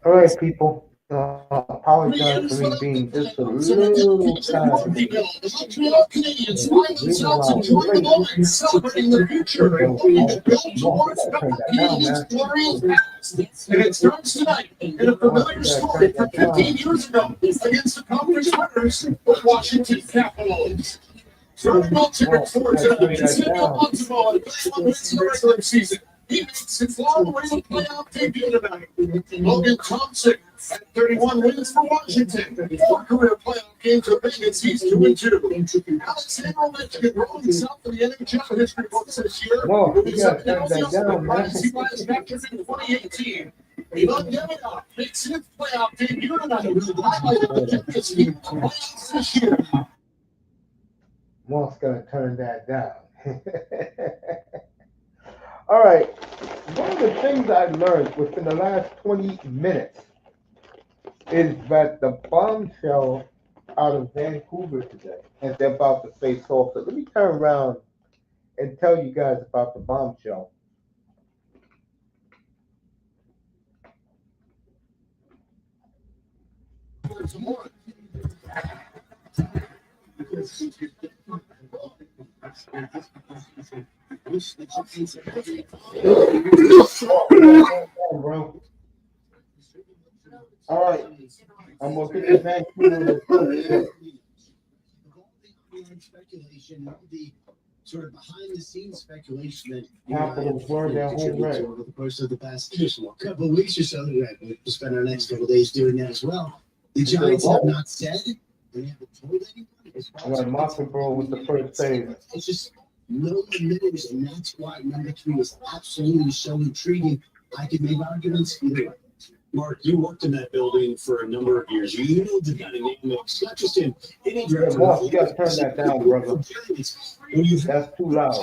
All right, people. Apologize for me being just a little tired. Montreal Canadiens find themselves enjoying the moment, celebrating the future. And it starts tonight in a familiar story from 15 years ago against the conference winners, the Washington Capitals. Starting on ticket 4 tonight, it's in Montreal and 21 wins in the regular season. He makes his long-awaited playoff debut tonight. Logan Thompson at 31 wins for Washington. 4 career playoff games with Vegas. He's 2-2. Alexander Ovechkin rolling himself in the NHL history books this year. He's up now the last factors in 2018. Demidov makes his playoff debut tonight. Highlight of the Champions League playoffs this year. Monk's gonna turn that down. All right, one of the things I learned within the last 20 minutes is that the bombshell out of Vancouver today, and they're about to face off. So let me turn around and tell you guys about the bombshell. All right, I'm gonna get the Vancouver speculation, the sort of behind the scenes speculation that Capitals were their home run over the course of the past couple of weeks or so. We'll spend our next couple of days doing that as well. The Giants have not said, they haven't told anyone. I got Montefiore with the first save. It's just no news, and that's why number 3 is absolutely so intriguing. I could make arguments either way. Mark, you worked in that building for a number of years. You know the dynamics, not just in any direction. You got to turn that down, brother. That's too loud.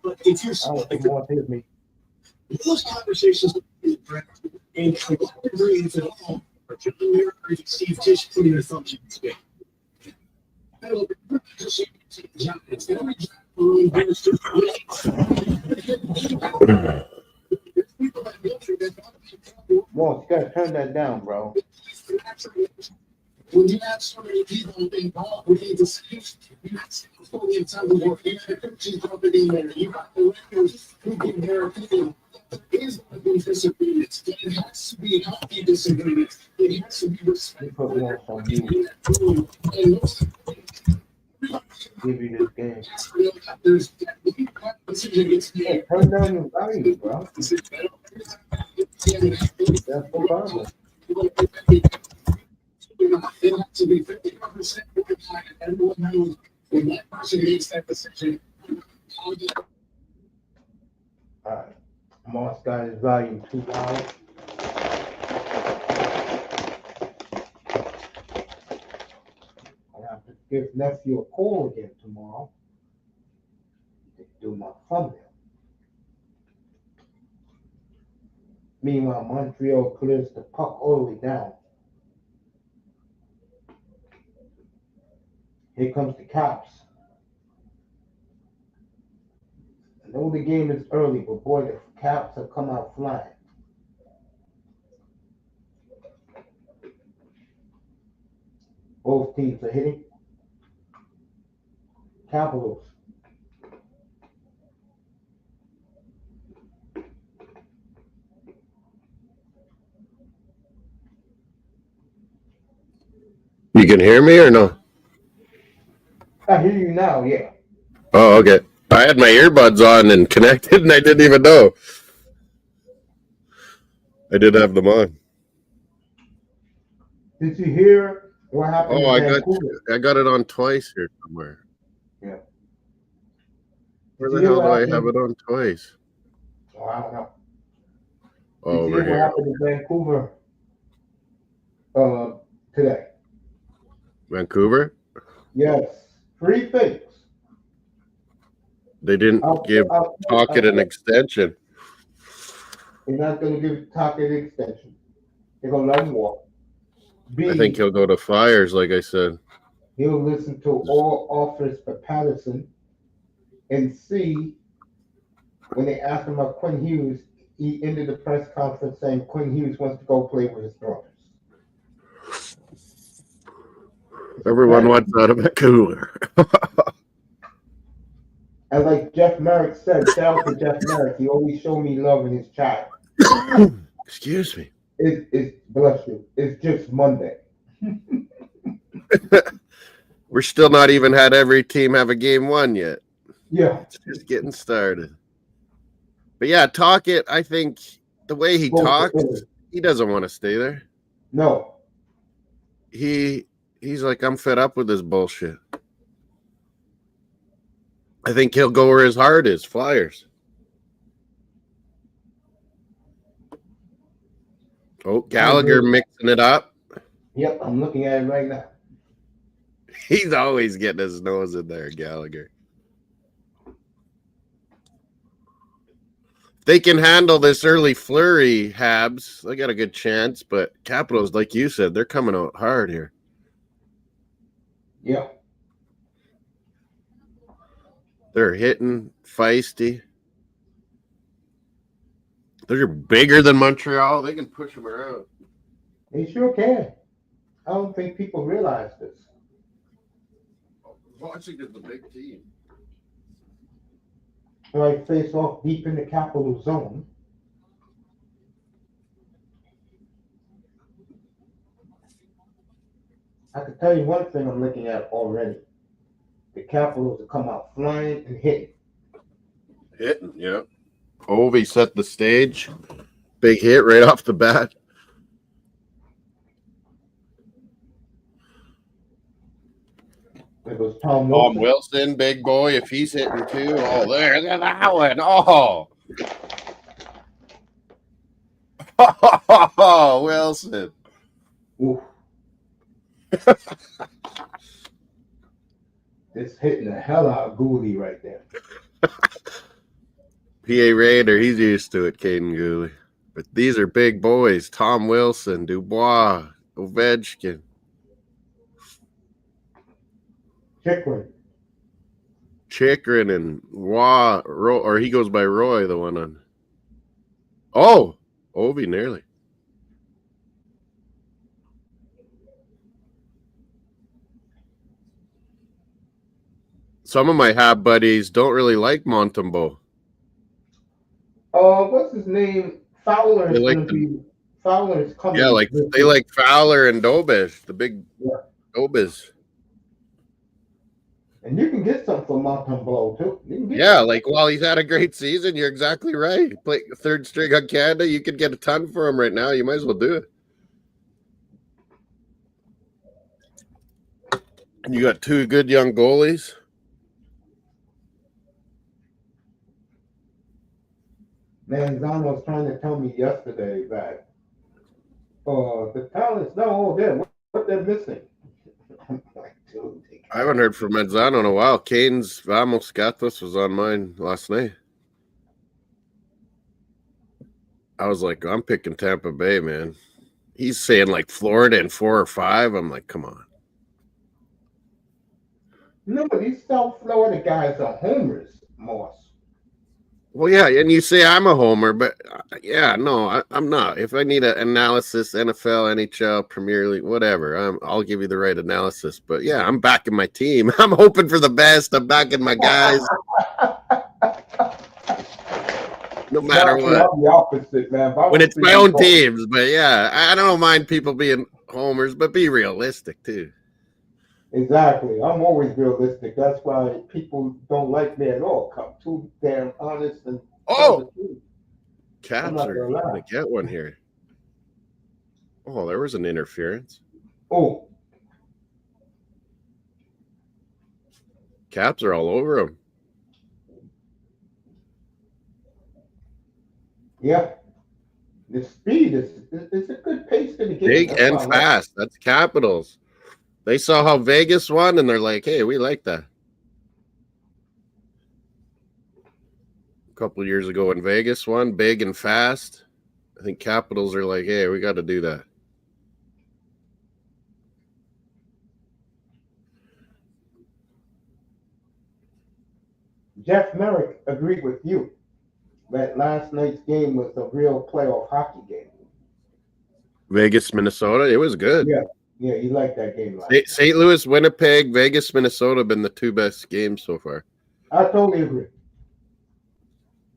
But if you're I don't think more hit me. those conversations and agree if at all, or John Muir or Steve Tisch putting their thumbs in the game. Moss, you gotta turn that down, bro. When you have so many people involved with the decisions, you have so many time to work. You have a coaching company there. You got the records who give their opinion. There is going to be disagreements. It has to be healthy disagreements. It has to be respectful. Put Moss on you. Give you this game. There's Hey, turn down your volume, bro. That's the problem. It has to be 51% and everyone knows when that person makes that decision. All right. Moss got his volume too loud. I have to give nephew a call again tomorrow to do my thumbnail. Meanwhile, Montreal clears the puck all the way down. Here comes the Caps. I know the game is early, but boy, the Caps have come out flying. Both teams are hitting. Capitals. You can hear me or no? I hear you now, yeah. Oh, okay. I had my earbuds on and connected, and I didn't even know. I did have them on. Did you hear what happened? Oh, I got it on twice here somewhere. Yeah. Where the hell do I have it on twice? Oh, I don't know. Oh, Did you over hear here. what happened in Vancouver today? Vancouver? Yes. 3 things. They didn't give Tocchet an extension. They're not going to give Tocchet an extension. They're going to let him walk. B, I think he'll go to Flyers, like I said. he'll listen to all offers for Patterson. And C, when they asked him about Quinn Hughes, he ended the press conference saying Quinn Hughes wants to go play with his brothers. Everyone wants out of a cooler. And like Jeff Merrick said, shout out to Jeff Merrick. He always showed me love in his chat. Excuse me. It's bless you. It's just Monday. We're still not even had every team have a game one yet. Yeah. It's just getting started. But yeah, Talkett, I think the way he talks, he doesn't want to stay there. No. He's like, I'm fed up with this bullshit. I think he'll go where his heart is, Flyers. Oh, Gallagher mixing it up. Yep, I'm looking at it right now. He's always getting his nose in there, Gallagher. If they can handle this early flurry, Habs, they got a good chance, but Capitals, like you said, they're coming out hard here. Yeah. They're hitting feisty. They're bigger than Montreal. They can push them around. They sure can. I don't think people realize this. Washington is a big team. Right, face off deep in the capital zone. I can tell you one thing I'm looking at already. The Capitals will come out flying and hitting. Hitting, yeah. Ovi set the stage. Big hit right off the bat. There goes Tom Wilson, big boy, if he's hitting too. Oh, there's that one. Oh. Oh, Wilson. Oof. It's hitting the hell out of Gooley right there. PA Raider, he's used to it, Caden Gooley. But these are big boys. Tom Wilson, Dubois, Ovechkin. Chyckroun and Roy, or he goes by Roy, the one on. Oh, Ovi nearly. Some of my Hab buddies don't really like Montembeault. What's his name? Fowler is like going to be. Fowler is coming. Yeah, like they like Fowler and Dobish, the big Dobis. And you can get something for Montembeault too. Yeah, like while he's had a great season, you're exactly right. Play third string on Canada, you could get a ton for him right now. You might as well do it. And you got two good young goalies. Manzano was trying to tell me yesterday that the talent's no there. What they're missing. I'm like, dude, I haven't heard from Manzano in a while. Kane's Vamos Gatos was on mine last night. I was like, I'm picking Tampa Bay, man. He's saying like Florida in 4 or 5. I'm like, come on. No, but these South Florida guys are homers, Moss. Well, yeah, and you say I'm a homer, but yeah, no, I'm not. If I need an analysis, NFL, NHL, Premier League, whatever, I'll give you the right analysis. But yeah, I'm backing my team. I'm hoping for the best. I'm backing my guys. No matter what. I'm the opposite, man. When it's my own teams, but yeah, I don't mind people being homers, but be realistic too. Exactly. I'm always realistic. That's why people don't like me at all. I'm too damn honest and Caps are going to get one here. Oh, there was an interference. Oh. Caps are all over him. Yeah. The speed is a good pace to the game. Big and fast. That's Capitals. They saw how Vegas won, and they're like, hey, we like that. A couple of years ago when Vegas won, big and fast, I think Capitals are like, hey, we got to do that. Jeff Merrick agreed with you. that last night's game was a real playoff hockey game. Vegas, Minnesota. It was good. Yeah, you liked that game last. St. Louis, Winnipeg, Vegas, Minnesota have been the two best games so far. I totally agree.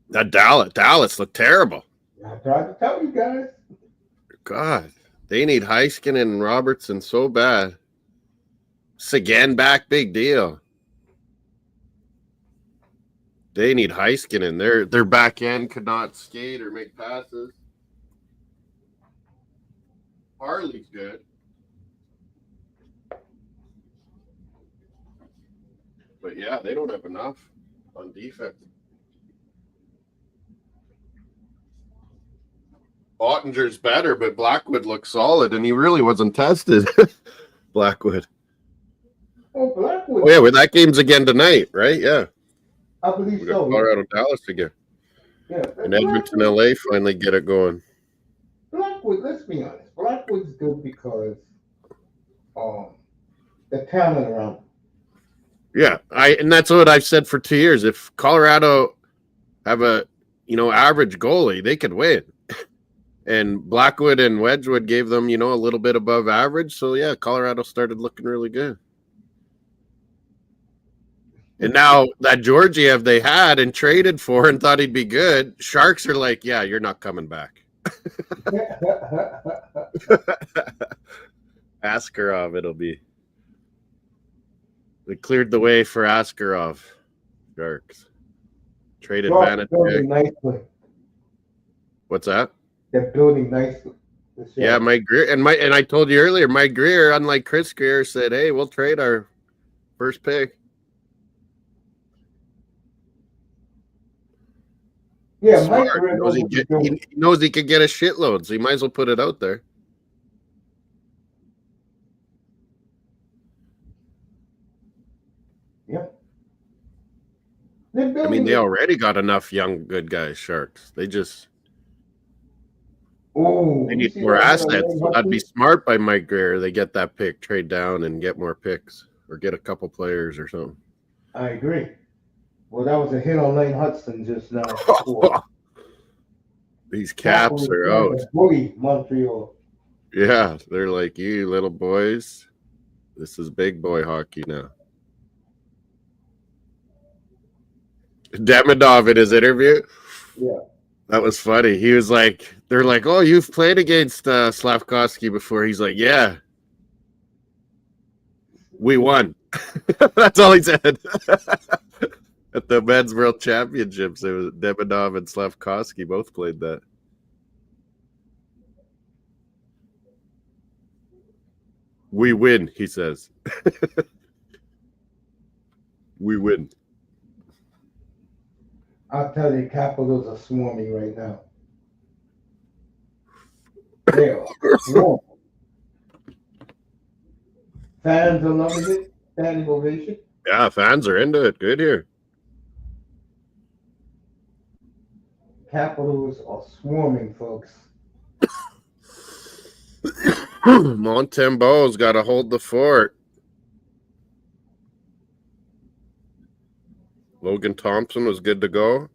That Dallas looked terrible. I tried to tell you guys. God, they need Heiskanen and Robertson so bad. Seguin back, big deal. They need Heiskanen. Their back end could not skate or make passes. Harley's good. But yeah, they don't have enough on defense. Ottinger's better, but Blackwood looks solid, and he really wasn't tested. Blackwood. Oh, Blackwood. Oh, yeah, well, that game's again tonight, right? Yeah. I believe We got so. Colorado, Dallas again. Yeah. And Edmonton, LA finally get it going. Blackwood, let's be honest. Blackwood's good because the talent around him. Yeah, and that's what I've said for 2 years. If Colorado have a average goalie, they could win. And Blackwood and Wedgwood gave them, a little bit above average. So yeah, Colorado started looking really good. And now that Georgiev they had and traded for and thought he'd be good, Sharks are like, yeah, you're not coming back. Askarov, it'll be. They cleared the way for Askarov. Sharks. Traded building Vanacek. nicely. What's that? They're building nicely. Yeah, Mike Greer and I told you earlier, Mike Greer, unlike Chris Greer, said, hey, we'll trade our first pick. Yeah, Smart. Mike Greer knows He knows he could get a shitload, so he might as well put it out there. Yep. I mean, they already got enough young, good guys, Sharks. They need more assets. That'd be smart by Mike Greer. They get that pick, trade down, and get more picks, or get a couple players or something. I agree. Well, that was a hit on Lane Hudson just now. These Caps are out. Bully Montreal. Yeah, they're like, you little boys. This is big boy hockey now. Demidov in his interview. Yeah. That was funny. He was like, they're like, oh, you've played against Slavkovsky before. He's like, yeah. We won. That's all he said. At the men's world championships, it was Demidov and Slavkovsky both played that. We win, he says. We win. I'll tell you, Capitals are swarming right now. They are swarming. Fans are loving it. Standing ovation. Yeah, fans are into it. Good here. Capitals are swarming, folks. Montembeau's got to hold the fort. Logan Thompson was good to go.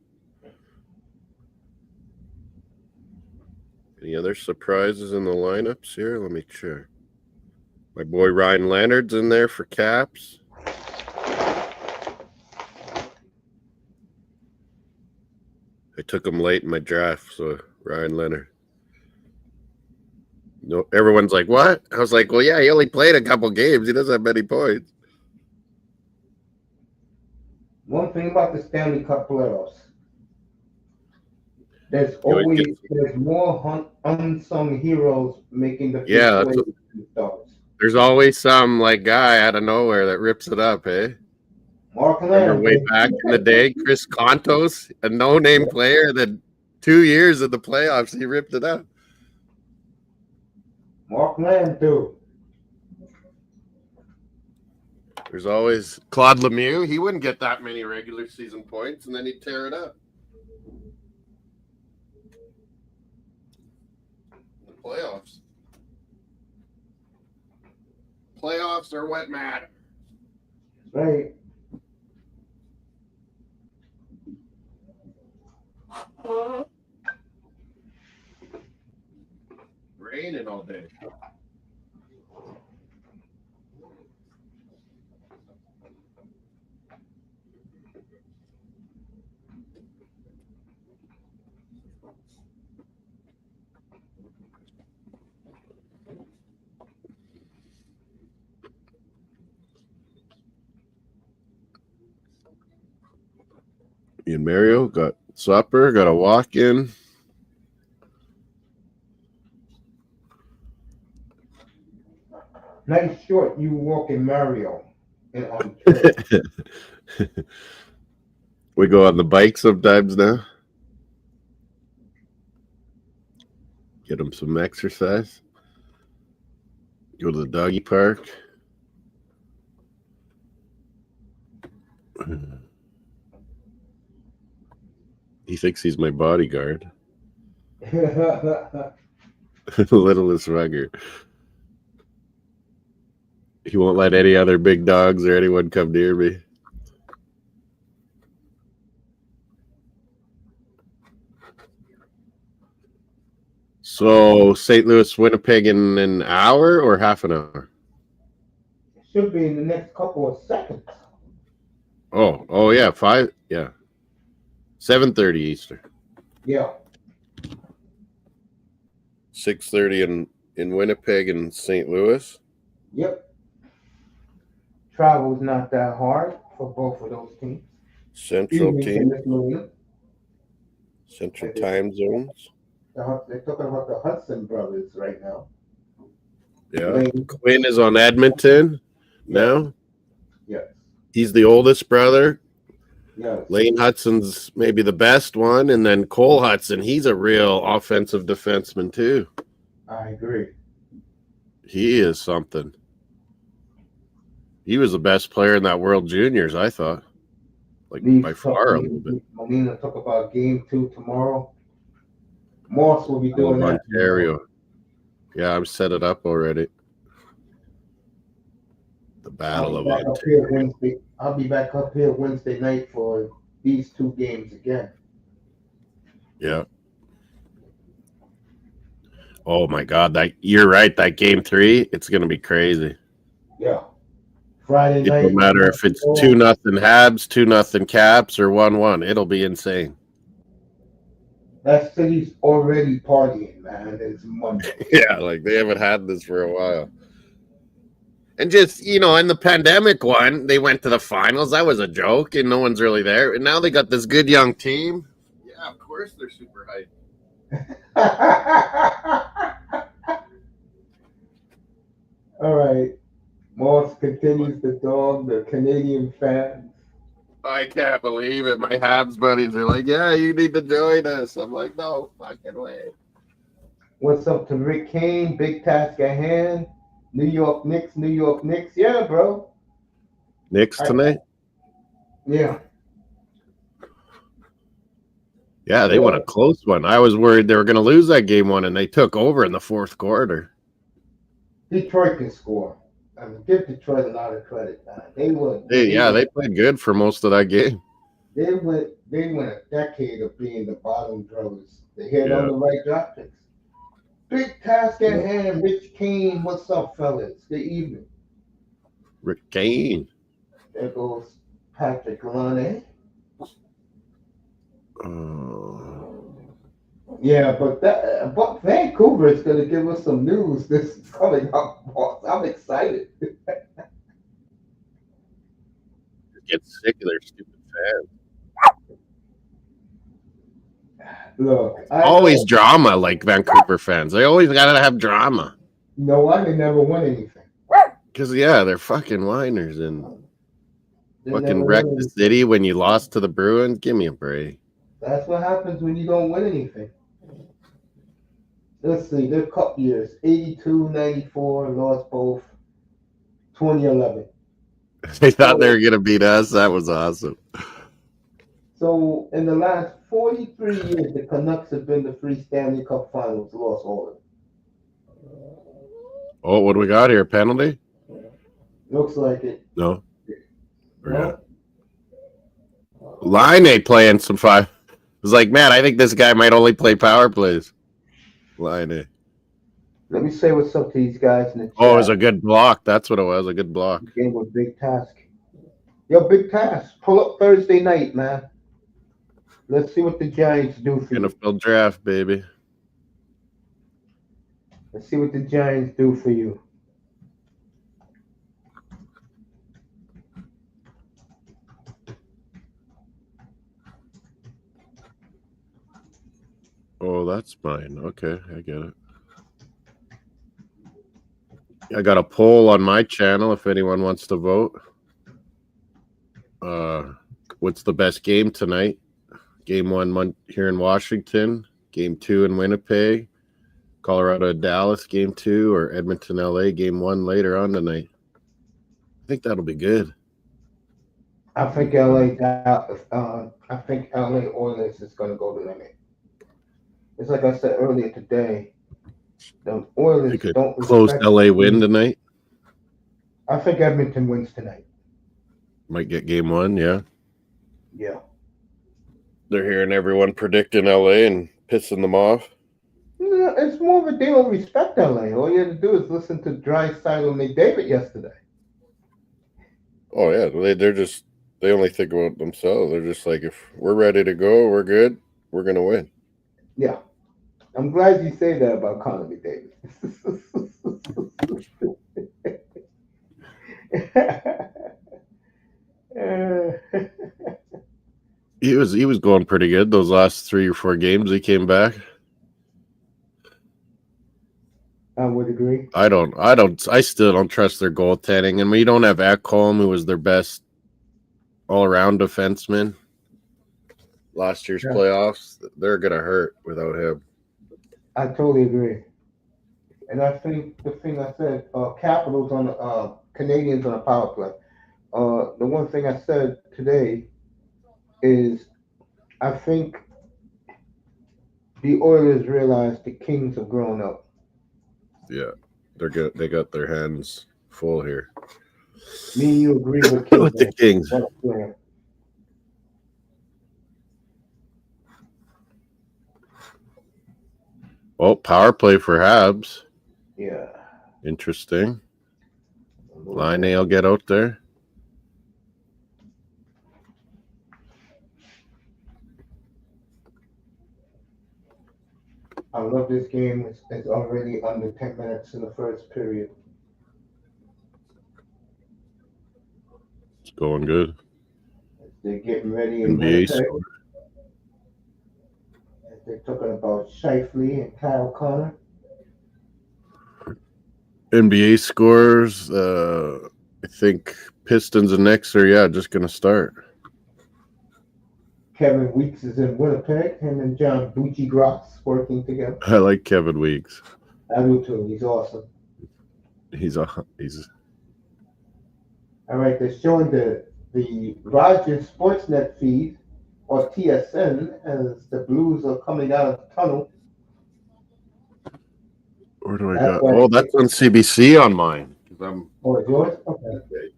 Any other surprises in the lineups here? Let me check. My boy Ryan Leonard's in there for Caps. I took him late in my draft, so Ryan Leonard. No, everyone's like, what? I was like, well, yeah, he only played a couple games. He doesn't have many points. One thing about the Stanley Cup playoffs, there's more unsung heroes making the plays. There's always some like guy out of nowhere that rips it up, eh? Mark Lamb. Way back in the day, Chris Kontos, a no-name player that 2 years of the playoffs, he ripped it up. Mark Lamb, too. There's always Claude Lemieux. He wouldn't get that many regular season points, and then he'd tear it up. The playoffs. Playoffs are what matter. Right. Raining all day. Me and Mario got supper, got a walk in. Nice short, you walking Mario. We go on the bike sometimes now. Get him some exercise. Go to the doggy park. He thinks he's my bodyguard. Littlest rugger. He won't let any other big dogs or anyone come near me. So St. Louis, Winnipeg in an hour or half an hour? Should be in the next couple of seconds. Oh yeah, 7:30 Eastern. Yeah. 6:30 in Winnipeg and St. Louis. Yep. Travel's not that hard for both of those teams. Central Even team. Central time zones. They're talking about the Hudson brothers right now. Yeah. Quinn is on Edmonton now. Yes. He's the oldest brother. Yes. Lane Hudson's maybe the best one, and then Cole Hudson, he's a real offensive defenseman too. I agree. He is something. He was the best player in that World Juniors, I thought. Like by far a little bit. Molina talk about game 2 tomorrow. Moss will be doing that. Ontario. Yeah, I've set it up already. The Battle of Ontario. I'll be back up here Wednesday night for these 2 games again. Yeah. Oh my God, you're right. That game 3, it's gonna be crazy. Yeah. Friday night. It don't matter if it's 2-0 Habs, 2-0 Caps, or 1-1. It'll be insane. That city's already partying, man. It's Monday. Yeah, like they haven't had this for a while. And just, in the pandemic one, they went to the finals. That was a joke, and no one's really there. And now they got this good young team. Yeah, of course they're super hyped. All right. Moss continues to dog the Canadian fans. I can't believe it. My Habs buddies are like, yeah, you need to join us. I'm like, no fucking way. What's up to Rick Kane? Big task at hand. New York Knicks. Yeah, bro. Knicks tonight? Yeah. Yeah, they won a close one. I was worried they were going to lose that game 1, and they took over in the 4th quarter. Detroit can score. I mean, give Detroit a lot of credit. They played good for most of that game. They went a decade of being the bottom dwellers. They hit on the right draft picks. Big task at hand. Rich Kane, what's up, fellas? Good evening. Rick Kane. There goes Patrick Lonnie. Yeah, but Vancouver is going to give us some news. This is coming up, boss. I'm excited. Get sick of their stupid fans. Look, always drama, like Vancouver fans. They always got to have drama. You know why? They never win anything. Because, they're fucking whiners and fucking wrecked the city when you lost to the Bruins. Give me a break. That's what happens when you don't win anything. Let's see, their cup years, 82, 94, lost both, 2011. They thought they were going to beat us. That was awesome. So, in the last 43 years, the Canucks have been to 3 Stanley Cup finals, lost all of them. Oh, what do we got here? Penalty? Looks like it. No. No? Line ain't playing some 5. was like, man, I think this guy might only play power plays. Line. Let me say what's up to these guys in the chat. Oh, it was a good block. That's what it was. A good block. Game with Big Task. Yo, Big Task. Pull up Thursday night, man. Let's see what the Giants do for you. NFL draft, baby. Let's see what the Giants do for you. Oh, that's mine. Okay, I get it. I got a poll on my channel if anyone wants to vote. What's the best game tonight? Game 1 here in Washington. Game 2 in Winnipeg. Colorado, Dallas, game 2, or Edmonton, LA, game 1 later on tonight. I think that'll be good. I think LA Oilers is going to go to limit. It's like I said earlier today. The Oilers don't close LA win tonight. I think Edmonton wins tonight. Might get game 1, yeah. Yeah. They're hearing everyone predicting LA and pissing them off. No, it's more of a they don't respect LA. All you have to do is listen to Drysdale and McDavid yesterday. Oh yeah, they only think about themselves. They're just like, if we're ready to go, we're good, we're gonna win. Yeah. I'm glad you say that about Connor McDavid. He was going pretty good those last 3 or 4 games he came back. I would agree. I still don't trust their goaltending. And we don't have Ekholm, who was their best all-around defenseman. Last year's playoffs, they're gonna hurt without him. I totally agree. And I think the thing I said, Capitals on Canadiens on a power play. The one thing I said today is I think the Oilers realize the Kings have grown up. Yeah, they're good. They got their hands full here. Me and you agree with the Kings. Oh, power play for Habs. Yeah. Interesting. Line A will get out there. I love this game. It's already under 10 minutes in the first period. It's going good. They're getting ready in NBA Winnipeg. They're talking about Shifley and Kyle Connor. NBA scores. I think Pistons and Knicks are just going to start. Kevin Weeks is in Winnipeg. Him and John Bucci Gross working together. I like Kevin Weeks. I do too. He's awesome. He's all right. They're showing the Rogers Sportsnet feed or TSN as the Blues are coming out of the tunnel. Where do I go? Oh, that's on CBC on mine. Oh, it's yours? Okay.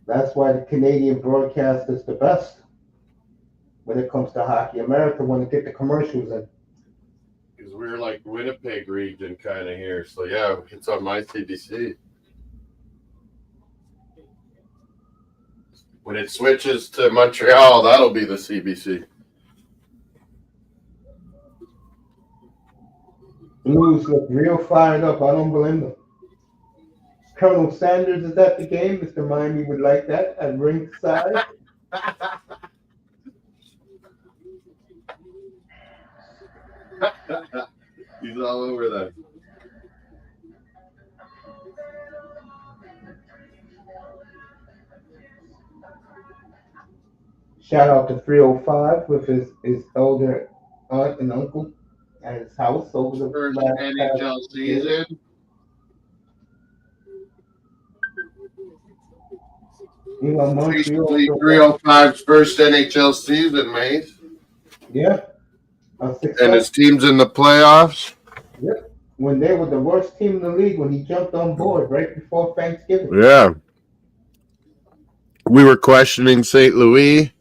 That's why the Canadian broadcast is the best when it comes to hockey. America want to get the commercials in. Because we're like Winnipeg region kind of here. So, yeah, it's on my CBC. When it switches to Montreal, that'll be the CBC. Blues look real fired up. I don't blame them. Colonel Sanders is at the game. Mr. Miami would like that at ringside. He's all over that. Shout out to 305 with his elder aunt and uncle at his house over the first last NHL season. You know, Montreal. 305's first NHL season, mate. Yeah. And his team's in the playoffs. Yep. When they were the worst team in the league, when he jumped on board right before Thanksgiving. Yeah. We were questioning St. Louis.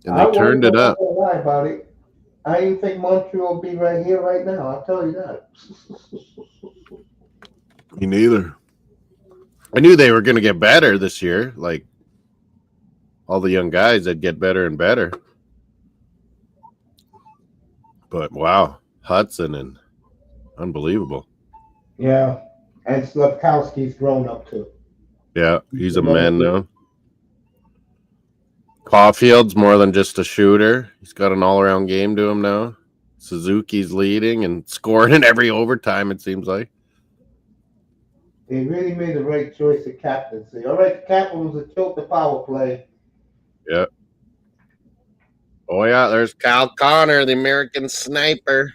And they turned it up. I won't lie about it. I didn't think Montreal will be right here right now. I'll tell you that. Me neither. I knew they were going to get better this year. Like all the young guys, they'd get better and better. But wow, Hudson and unbelievable. Yeah, and Slavkowski's grown up too. Yeah, he's a man now. Caufield's more than just a shooter. He's got an all-around game to him now. Suzuki's leading and scoring in every overtime, it seems like. They really made the right choice of captaincy. All right, the Capitals will tilt the power play. Yeah. Oh, yeah, there's Kyle Connor, the American sniper.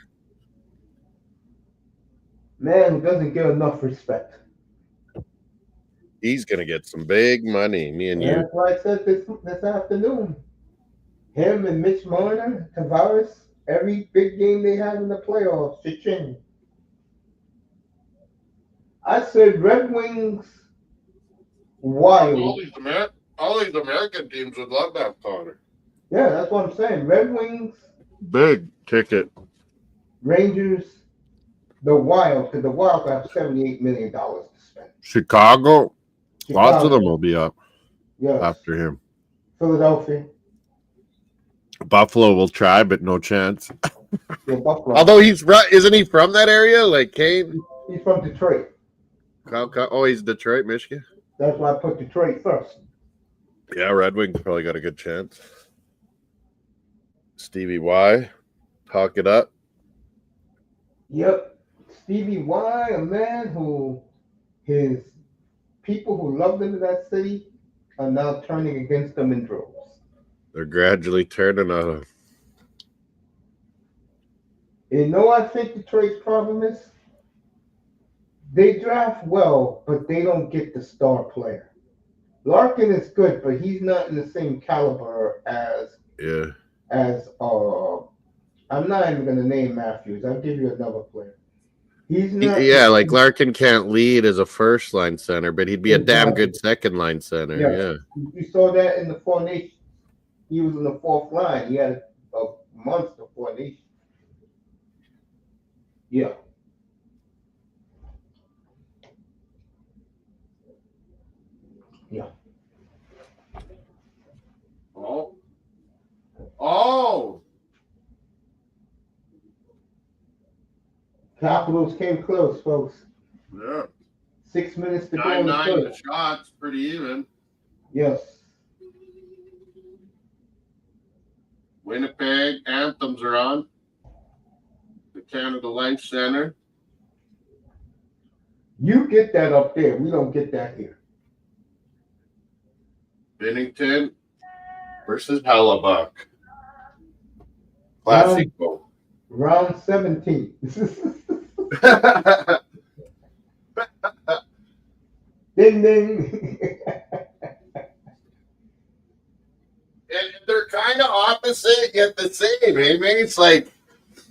Man who doesn't get enough respect. He's going to get some big money, me and you. That's why I said this afternoon. Him and Mitch Marner, Tavares, every big game they have in the playoffs, cha-ching. I said Red Wings, Wild. All these American teams would love that Connor. Yeah, that's what I'm saying. Red Wings, Big ticket. Rangers, the Wild, because the Wild have $78 million to spend. Chicago, lots of them will be up after him. Philadelphia. Buffalo will try, but no chance. Yeah, Buffalo. Although isn't he from that area? Like Kane? He's from Detroit. Oh, he's Detroit, Michigan. That's why I put Detroit first. Yeah, Red Wings probably got a good chance. Stevie Y, talk it up. Yep. Stevie Y, a man who his people who loved him in that city are now turning against him in droves. They're gradually turning on him. You know what I think Detroit's problem is? They draft well, but they don't get the star player. Larkin is good, but he's not in the same caliber as I'm not even gonna name Matthews. I'll give you another player. He's not. Yeah, like Larkin can't lead as a first line center, but he'd be a damn good second line center. Yeah. You saw that in the Four Nations. He was in the fourth line. He had a monster Four Nations. Yeah. Yeah. Oh. Capitals came close, folks. Yeah. 6 minutes to go in the 9-9 third. shots, pretty even. Yes. Winnipeg anthems are on. The Canada Life Center. You get that up there. We don't get that here. Bennington versus Hellebuck. Classico. Round 17. Ding, ding. And they're kind of opposite yet the same, eh, mate? It's like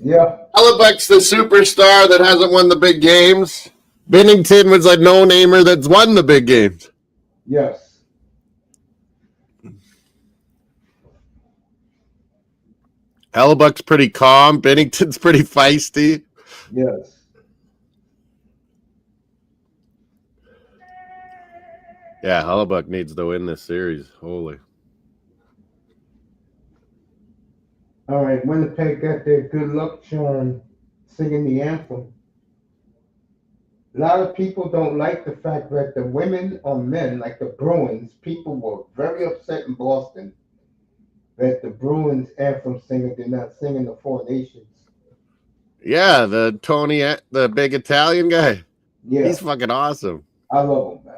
Hellebuck's the superstar that hasn't won the big games. Bennington was a no-namer that's won the big games. Yes. Hellebuck's pretty calm. Bennington's pretty feisty. Yes. Yeah, Hellebuck needs to win this series. Holy. All right, Winnipeg got their good luck charm singing the anthem. A lot of people don't like the fact that the women or men, like the Bruins, people were very upset in Boston that the Bruins anthem singer did not sing in the Four Nations. Yeah, the Tony, the big Italian guy. Yeah. He's fucking awesome. I love him, man.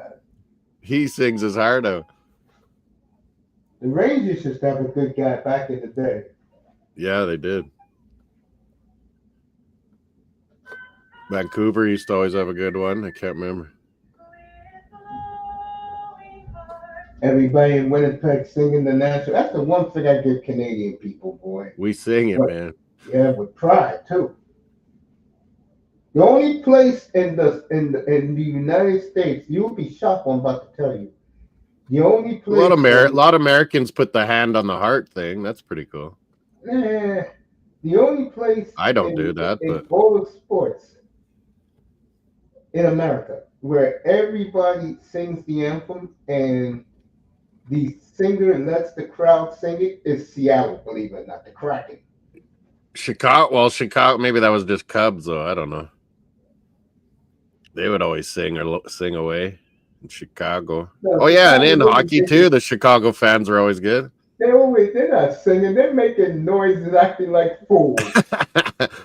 He sings his heart out. The Rangers used to have a good guy back in the day. Yeah, they did. Vancouver used to always have a good one. I can't remember. Everybody in Winnipeg singing the national. That's the one thing I give Canadian people, boy. We sing it, man. Yeah, with pride too. The only place in the United States, you'll be shocked what I'm about to tell you. The only A place lot of Americans put the hand on the heart thing. That's pretty cool. the only place I don't do that, in but all of sports in America where everybody sings the anthem and the singer lets the crowd sing it is Seattle, believe it or not, the Kraken. Chicago, maybe that was just Cubs, though. I don't know. They would always sing or sing away in Chicago. No, Oh, yeah, and in Chicago hockey, too, the Chicago fans are always good. they're not singing, they're making noises acting like fools.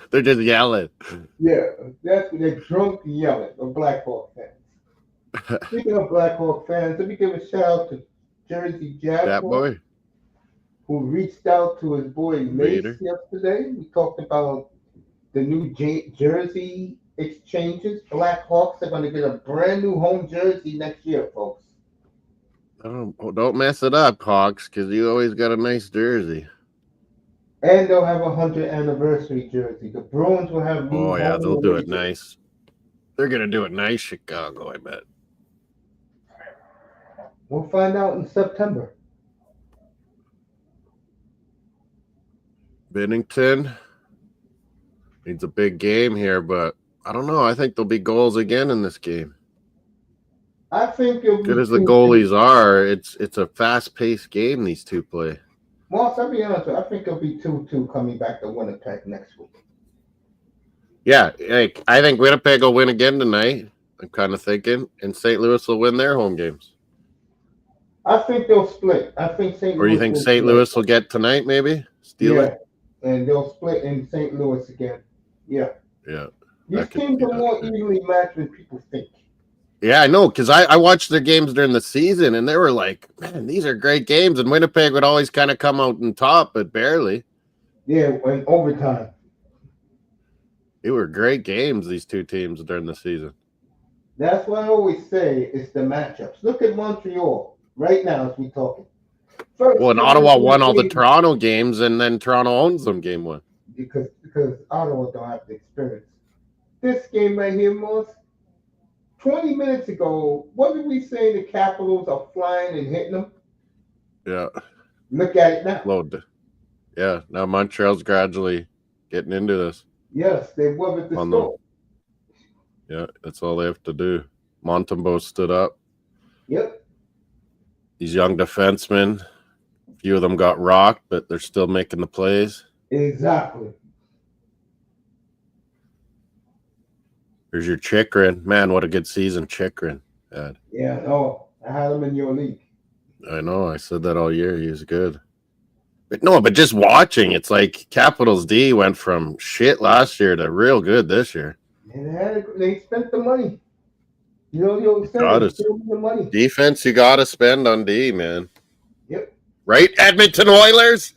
They're just yelling. Yeah, that's when they're drunk and yelling of Blackhawk fans. Speaking of Blackhawk fans, let me give a shout out to Jersey That Jaguar, boy. who reached out to his boy Mace Raider. yesterday. We talked about the new jersey exchanges. Blackhawks are going to get a brand new home jersey next year, folks. Don't mess it up, Hawks, because you always got a nice jersey. And they'll have a 100th anniversary jersey. The Bruins will have new Oh, yeah, home they'll do away it nice. They're going to do it nice, Chicago, I bet. We'll find out in September. Bennington needs a big game here, but I don't know. I think there'll be goals again in this game. I think it'll be Good as the 2-2. goalies are, it's a fast-paced game these two play. Moss, I'll be honest with you, I think it'll be 2-2 coming back to Winnipeg next week. Yeah, I think Winnipeg will win again tonight. I'm kind of thinking, and St. Louis will win their home games. I think they'll split. I think St. Louis. Or you think St. Louis will get tonight, maybe? Steal it? And they'll split in St. Louis again. Yeah. Yeah. These teams are more evenly matched than people think. Yeah, I know, because I watched their games during the season, and they were like, man, these are great games. And Winnipeg would always kind of come out on top, but barely. Yeah, in overtime. They were great games, these two teams, during the season. That's what I always say, it's the matchups. Look at Montreal right now as we talking. Well, and Ottawa won all the Toronto games, and then Toronto owns them game one. Because Ottawa don't have the experience. This game right here, Moss, 20 minutes ago, what did we say the Capitals are flying and hitting them? Yeah. Look at it now. Load. Yeah, now Montreal's gradually getting into this. Yes, they weathered the storm. Yeah, that's all they have to do. Montembeault stood up. Yep. These young defensemen, a few of them got rocked, but they're still making the plays. Exactly. Here's your Chyckroun. Man, what a good season Chyckroun had. Yeah, no, I had him in your league. I know. I said that all year. He was good. But just watching, it's like Capitals D went from shit last year to real good this year. And they spent the money. You know the old saying, spend the money. Defense, you got to spend on D, man. Yep. Right, Edmonton Oilers?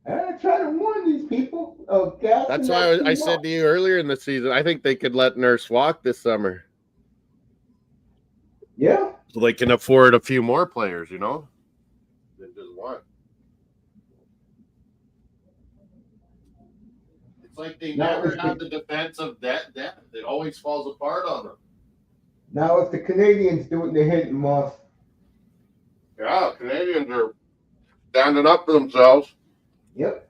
I try to warn these people. That's why I said to you earlier in the season, I think they could let Nurse walk this summer. Yeah. So they can afford a few more players, you know? Than just one. It's like they never have the defensive depth. It always falls apart on them. Now if the Canadiens do it, they're hitting Moss. Yeah, Canadiens are standing up for themselves. Yep.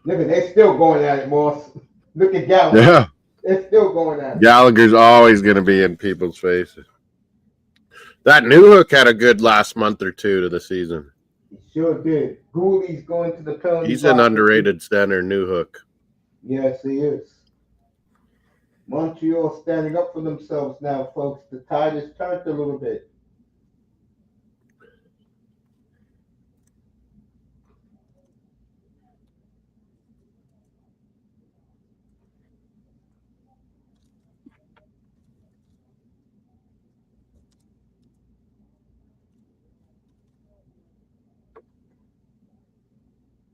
Look at they're still going at it, Moss. Look at Gallagher. Yeah. They're still going at it. Gallagher's always going to be in people's faces. That Newhook had a good last month or two to the season. He sure did. Gooley's going to the penalty. He's an underrated center, Newhook. Yes, he is. Montreal standing up for themselves now, folks. The tide has turned a little bit.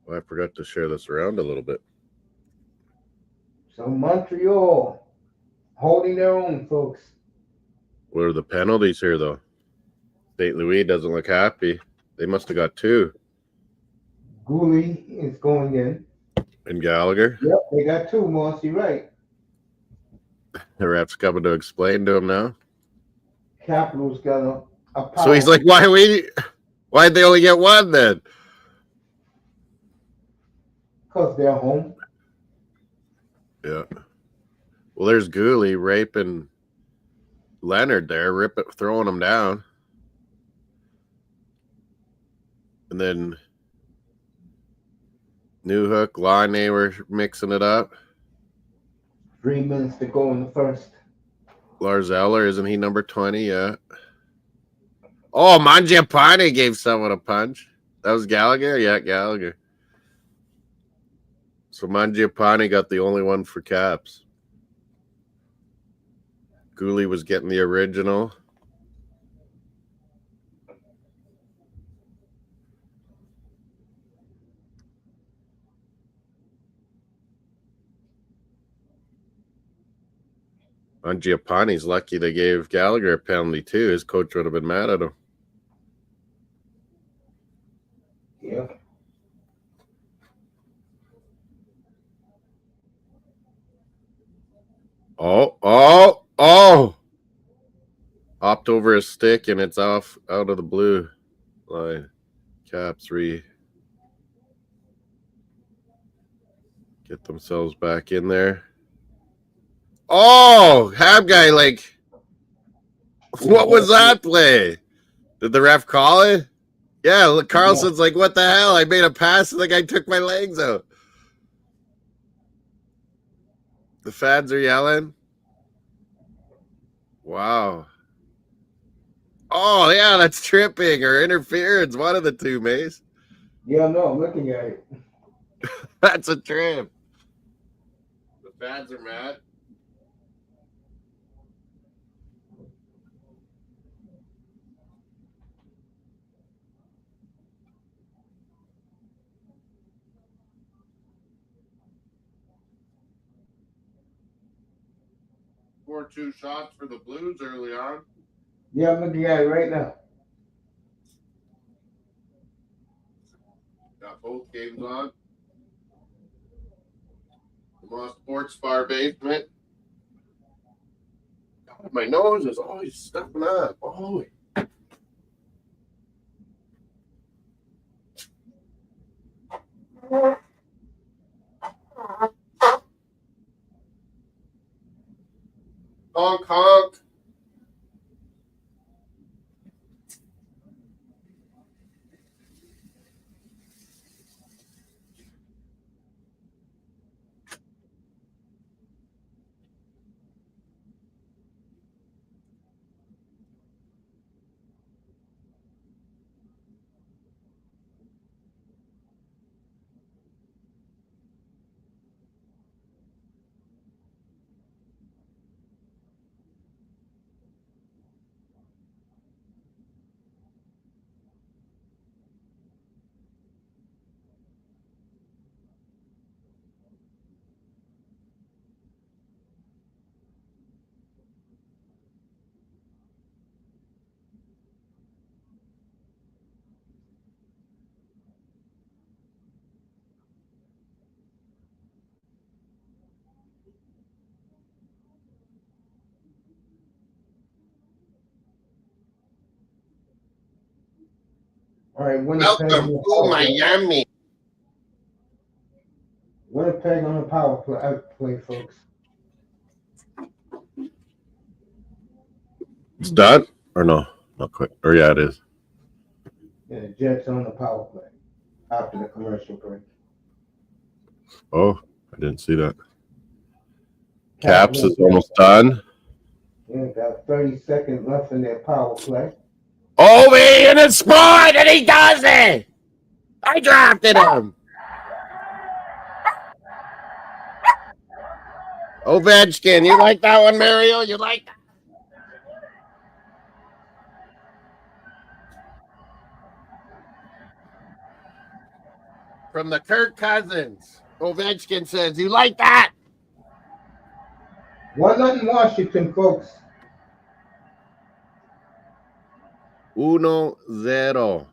Well, I forgot to share this around a little bit. So Montreal holding their own, folks. What are the penalties here, though? St. Louis doesn't look happy. They must have got two. Gooley is going in. And Gallagher. Yep, they got two, Mossy, right. The ref's coming to explain to him now. Capital's got a power. So he's like, why'd they only get one then? Because they're home. Yeah. Well, there's Gooley raping Leonard there, throwing him down. And then Newhook, Laine were mixing it up. 3 minutes to go in the first. Lars Eller, isn't he number 20 yet? Oh, Mangiapane gave someone a punch. That was Gallagher? Yeah, Gallagher. So Mangiapane got the only one for Caps. Gooley was getting the original. Mangiapane's lucky they gave Gallagher a penalty too. His coach would have been mad at him. Yeah. Oh. Hopped over his stick and it's off out of the blue line. Cap 3. Get themselves back in there. Oh, Hab guy, like, what was that play? Did the ref call it? Yeah, look, Carlson's like, what the hell? I made a pass and the guy took my legs out. The fans are yelling. Wow. Oh, yeah, that's tripping or interference. One of the two, Mace. Yeah, no, I'm looking at it. That's a trip. The fans are mad. Scored 2 shots for the Blues early on. Yeah, I'm looking at it right now. Got both games on. The Sports Bar basement. God, my nose is always stuffing up. Always. Honk, honk. All right, Winnipeg. Welcome to Miami. Winnipeg on the power play, folks. It's done? Or no? Not quite. Or yeah, it is. Yeah, Jets on the power play after the commercial break. Oh, I didn't see that. Caps is almost done. Yeah, got 30 seconds left in their power play. Ovi in his spot, and he does it! I drafted him! Ovechkin, you like that one, Mario? You like that? From the Kirk Cousins. Ovechkin says, you like that? 1-0 Washington, folks. 1-0.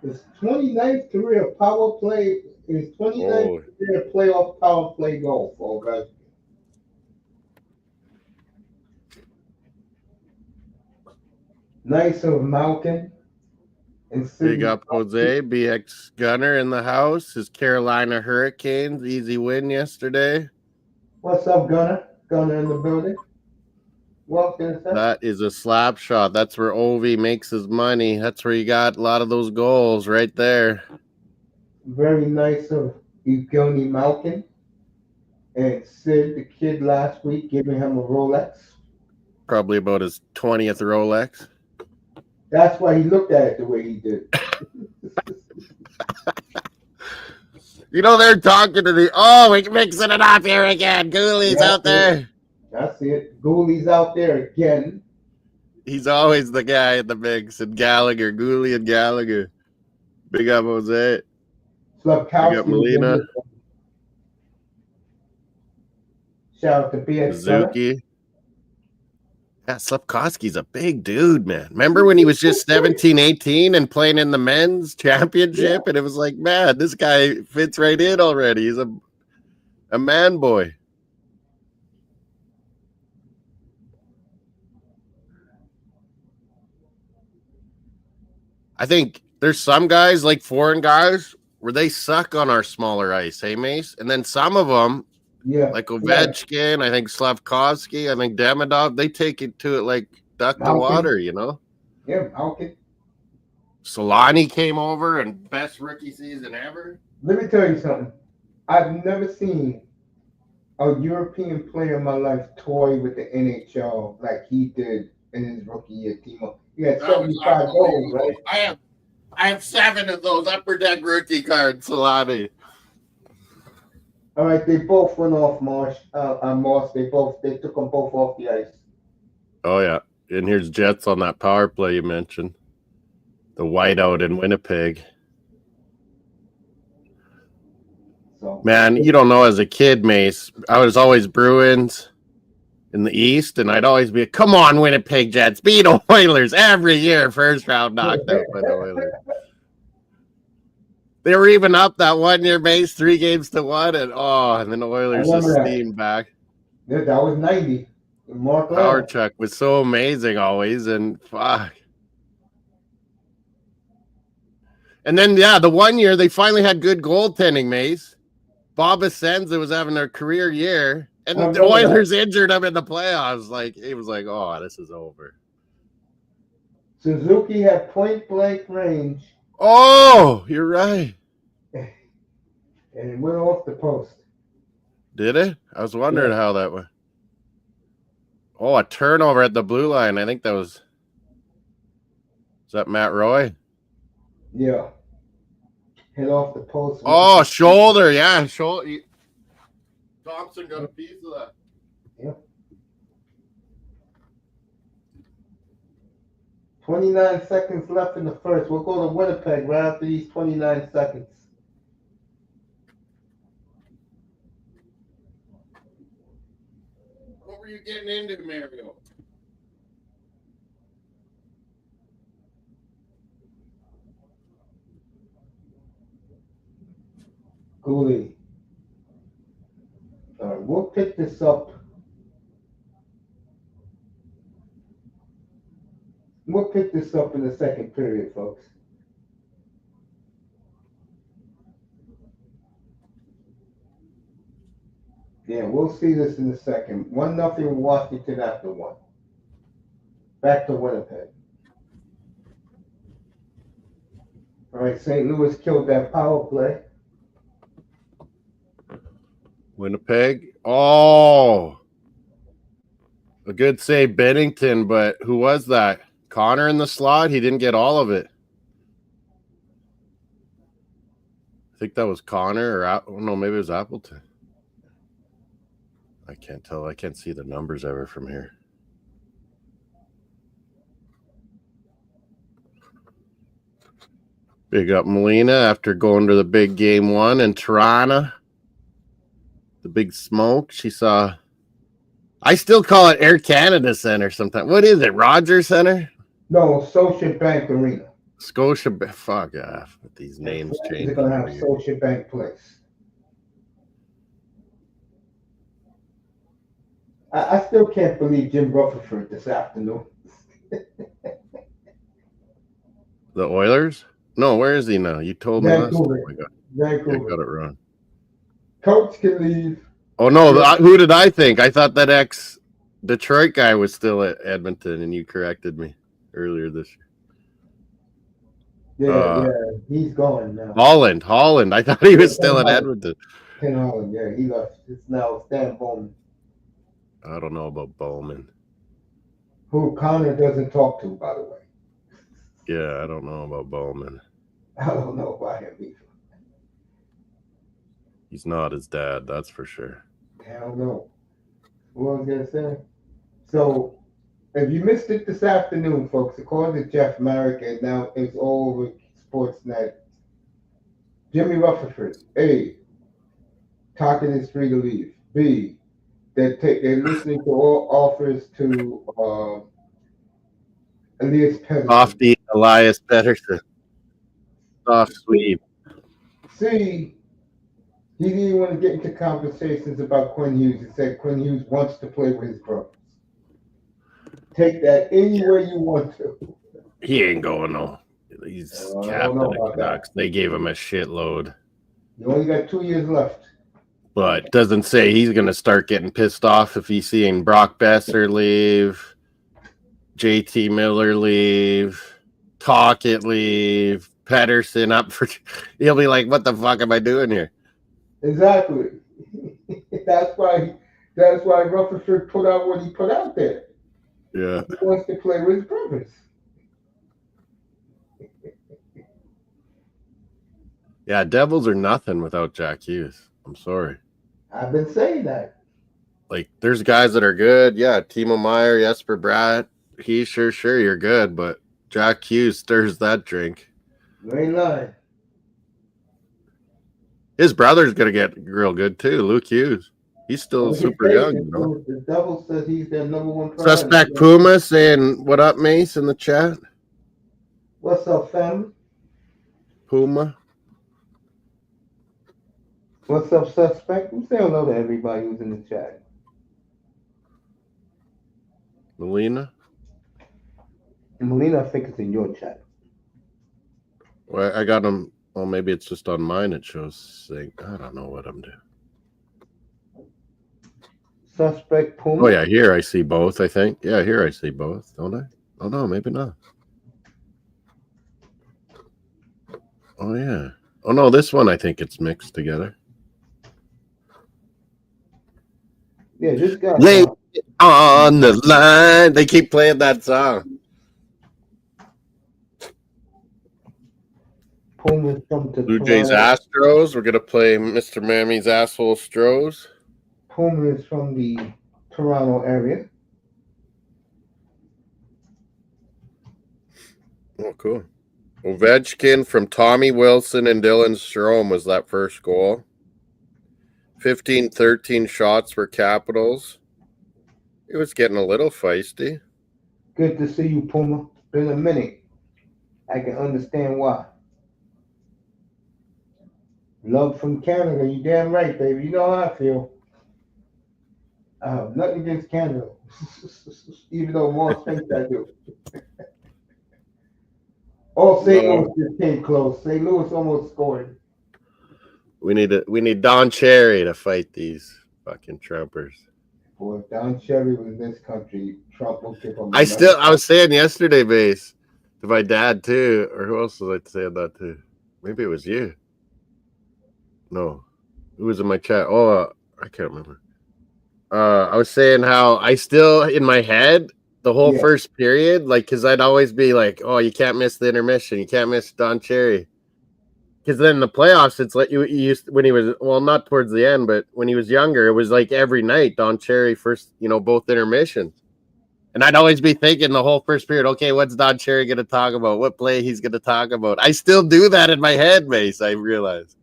His 29th career power play, his 29th Oh. career playoff power play goal for Ovechkin. Nice of Malkin. And Big up Jose, BX Gunner in the house. His Carolina Hurricanes, easy win yesterday. What's up, Gunner? Gunner in the building. Welcome. That is a slap shot. That's where Ovi makes his money. That's where you got a lot of those goals right there. Very nice of Evgeny Malkin. And Sid, the kid, last week, giving him a Rolex. Probably about his 20th Rolex. That's why he looked at it the way he did. You know, they're talking to the, oh, we're mixing it up here again. Gooley's out there. That's it. Gooley's out there again. He's always the guy in the mix. And Gallagher, Gooley and Gallagher. Big up Jose. Slavkowski. Big up Molina. Shout out to BX. Suzuki. Yeah, Slavkowski's a big dude, man. Remember when he was just 17, 18 and playing in the men's championship? Yeah. And it was like, man, this guy fits right in already. He's a man boy. I think there's some guys, like foreign guys, where they suck on our smaller ice, hey, Mace? And then some of them, like Ovechkin, I think Slavkovsky, I think Demidov, they take it to it like duck to water, you know? Yeah, Malkin. Solani came over and best rookie season ever. Let me tell you something. I've never seen a European player in my life toy with the NHL like he did in his rookie year, Timo. He had 75 goals, right? I have 7 of those upper deck rookie cards, Solani. All right, they both went off Moss. They took them both off the ice. Oh yeah, and here's Jets on that power play you mentioned, the whiteout in Winnipeg. So, man, you don't know, as a kid, Mace, I was always Bruins in the East, and I'd always be, come on, Winnipeg Jets, beat Oilers every year. First round knocked out by the Oilers. They were even up that 1 year, Mace, 3-1, and then the Oilers just steamed back. Yeah, that was 90. Power check was so amazing always, and fuck. And then, yeah, the 1 year they finally had good goaltending, Mace. Bob Essenza was having a career year, and the Oilers injured him in the playoffs. Like, he was like, oh, this is over. Suzuki had point-blank range. Oh, you're right. And it went off the post. Did it? I was wondering how that went. Oh, a turnover at the blue line. I think that was. Is that Matt Roy? Yeah. Hit off the post. Oh, shoulder. Yeah, shoulder. Thompson got a piece of that. Yeah. 29 seconds left in the first. We'll go to Winnipeg right after these 29 seconds. What were you getting into, Mario? Gooley. All right, we'll pick this up. We'll pick this up in the second period, folks. Yeah, we'll see this in a second. 1-0 Washington after 1. Back to Winnipeg. All right, St. Louis killed that power play. Winnipeg. Oh. A good save, Bennington, but who was that? Connor in the slot? He didn't get all of it. I think that was Connor, or no, maybe it was Appleton. I can't tell. I can't see the numbers ever from here. Big up Molina after going to the big game 1 in Toronto. The big smoke. She saw. I still call it Air Canada Center sometimes. What is it? Rogers Center? No, Social Bank Arena. Scotia. Fuck off with these names They're changing. going to have every year. Social Bank Place. I still can't believe Jim Rutherford this afternoon. The Oilers? No, where is he now? You told me last time. Vancouver. I got Vancouver. it wrong. Coach can leave. Oh no, who did I think? I thought that ex-Detroit guy was still at Edmonton, and you corrected me earlier this year. Yeah, he's going now. Holland. I thought he was still at Edmonton. Ken Holland, yeah, he left. It's now Stan Bowman, I don't know about Bowman. who Connor doesn't talk to, by the way. Yeah, I don't know about Bowman. I don't know about him either. He's not his dad, that's for sure. I don't know. What was I going to say? So, if you missed it this afternoon, folks, according to Jeff Marek, and now it's all over Sportsnet, Jimmy Rutherford, A, Tocchet is free to leave. B, they're listening to all offers to Elias Pettersson. Elias Pettersson. Soft sweep. C, he didn't even want to get into conversations about Quinn Hughes. He said Quinn Hughes wants to play with his brothers. Take that anywhere you want to. He ain't going no. He's captain of the Canucks. They gave him a shitload. You only got 2 years left. But doesn't say he's going to start getting pissed off if he's seeing Brock Besser leave, JT Miller leave, Tocchet leave, Pettersson up for. He'll be like, "What the fuck am I doing here?" Exactly. That's why Rutherford put out what he put out there. Yeah. He wants to play with his brothers. Yeah, Devils are nothing without Jack Hughes. I'm sorry. I've been saying that. Like, there's guys that are good. Yeah, Timo Meier, Jesper Bratt. He's sure, you're good, but Jack Hughes stirs that drink. You ain't lying. His brother's going to get real good, too, Luke Hughes. He's still super young. You know? The Devil says he's their number one priority. Suspect Puma saying, "What up, Mace?" in the chat. What's up, family? Puma. What's up, Suspect? I'm saying hello to everybody who's in the chat. Melina. Melina, I think it's in your chat. Well, I got him. Well, maybe it's just on mine. It shows saying, I don't know what I'm doing. Suspect Puma. Oh, yeah, here I see both, I think. Yeah, here I see both, don't I? Oh, no, maybe not. Oh, yeah. Oh, no, this one, I think it's mixed together. Yeah, this guy. Lay on the line. They keep playing that song. Puma's from Blue Jays Astros. We're going to play Mr. Mammy's Asshole Stros. Puma is from the Toronto area. Oh, cool. Ovechkin from Tommy Wilson and Dylan Strome was that first goal. 15-13 shots for Capitals. It was getting a little feisty. Good to see you, Puma. Been a minute. I can understand why. Love from Canada. You damn right, baby. You know how I feel. I have nothing against Canada, even though more thinks I do. Oh, St. Louis just came close. St. Louis almost scored. We need Don Cherry to fight these fucking Trumpers. Boy, if Don Cherry was in this country, Trump will give him. I was saying yesterday, Base, to my dad too, or who else was I saying that to? Maybe it was you. No, who was in my chat? Oh, I can't remember. I was saying how I still, in my head, the whole first period, like, because I'd always be like, oh, you can't miss the intermission. You can't miss Don Cherry. Because then in the playoffs, it's like you used, when he was, well, not towards the end, but when he was younger, it was like every night, Don Cherry first, both intermissions. And I'd always be thinking the whole first period, okay, what's Don Cherry going to talk about? What play he's going to talk about? I still do that in my head, Mace, I realize.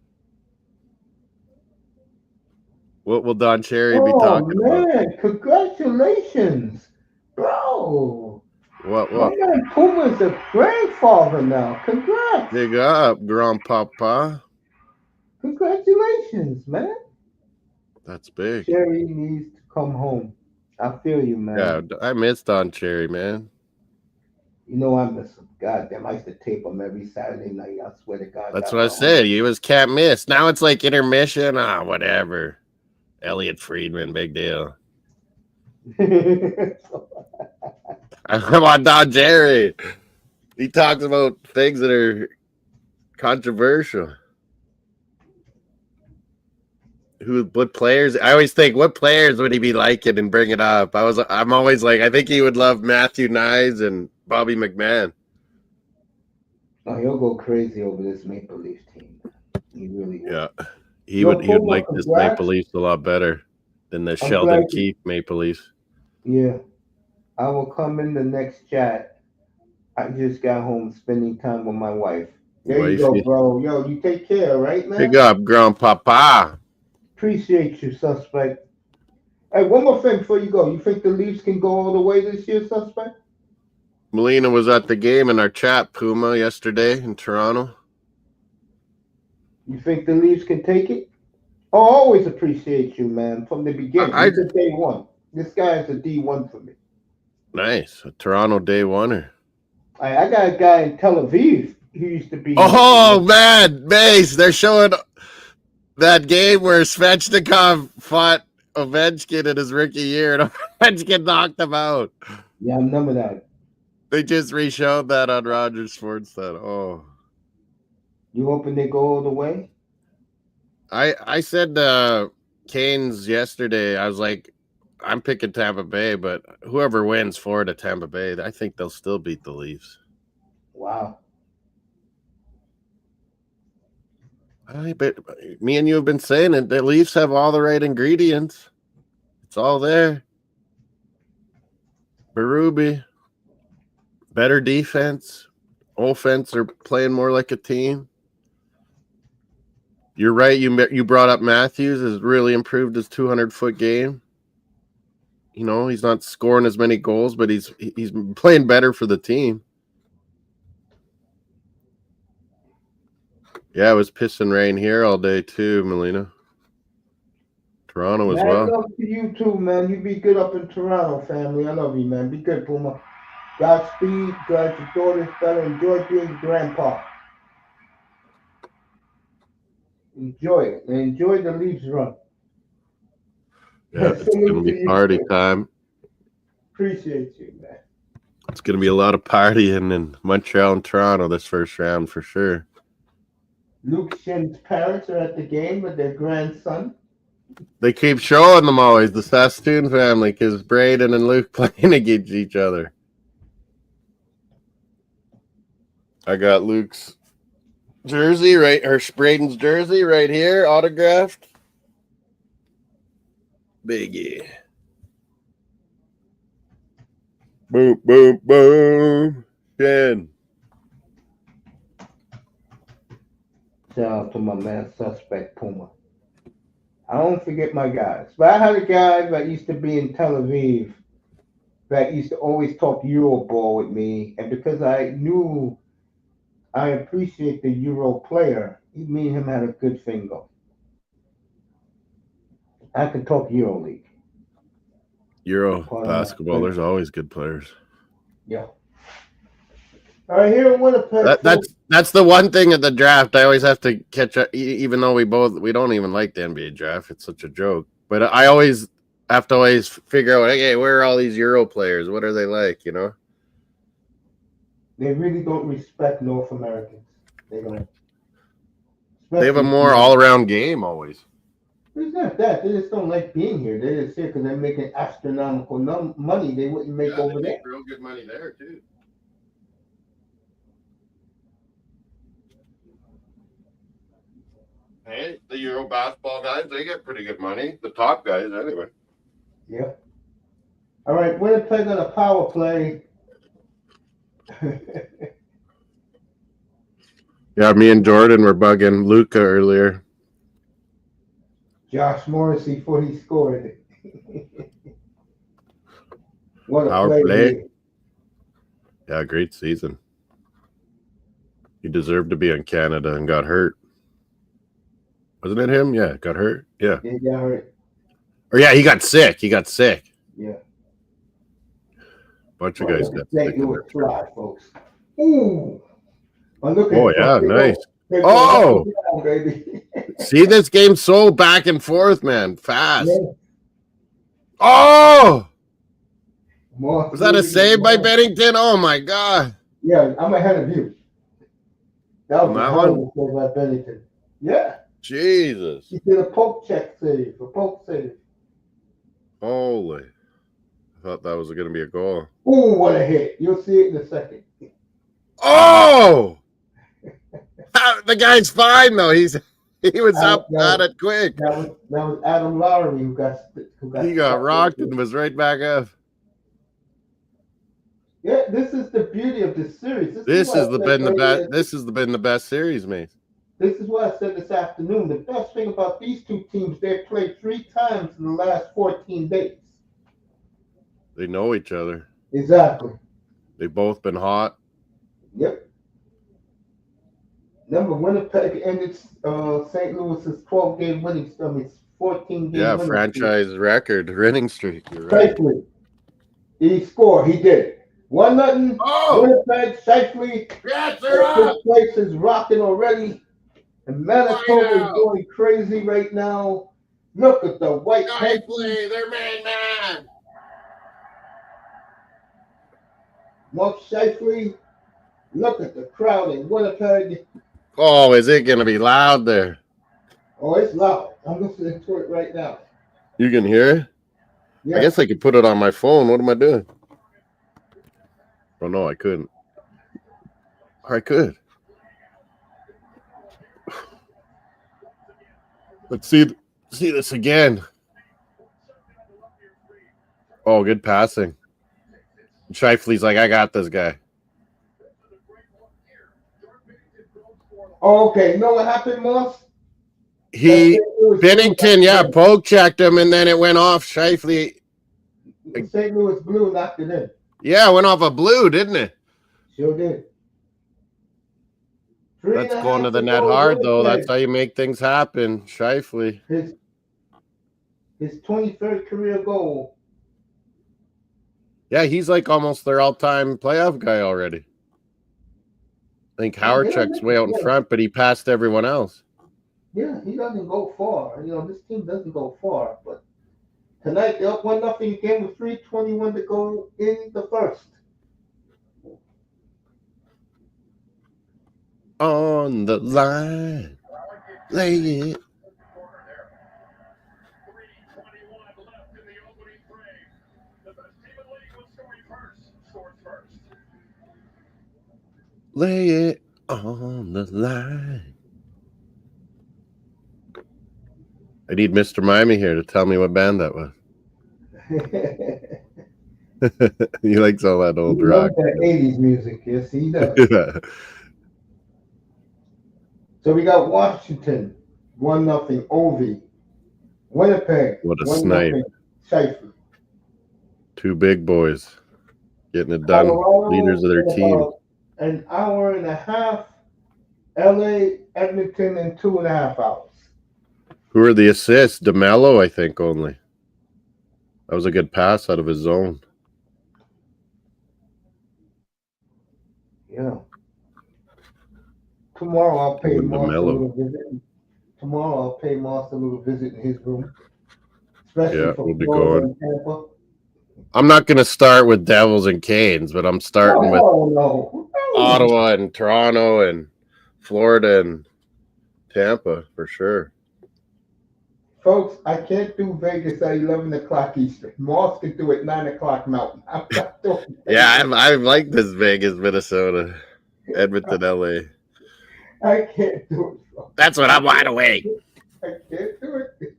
What will Don Cherry be talking about? Oh, man, congratulations, bro. What? My man Puma's a grandfather now. Congrats. Big up, grandpapa. Congratulations, man. That's big. Cherry needs to come home. I feel you, man. Yeah, I missed Don Cherry, man. You know I miss him. Goddamn, I used to tape him every Saturday night. I swear to God. That's what I said. He was can't miss. Now it's like intermission. Whatever. Elliot Friedman, big deal. I'm on Don Cherry. He talks about things that are controversial. What players? I always think, what players would he be liking and bring it up? I'm always like, I think he would love Matthew Nyes and Bobby McMahon. Oh, he'll go crazy over this Maple Leafs team. He really will. Yeah, he would like this Maple Leafs a lot better than the Sheldon Keefe Maple Leafs. Yeah, I will come in the next chat. I just got home spending time with my wife. There you go, bro. Yo, you take care, right, man? Big up, grandpapa. Appreciate you, suspect. Hey, one more thing before you go. You think the Leafs can go all the way this year, suspect? Melina was at the game in our chat, Puma, yesterday in Toronto. You think the Leafs can take it? Oh, I always appreciate you, man, from the beginning. It's day one. This guy is a D1 for me. Nice. A Toronto day oneer. I got a guy in Tel Aviv who used to be... Oh, man. Mace, they're showing that game where Svechnikov fought Ovechkin in his rookie year and Ovechkin knocked him out. Yeah, I remember that. They just re-showed that on Rogers Sportsnet. Oh. You hoping they go all the way? I said Canes yesterday, I was like, I'm picking Tampa Bay, but whoever wins Florida, Tampa Bay, I think they'll still beat the Leafs. Wow. But me and you have been saying it. The Leafs have all the right ingredients. It's all there. Berube, better defense. Offense are playing more like a team. You're right. You brought up Matthews has really improved his 200-foot game. You know, he's not scoring as many goals, but he's playing better for the team. Yeah, it was piss and rain here all day too, Melina. Toronto as well. Love to you too, man. You be good up in Toronto, family. I love you, man. Be good, Puma. Godspeed. Glad your daughter's better. Enjoy being grandpa. Enjoy it. And enjoy the Leafs run. Yeah, it's going to be party time. Appreciate you, man. It's going to be a lot of partying in Montreal and Toronto this first round for sure. Luke Shin's parents are at the game with their grandson. They keep showing them always, the Sastoon family, because Braden and Luke playing against each other. I got Luke's jersey or Braden's jersey right here, autographed. Biggie. Boom, boom, boom. Shin. Shout out to my man, Suspect Puma. I don't forget my guys. But I had a guy that used to be in Tel Aviv that used to always talk Euro ball with me. And because I knew I appreciate the Euro player, me and him had a good thing going. I could talk Euro League. Euro basketball, there's always good players. Yeah. All right, here in Winnipeg. That's the one thing at the draft. I always have to catch up, even though we don't even like the NBA draft. It's such a joke. But I always have to figure out, okay, where are all these Euro players? What are they like, you know? They really don't respect North Americans. They don't. They have a more all-around game always. It's not that. They just don't like being here. They're just here because they're making astronomical money they wouldn't make over there. Real good money there, too. Hey, the Euro basketball guys, they get pretty good money. The top guys, anyway. Yeah. All right, Winnipeg on a power play. Yeah, me and Jordan were bugging Luca earlier. Josh Morrissey before he scored. What a Power play. Yeah, great season. He deserved to be in Canada and got hurt. Wasn't it him? Yeah, got hurt. Yeah. He got hurt. Or yeah, he got sick. Yeah. Bunch of guys got St. sick. Louis fly, folks. Ooh. Oh, yeah, nice. Big Oh! down, baby. See, this game's so back and forth, man. Fast. Yeah. Oh! More Was that a save by Bennington? Oh, my God. Yeah, I'm ahead of you. That was On that a hell of a save by Bennington. Yeah. Jesus. He did a poke check save, a poke save. Holy. I thought that was going to be a goal. Ooh, what a hit. You'll see it in a second. Oh! The guy's fine, though. He was up at it quick. That was Adam Lowry who got He got rocked and was right back up. Yeah, this is the beauty of this series. This has been the best series, mate. This is what I said this afternoon. The best thing about these two teams, they've played 3 times in the last 14 days. They know each other. Exactly. They've both been hot. Yep. Remember, Winnipeg ended St. Louis's 12-game winning streak. 14-game winning franchise record winning streak. You're right. Shifley. He scored. He did. 1-0. Oh! Winnipeg, Shifley. Yes, they're up! This place is rocking already. And Manitoba is going crazy right now. Look at the white Shifley, their main man. Mark Shifley. Look at the crowd in Winnipeg. Oh, is it going to be loud there? Oh, it's loud. I'm listening to it right now. You can hear it? Yeah. I guess I could put it on my phone. What am I doing? Oh, no, I couldn't. Or I could. Let's see this again. Oh, good passing. Shifley's like, I got this guy. Oh, okay. You know what happened, Moss? Bennington, poke checked him, and then it went off Shifley. St. Louis Blue knocked it in. Yeah, it went off a blue, didn't it? Sure did. That's going to the net hard, though. That's how you make things happen. Shifley. His 23rd career goal. Yeah, he's like almost their all-time playoff guy already. I think Howardchuk's way out in front, but he passed everyone else. Yeah, he doesn't go far. You know, this team doesn't go far. But tonight, they're up 1-0 again with 3:21 to go in the first. On the line. Lay it. Lay it on the line. I need Mr. Miami here to tell me what band that was. He likes all that old rock. That 80s music, yes, he does. Yeah. So we got Washington, 1-0, Ovi. Winnipeg, What a 1-0, snipe. Shifley. Two big boys getting it done. Colorado, Leaders of their team. An hour and a half. LA, Edmonton in 2.5 hours. Who are the assists? DeMello, I think, only. That was a good pass out of his zone. Yeah. Tomorrow I'll pay Moss a DeMello. little visit. Tomorrow I'll pay Moss a little visit in his room. Especially for we'll be Florida going. and Tampa. I'm not going to start with Devils and Canes, but I'm starting with No. Ottawa and Toronto and Florida and Tampa for sure. Folks, I can't do Vegas at 11 o'clock Eastern. Moss can do it 9 o'clock Mountain. I'm not doing Vegas. Yeah, I like this Vegas, Minnesota, Edmonton, LA. I can't do it. Folks. That's what I'm wide awake. I can't do it.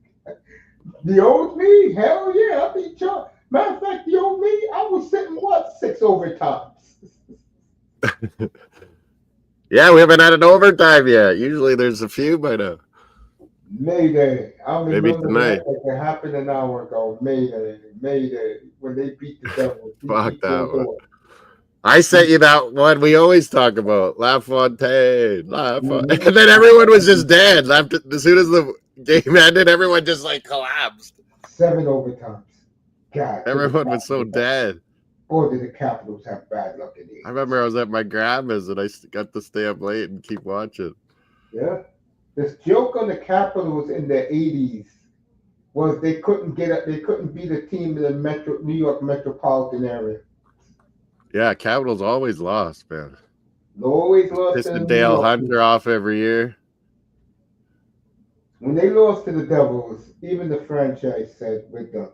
The old me? Hell yeah. I'll be charged. Matter of fact, the old me, I was sitting, 6 overtimes? Yeah, we haven't had an overtime yet. Usually there's a few by now. Mayday. I Maybe remember tonight. that happened an hour ago. Mayday. When they beat the Devils. Fuck that one. I sent you that one we always talk about, LaFontaine. And then everyone was just dead. Left as soon as the game ended, everyone just like collapsed. 7 overtimes. God. Everyone was so dead. Boy, did the Capitals have bad luck in the I remember I was at my grandma's and I got to stay up late and keep watching. Yeah. This joke on the Capitals in the 80s was they couldn't beat a team in the New York metropolitan area. Yeah, Capitals always lost, man. Always lost. Pissed Dale Hunter off every year. When they lost to the Devils, even the franchise said, "We're done."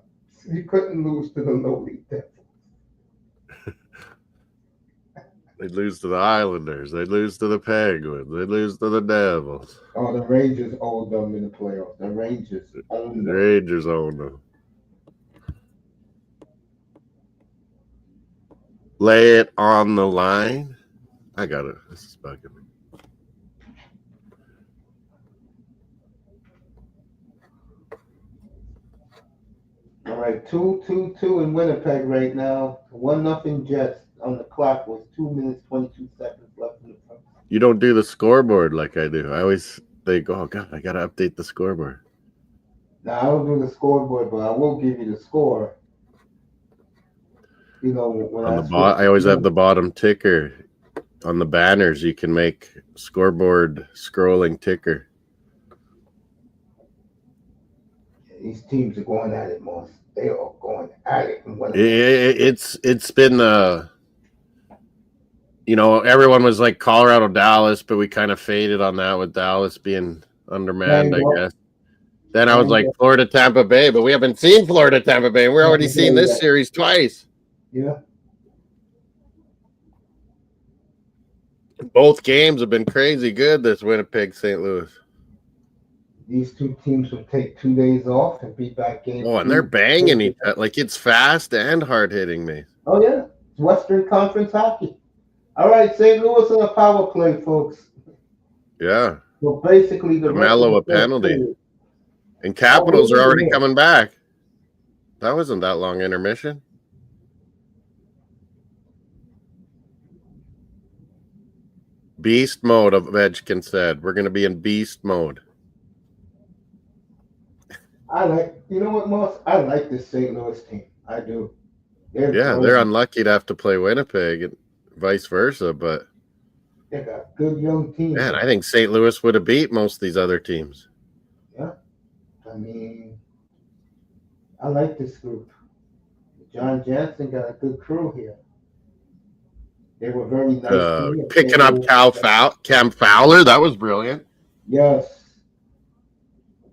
You couldn't lose to the lowly Devils. They'd lose to the Islanders. They'd lose to the Penguins. They'd lose to the Devils. Oh, the Rangers owned them in the playoffs. The Rangers owned them. The Rangers owned them. Lay it on the line. I got it. This is bugging me. All right, 2-2-2 in Winnipeg right now. 1-0 Jets on the clock with 2 minutes 22 seconds left in the first. You don't do the scoreboard like I do. I always think, oh God, I gotta update the scoreboard. Now I don't do the scoreboard, but I will give you the score. You know, when On the I always have the bottom ticker on the banners. You can make scoreboard scrolling ticker. These teams are going at it, Moss. They are going at it. It's been you know, everyone was like Colorado, Dallas, but we kind of faded on that with Dallas being undermanned, I guess. Then I was like Florida, Tampa Bay, but we haven't seen Florida, Tampa Bay. We're already seeing this series twice. Yeah. Both games have been crazy good this Winnipeg, St. Louis. These two teams will take 2 days off and be back game. Oh, and they're banging each other. Like, it's fast and hard hitting me. Oh, yeah. It's Western Conference hockey. All right, St. Louis on a power play, folks. Yeah. So basically, the Mellow a penalty. And Capitals are already coming back. That wasn't that long intermission. Beast mode, Ovechkin said. We're going to be in beast mode. You know what, Moss? I like this St. Louis team. I do. They're unlucky to have to play Winnipeg and vice versa, but they got good young teams. Man, I think St. Louis would have beat most of these other teams. Yeah. I mean, I like this group. John Jansen got a good crew here. They were very nice. Picking up Cam Fowler, that was brilliant. Yes.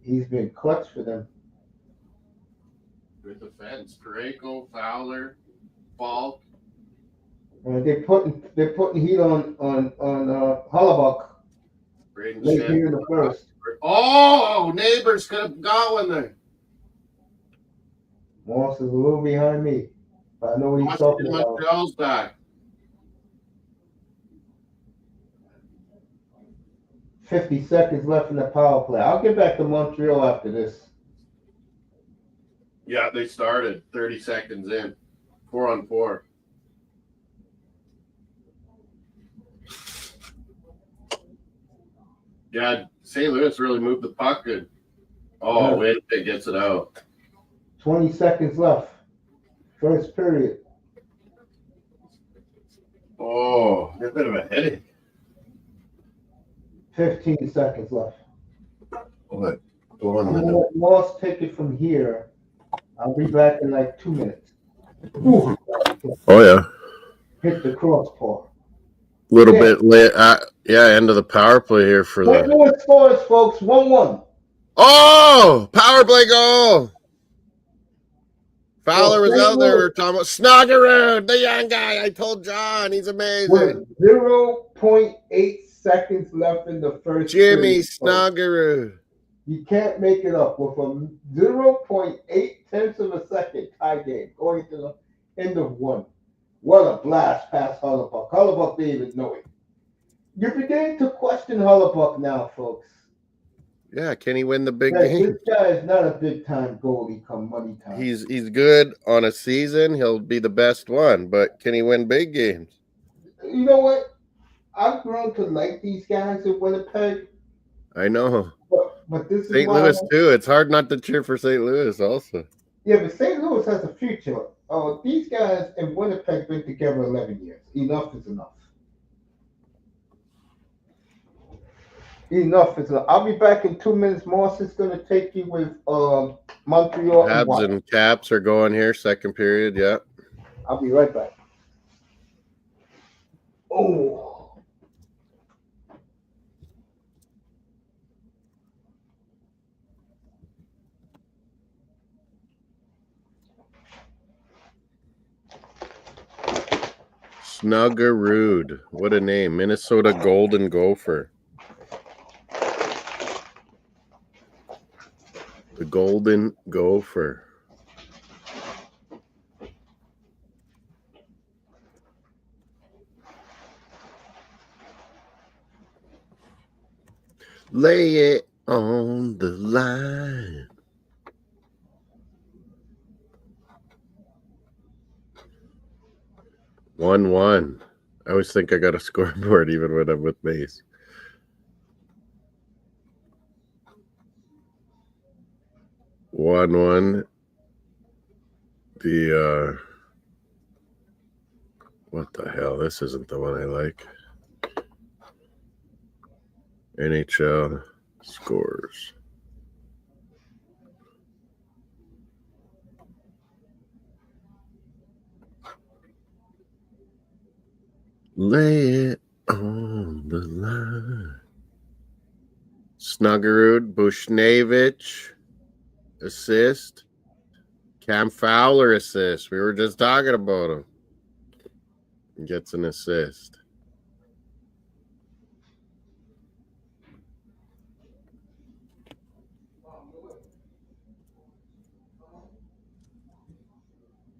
He's been clutch for them. Good defense. Parayko, Fowler, Falk. They're putting heat on Hellebuyck. Late here in the first. Oh, Neighbors could have got one there. Moss is a little behind me, but I know what he's talking about. Montreal's back. 50 seconds left in the power play. I'll get back to Montreal after this. Yeah, they started 30 seconds in. 4-on-4. Yeah, St. Louis really moved the puck good. Oh, Winnipeg gets it out. 20 seconds left. First period. Oh, a bit of a headache. 15 seconds left. What? Moss, take it from here. I'll be back in like 2 minutes. Oh, yeah. Hit the crossbar. A little bit late. End of the power play here for St. Louis scores, folks. 1-1. Oh, power play goal. Fowler was out there. We were talking about Snuggerud, the young guy. I told John he's amazing. With 0.8 seconds left in the first. Jimmy Snuggerud. You can't make it up with a 0.8 tenths of a second tie game going to the end of one. What a blast past Hellebuyck. Hellebuyck didn't even know it. You're beginning to question Hellebuyck now, folks. Yeah, can he win the big game? This guy is not a big-time goalie come money time. He's good on a season. He'll be the best one, but can he win big games? You know what? I've grown to like these guys in Winnipeg, I know. but this is St. why. Louis too. It's hard not to cheer for St. Louis also. Yeah, but St. Louis has a future. These guys in Winnipeg been together 11 years. Enough is enough. Enough is enough. I'll be back in 2 minutes. Morrison's going to take you with Montreal and Habs what? and Caps are going here, second period. Yeah. I'll be right back. Oh. Snuggerud. What a name. Minnesota Golden Gopher. The Golden Gopher. Lay it on the line. One. I always think I got a scoreboard even when I'm with Mace. One. The what the hell? This isn't the one I like. NHL scores. Lay it on the line. Snuggerud, Bushnevich, assist. Cam Fowler assist. We were just talking about him. He gets an assist.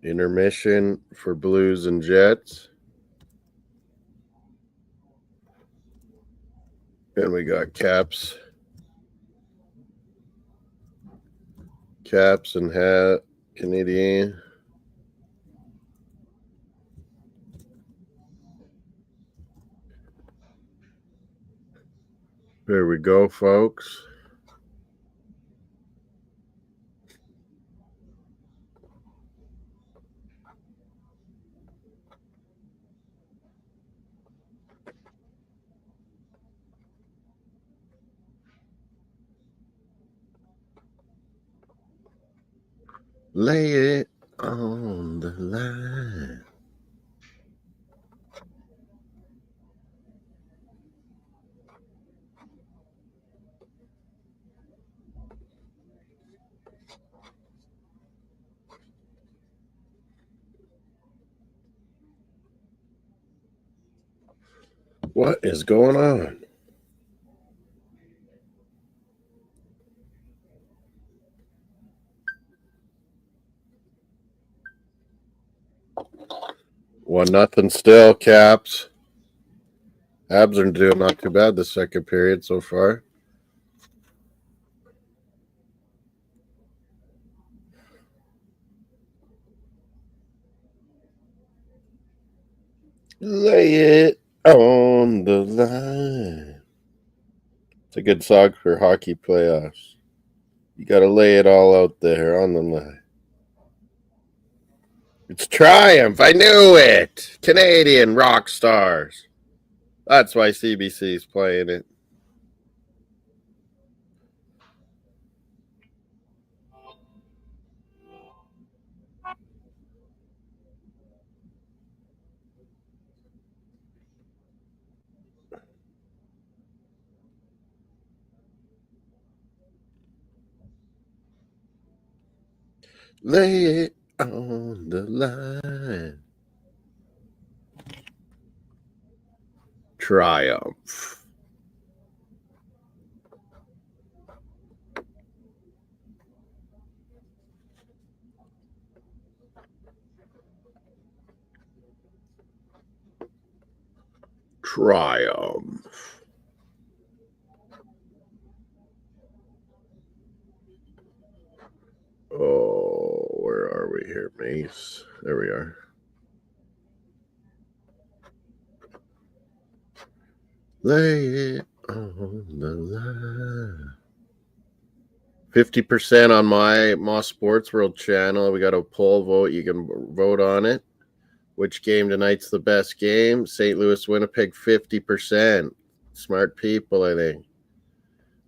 Intermission for Blues and Jets. And we got Caps. Caps and Canadiens. There we go, folks. Lay it on the line. What is going on? One nothing still, Caps. Habs are doing not too bad the second period so far. Lay it on the line. It's a good song for hockey playoffs. You got to lay it all out there on the line. It's Triumph. I knew it. Canadian rock stars. That's why CBC's playing it. Lay it on the line. Triumph. Triumph. Oh, where are we here, Mace? There we are. Lay it on the line. 50% on my Moss Sports World channel. We got a poll vote. You can vote on it. Which game tonight's the best game? St. Louis, Winnipeg, 50%. Smart people, I think.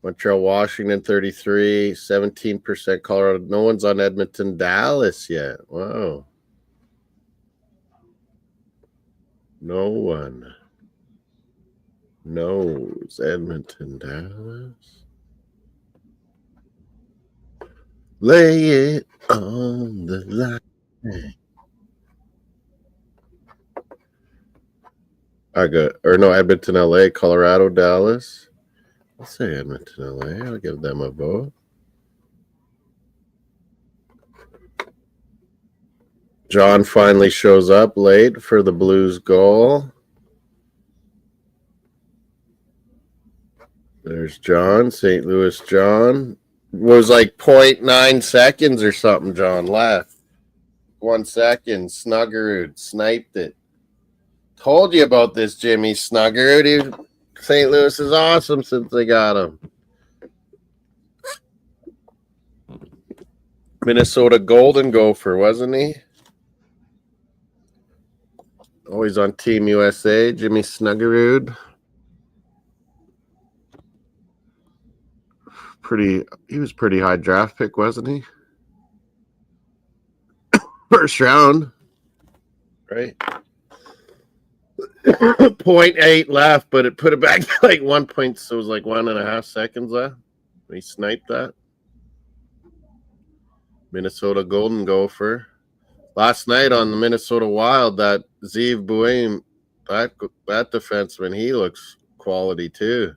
Montreal, Washington, 33, 17% Colorado. No one's on Edmonton, Dallas yet. Wow. No one knows Edmonton, Dallas. Lay it on the line. Edmonton, LA, Colorado, Dallas. I'll say Edmonton, LA. I'll give them a vote. John finally shows up late for the Blues goal. There's John, St. Louis John. Was like 0.9 seconds or something, John left. 1 second. Snuggerud sniped it. Told you about this, Jimmy Snuggerud. St. Louis is awesome since they got him. Minnesota Golden Gopher, wasn't he? Always on Team USA, Jimmy Snuggerud. He was pretty high draft pick, wasn't he? First round, right? 0.8 left, but it put it back to like 1 point, so it was like 1.5 seconds left. He sniped that. Minnesota Golden Gopher. Last night on the Minnesota Wild, that Zeev Buim, that defenseman, he looks quality too.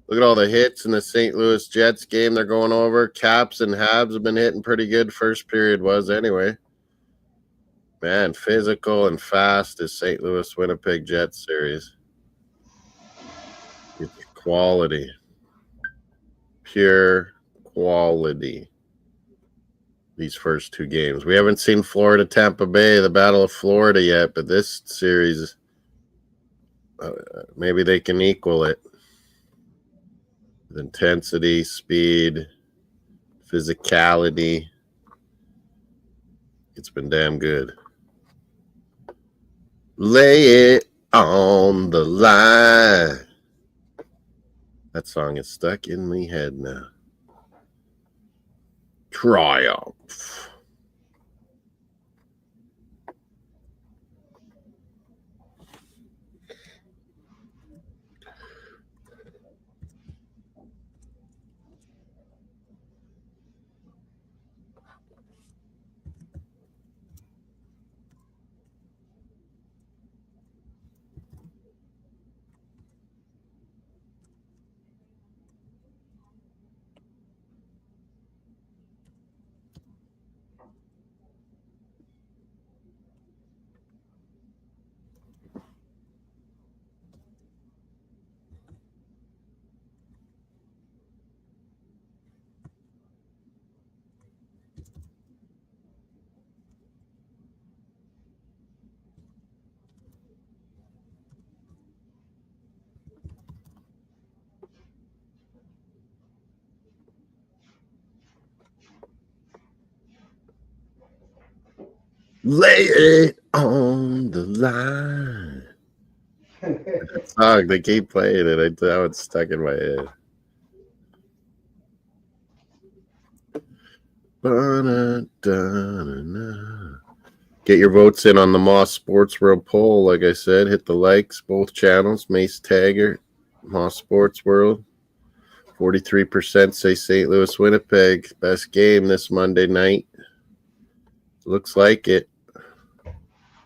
Look at all the hits in the St. Louis Jets game they're going over. Caps and Habs have been hitting pretty good. First period was anyway. Man, physical and fast is St. Louis Winnipeg Jets series. It's quality. Pure quality. These first two games. We haven't seen Florida Tampa Bay, the Battle of Florida yet, but this series, maybe they can equal it. With intensity, speed, physicality. It's been damn good. Lay it on the line. That song is stuck in my head now. Triumph. Lay it on the line. That song, they keep playing it. Now it's stuck in my head. Get your votes in on the Moss Sports World poll. Like I said, hit the likes, both channels. Mace Taggart, Moss Sports World. 43% say St. Louis Winnipeg. Best game this Monday night. Looks like it.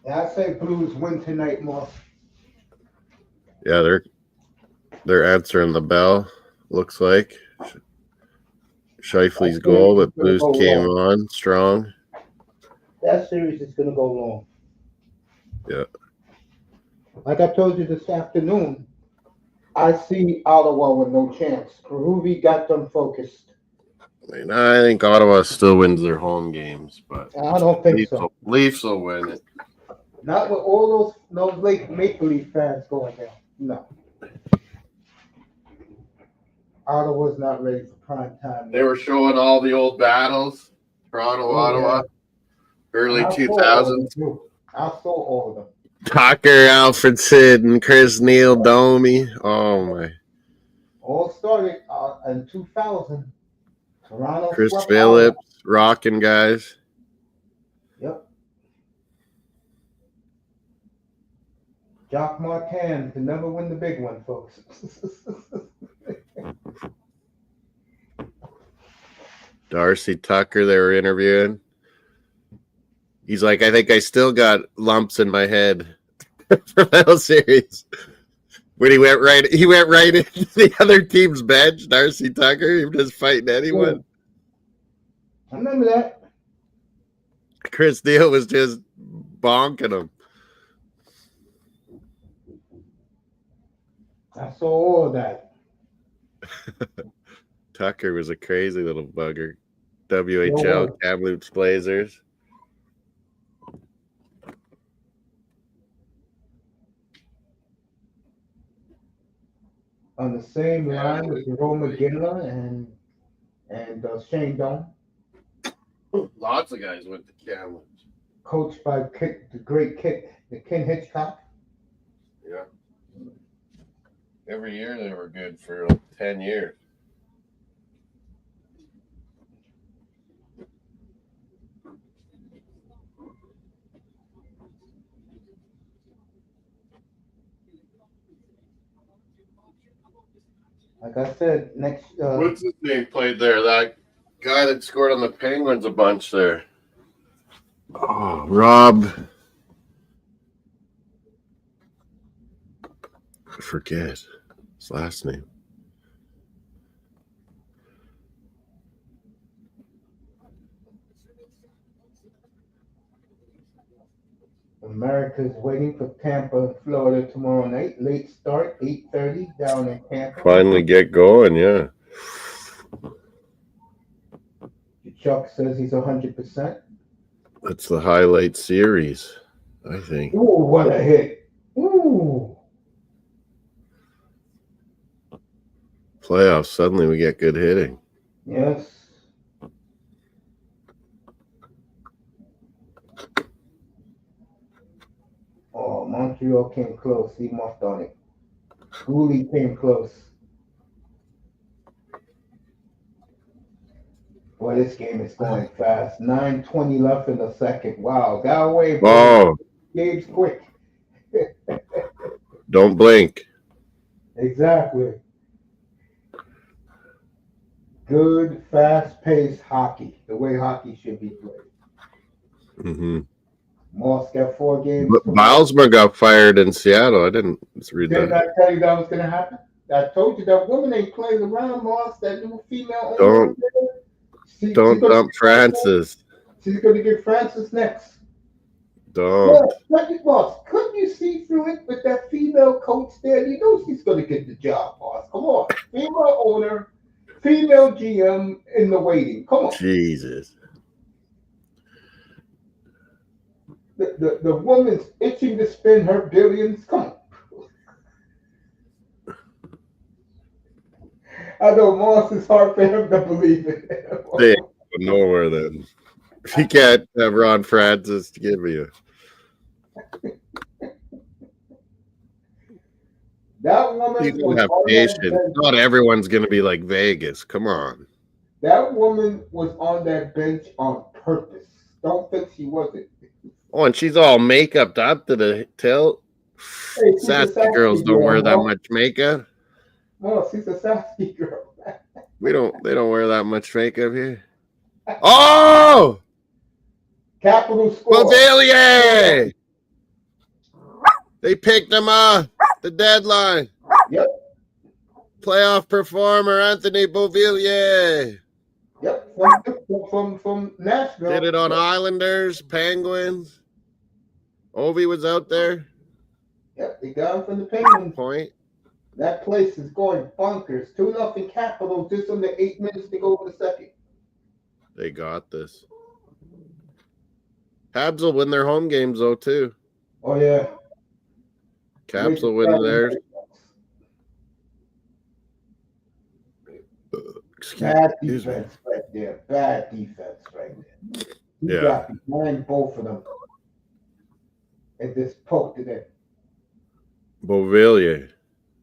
Yeah, I say Blues win tonight, Moss. Yeah, they're answering the bell. Looks like Scheifele's goal, but Blues came on strong. That series is going to go long. Yeah. Like I told you this afternoon, I see Ottawa with no chance. Peruvi got them focused. I mean, I think Ottawa still wins their home games, but I don't think so. Leafs will win it. Not with all those late Maple Leaf fans going there. No. Ottawa's not ready for prime time. They were showing all the old battles. Toronto, Ottawa, early I saw 2000s. I saw all of them. Tucker, Alfred Sidden, Chris Neal, Domi. Oh, my. All started in 2000. Toronto. Chris swept Phillips, Ottawa. rocking guys. Yep. Jacques Martin can never win the big one, folks. Darcy Tucker, they were interviewing. He's like, I think I still got lumps in my head from that whole series. When he went right into the other team's bench, Darcy Tucker, he was just fighting anyone. I remember that. Chris Neal was just bonking him. I saw all of that. Tucker was a crazy little bugger. WHL, Kamloops Blazers. On the same line with Jerome McGinley and Shane Doan. Lots of guys went to Kamloops. Coached by the great Ken Hitchcock. Yeah. Every year they were good for 10 years. Like I said, next. What's his name played there? That guy that scored on the Penguins a bunch there. Oh, Rob. I forget his last name. America's waiting for Tampa, Florida tomorrow night. Late start, 8:30 down in Tampa. Finally get going, yeah. Chuck says he's 100%. That's the highlight series, I think. Ooh, what a hit. Ooh. Playoffs, suddenly we get good hitting. Yes. Oh, Montreal came close. He muffed on it. Cooley came close. Boy, this game is going fast. 9:20 left in the second. Wow, got away. Oh. Gabe's quick. Don't blink. Exactly. Good, fast-paced hockey. The way hockey should be played. Mm-hmm. Moss got 4 games. Bilesma got fired in Seattle. I didn't read Didn't that. I tell you that was going to happen? I told you that woman ain't playing around, Moss. That new female. Don't dump Francis. She's going to get Francis next. Don't. Boss, couldn't you see through it with that female coach there? You know she's going to get the job, boss. Come on. Female owner, female GM in the waiting. Come on. Jesus. The woman's itching to spend her billions. Come on. I know Moss is hard for him to believe it. They ain't going nowhere then. If you can't have Ron Francis to give you. That woman You was can have on patience. that bench. Not everyone's going to be like Vegas. Come on. That woman was on that bench on purpose. Don't think she wasn't. Oh, and she's all makeup up to the tail. Hey, she's a Sassy girls don't wear that girl. much makeup. No, she's a sassy girl. They don't wear that much makeup here. Oh! Capital score. Bavilier! They picked him up. The deadline. Yep. Playoff performer Anthony Beauvillier. Yep. From Nashville. Did it on Islanders, Penguins. Ovi was out there. Yep, they got him from the Penguins. Point. That place is going bonkers. 2-0 Capital just under 8 minutes to go in the second. They got this. Habs will win their home games though too. Oh yeah. Caps will win theirs. Bad Excuse me. defense right there. Bad defense right there. He Yeah. got behind both of them and just poked it in. Beauvillier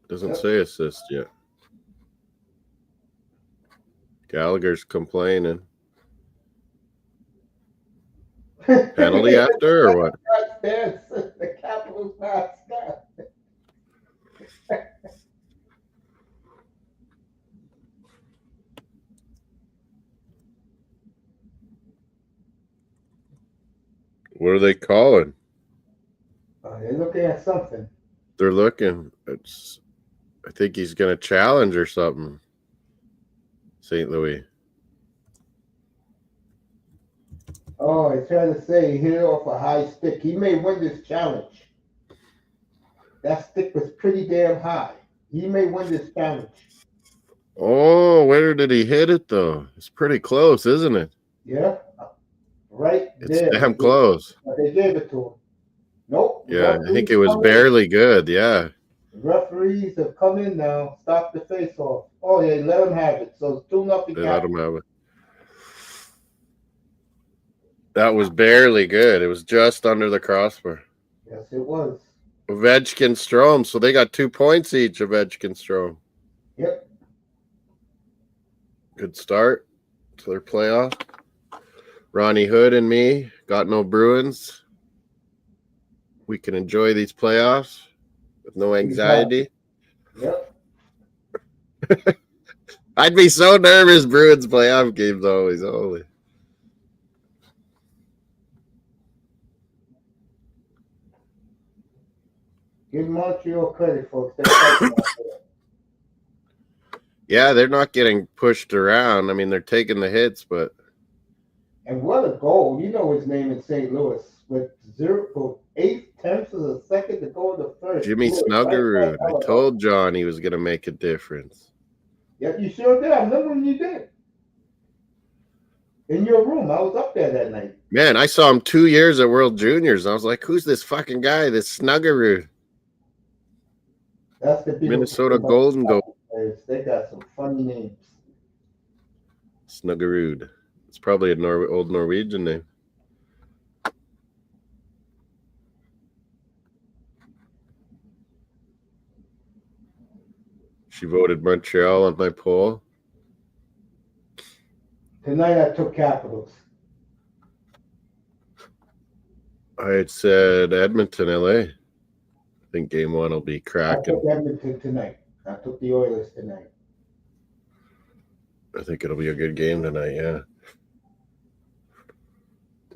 doesn't Yep. say assist yet. Gallagher's complaining. Penalty after or what? The Capitals mascot. What are they calling? They're looking at something. They're looking. I think he's going to challenge or something. St. Louis. Oh, he's trying to say he hit it off a high stick. He may win this challenge. That stick was pretty damn high. He may win this challenge. Oh, where did he hit it, though? It's pretty close, isn't it? Yeah. Right It's there. damn close. They gave it to him. Nope. Yeah, I think it was barely good. Yeah. Referees have come in now. Stop the face off. Oh, they let him have it. So it's 2-0. They let him have it. That was barely good. It was just under the crossbar. Yes, it was. Ovechkin, Strome. So they got 2 points each, Ovechkin, Strome. Yep. Good start to their playoff. Ronnie Hood and me got no Bruins. We can enjoy these playoffs with no anxiety. Yep. I'd be so nervous. Bruins playoff games always. Holy. Give Montreal credit, folks. They're fighting out there. Yeah, they're not getting pushed around. I mean, they're taking the hits, but And what a goal. You know his name in St. Louis. With 0.8 of a second to go in the first. Jimmy Snuggerud. I told John he was going to make a difference. Yep, you sure did. I remember when you did. In your room. I was up there that night. Man, I saw him 2 years at World Juniors. I was like, who's this fucking guy? This Snuggerud. That's the people Minnesota Golden Goal. They got some funny names. Snuggerud. It's probably an old Norwegian name. She voted Montreal on my poll. Tonight I took Capitals. I had said Edmonton, LA. I think game one will be I cracking. took Edmonton tonight. I took the Oilers tonight. I think it'll be a good game tonight, yeah.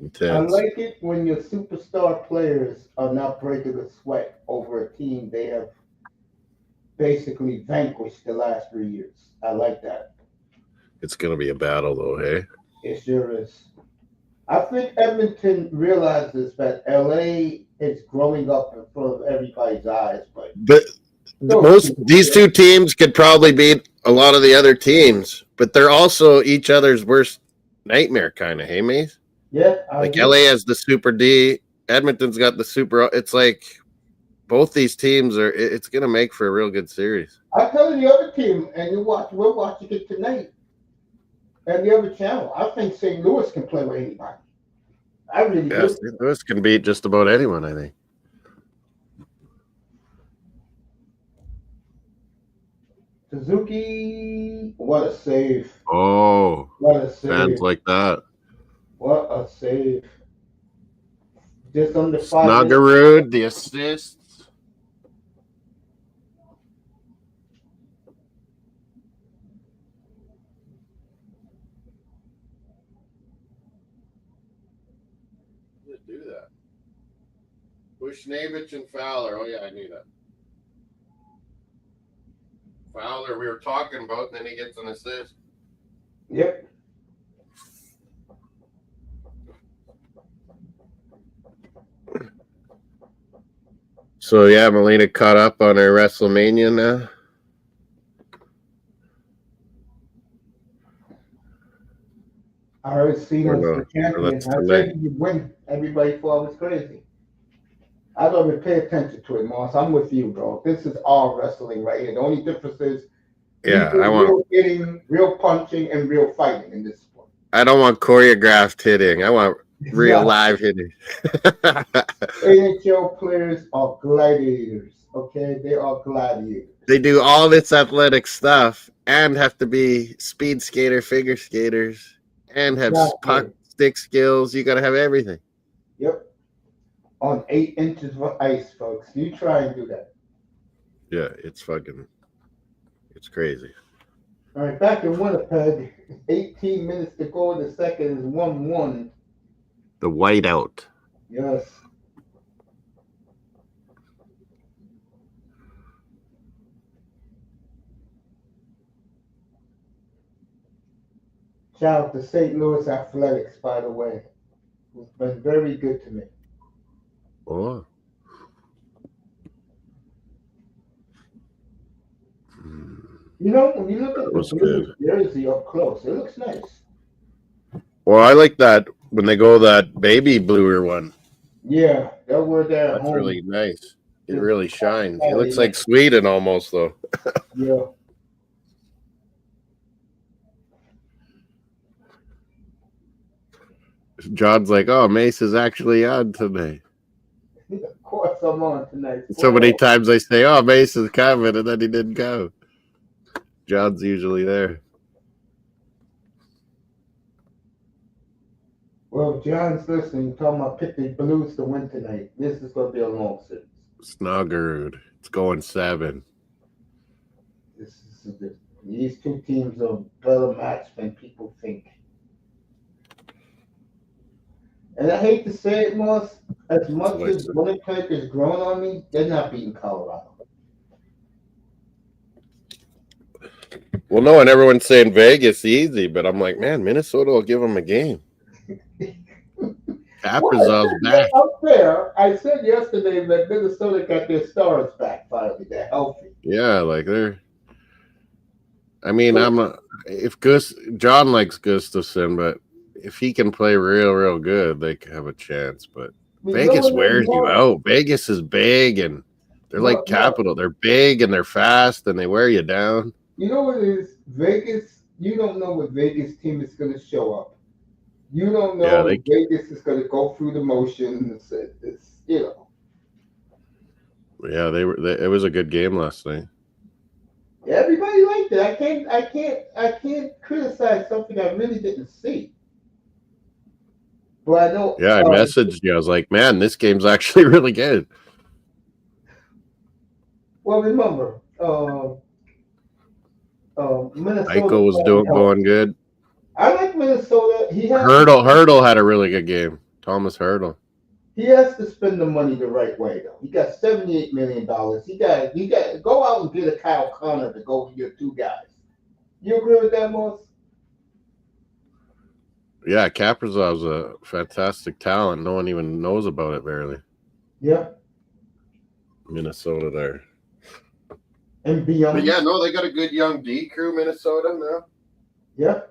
I Intense. like it when your superstar players are not breaking a sweat over a team they have basically vanquished the last 3 years. I like that. It's going to be a battle, though, hey? It sure is. I think Edmonton realizes that LA is growing up in front of everybody's eyes. But These two teams could probably beat a lot of the other teams, but they're also each other's worst nightmare, kind of, hey, Mace? yeah, Like LA has the Super D, Edmonton's got the Super. It's like both these teams are. It's going to make for a real good series. I'm telling the other team, and we're watching it tonight, and the other channel. I think St. Louis can play with anybody. I really do. St. Louis can beat just about anyone, I think. Suzuki, what a save! Oh, What a save! fans like that. What a save! Just under 5 minutes. Snuggerud, the assists. Do that. Bushnevich and Fowler. Oh, yeah, I knew that. Fowler, we were talking about, and then he gets an assist. Yep. So, yeah, Melina caught up on her WrestleMania now. I heard Cena's Or no, the champion. that's I tonight. said he'd win. Everybody thought I was crazy. I don't even pay attention to it, Moss. I'm with you, bro. This is all wrestling right here. The only difference is Yeah, We do I want. real hitting, real punching, and real fighting in this sport. I don't want choreographed hitting. I want real Yeah. live hitting. NHL players are gladiators. Okay, they are gladiators. They do all this athletic stuff and have to be speed skater, figure skaters, and have puck Exactly. stick skills. You got to have everything. Yep. On 8 inches of ice, folks. You try and do that. Yeah, it's crazy. All right, back in Winnipeg, 18 minutes to go in the second is 1-1. The whiteout. Yes. Shout out to St. Louis Athletics, by the way, who's been very good to me. Oh. You know, when you look at That the was blue jersey up close, it looks nice. Well, I like that when they go that baby bluer one. Yeah, that were there at That's home. really nice. It really shines. It looks like Sweden almost, though. Yeah. John's like, oh, Mace is actually on today. Of course I'm on tonight. So many times I say, oh, Mace is coming, and then he didn't go. John's usually there. Well, John's listening, talking about pick the Blues to win tonight. This is going to be a long series. Snuggered. It's going 7. These two teams are better matched than people think. And I hate to say it, Moss, as much as Winnipeg has grown on me, they're not beating Colorado. Well, no, and everyone's saying Vegas easy, but I'm like, man, Minnesota will give them a game. Kaprizov's back. Up there, I said yesterday that Minnesota got their stars back finally. They're healthy. Yeah, like they're. I mean, John likes Gustafson, but if he can play real good, they could have a chance. But Vegas wears you out. Vegas is big, and they're like Capital. They're big and they're fast, and they wear you down. You know what it is? Vegas, you don't know what Vegas team is going to show up. You don't know if Vegas is going to go through the motions. It's you know. Yeah, it was a good game last night. Everybody liked it. I can't criticize something I really didn't see. But I know. Yeah, I messaged you. I was like, man, this game's actually really good. Well, remember, Minnesota. Eichel was going good. I like Minnesota. Hurdle had a really good game. Thomas Hurdle. He has to spend the money the right way, though. He got $78 million. He got to go out and get a Kyle Connor to go with your two guys. You agree with that, Moss? Yeah, Kaprizov's a fantastic talent. No one even knows about it barely. Yeah. Minnesota there. And beyond. But yeah, no, they got a good young D crew, Minnesota now. Yeah.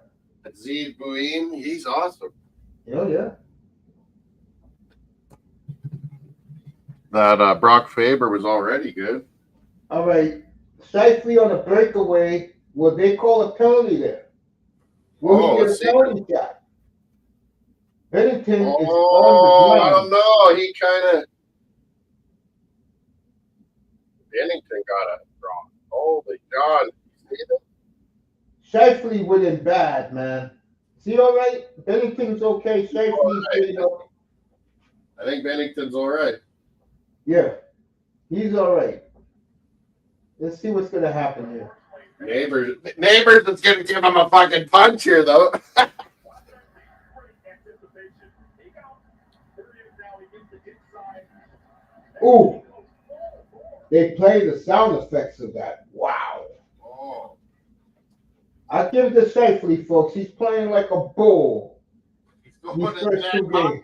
Aziz Bouin, he's awesome. Oh, yeah. That Brock Faber was already good. All right. Shifley on a breakaway. Will they call a penalty there? Will he get a penalty shot? Bennington is on the ground. I don't know. He kind of. Bennington got a draw. Holy John. You see that? Shifley winning bad, man. Is he all right? Bennington's okay. Shifley's getting up. I think Bennington's all right. Yeah, he's all right. Let's see what's going to happen here. Neighbors is going to give him a fucking punch here, though. Ooh, they play the sound effects of that. Wow. Oh. I give it to Shifley, folks. He's playing like a bull. He's going in that games.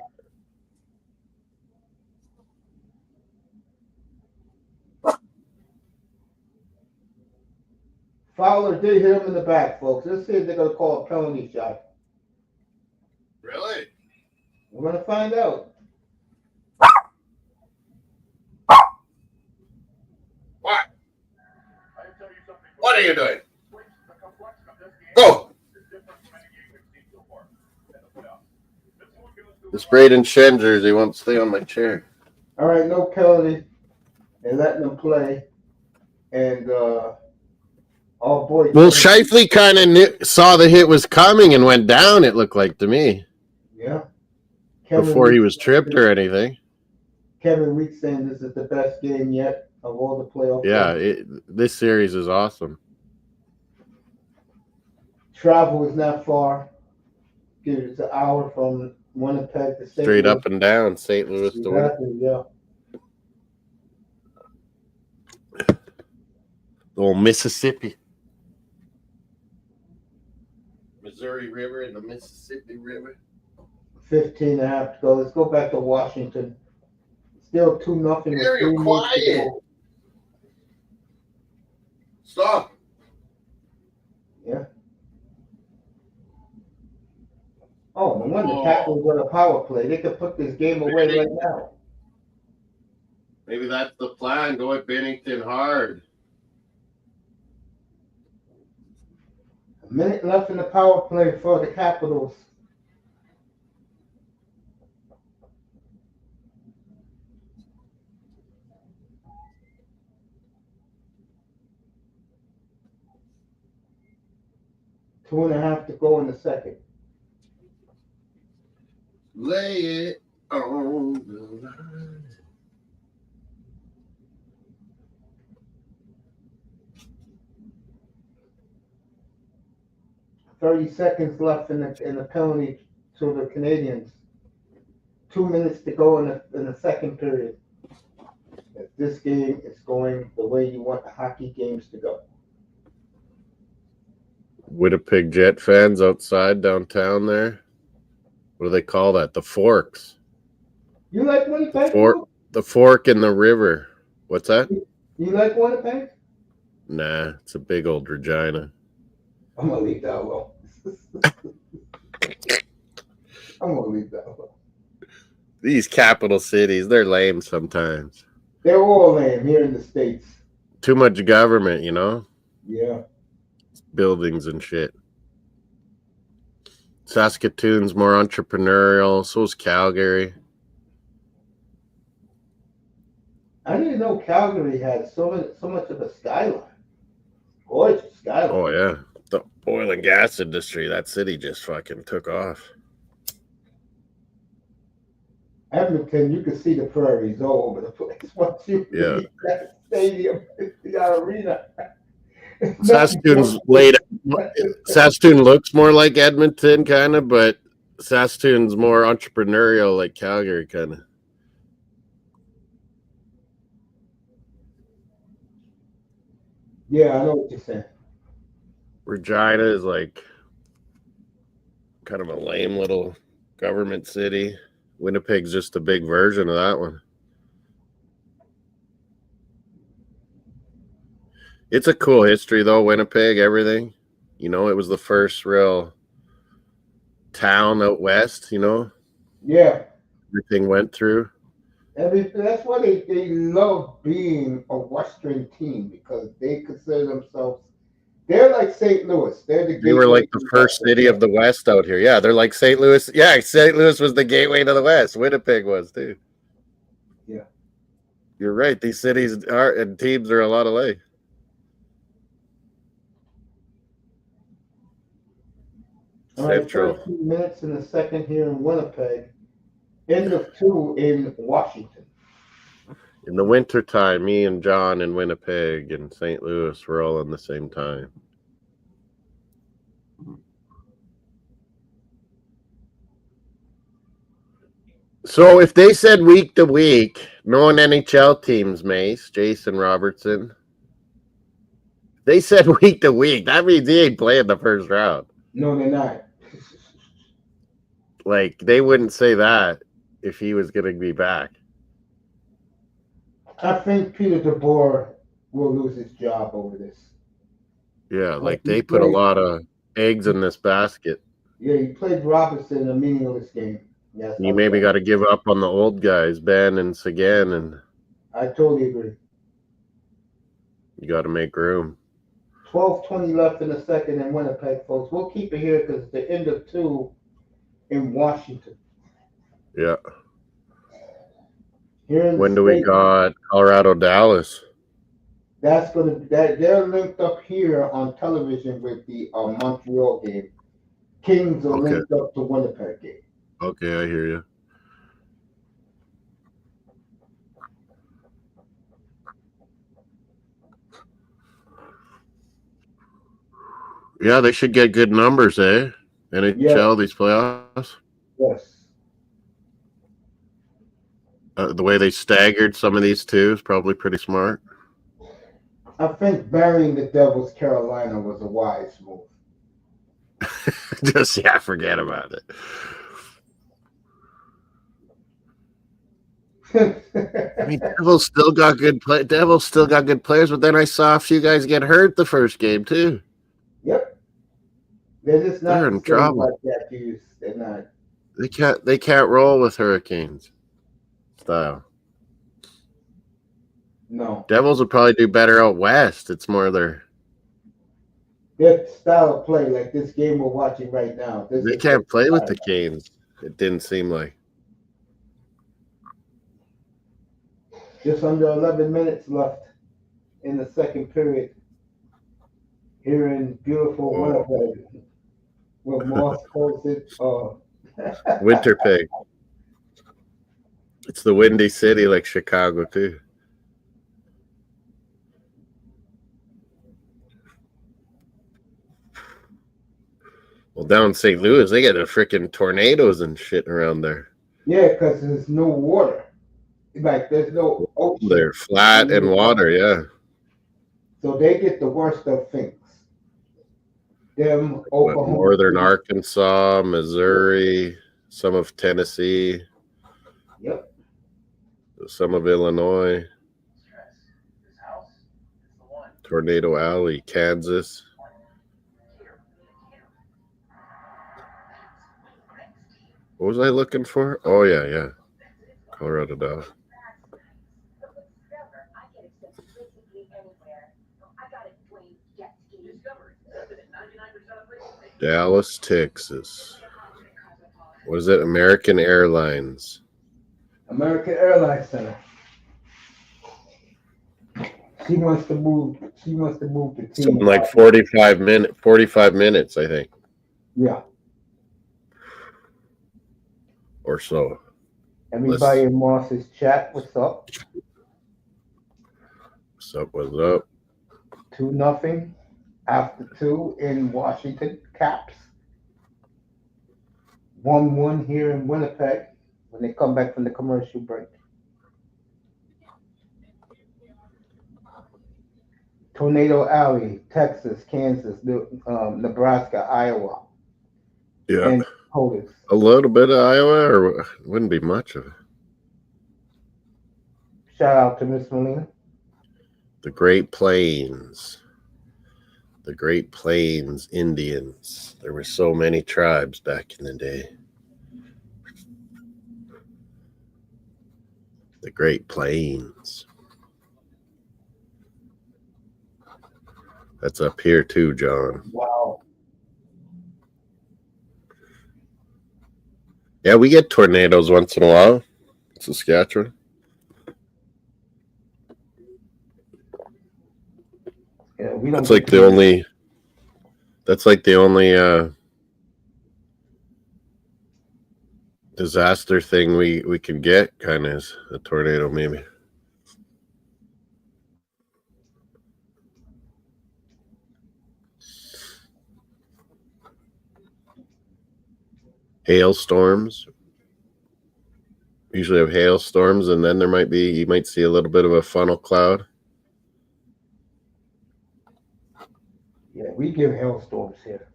Fowler did hit him in the back, folks. Let's see if they're going to call a penalty shot. Really? We're going to find out. What? What are you doing? This Braden Shen jersey won't stay on my chair. All right, no penalty. And letting them play. And all boys. Well, Scheifele kind of saw the hit was coming and went down, it looked like to me. Yeah. Before he was tripped or anything. Kevin Weeks saying this is the best game yet of all the playoff Yeah, this series is awesome. Travel is not far. It's an hour from Winnipeg to St. Straight Louis. up and down, St. Louis to Winnipeg. Exactly, yeah. The old Mississippi. Missouri River and the Mississippi River. 15 and a half to go. Let's go back to Washington. Still 2-0. Very quiet. Stop. Yeah. Oh, no wonder the Capitals got a power play. They could put this game away right now. Maybe that's the plan. Go at Bennington hard. A minute left in the power play for the Capitals. Two and a half to go in the second. Lay it on the line. $30 left in the penalty to the Canadiens. 2 minutes to go in the second period. If this game is going the way you want the hockey games to go. Winnipeg Jet fans outside downtown there. What do they call that? The Forks. You like Winnipeg? The Fork in the river. What's that? You like Winnipeg? Nah, it's a big old Regina. I'm gonna leave that alone. I'm gonna leave that alone. These capital cities, they're lame sometimes. They're all lame here in the States. Too much government, you know? Yeah. Buildings and shit. Saskatoon's more entrepreneurial. So is Calgary. I didn't know Calgary had so much of a skyline. Gorgeous skyline. Oh, yeah. The oil and gas industry, that city just fucking took off. Edmonton, you can see the prairies all over the place. Once you leave that stadium, the arena. Saskatoon looks more like Edmonton, kind of, but Saskatoon's more entrepreneurial, like Calgary, kind of. Yeah, I know what you're saying. Regina is like kind of a lame little government city. Winnipeg's just a big version of that one. It's a cool history, though, Winnipeg, everything. You know, it was the first real town out west, you know? Yeah. Everything went through. That's why they love being a Western team, because they consider themselves, they're like St. Louis. They were like the first city of the West out here. Yeah, they're like St. Louis. Yeah, St. Louis was the gateway to the West. Winnipeg was, too. Yeah. You're right. These cities are and teams are a lot alike. All right, Central. 13 minutes in the second here in Winnipeg. End of 2 in Washington. In the wintertime, me and John in Winnipeg and St. Louis were all in the same time. So if they said week to week, knowing NHL teams, Mace, Jason Robertson, they said week to week, that means he ain't playing the first round. No, they're not. Like, they wouldn't say that if he was going to be back. I think Peter DeBoer will lose his job over this. Yeah, like they put a lot of eggs in this basket. Yeah, he played Robertson in a meaningless game. Yes, You maybe got to give up on the old guys, Ben and Sagan, and I totally agree. you got to make room. 12:20 left in the second in Winnipeg, folks. We'll keep it here because it's the end of 2 in Washington. Yeah. Here in When the do we States, got Colorado, Dallas? that's gonna that they're linked up here on television with the Montreal game. Kings are Okay. linked up to Winnipeg game. Okay, I hear you. Yeah, they should get good numbers, eh? NHL, these playoffs. Yes. The way they staggered some of these two is probably pretty smart. I think burying the Devils Carolina was a wise move. Just forget about it. I mean, Devils still got good players, but then I saw a few guys get hurt the first game too. Yep. They're just not They're in trouble. like that, dudes. They're not. They can't roll with Hurricanes style. No. Devils would probably do better out west. It's more their style of play, like this game we're watching right now. They can't play with the Canes. It didn't seem like. Just under 11 minutes left in the second period. Here in beautiful Winnipeg, where Moss calls it Winter pig. It's the windy city like Chicago too. Well, down in St. Louis, they get the freaking tornadoes and shit around there. Yeah, because there's no water. Like, there's no ocean. They're flat and water, yeah. So they get the worst of things. Them, Oklahoma, Northern Arkansas, Missouri, some of Tennessee. Yep. Some of Illinois. Tornado Alley, Kansas. What was I looking for? Oh, yeah. Colorado, Dallas. Dallas, Texas. What is it? American Airlines. American Airlines Center. She wants to move the team. Something like 45 minutes, I think. Yeah. Or so. Everybody in Moss's chat, what's up? What's up? 2-0 after 2 in Washington, Caps. 1-1 here in Winnipeg when they come back from the commercial break. Tornado Alley, Texas, Kansas, Nebraska, Iowa. Yeah. And Hodis. A little bit of Iowa, or it wouldn't be much of it. Shout out to Miss Molina. The Great Plains. The Great Plains Indians. There were so many tribes back in the day. The Great Plains. That's up here too, John. Wow. Yeah, we get tornadoes once in a while. Saskatchewan. Yeah, we don't. That's like the only. Disaster thing we can get, kind of, is a tornado, maybe. Hailstorms. Usually have hailstorms, and then you might see a little bit of a funnel cloud. Yeah, we give hailstorms here.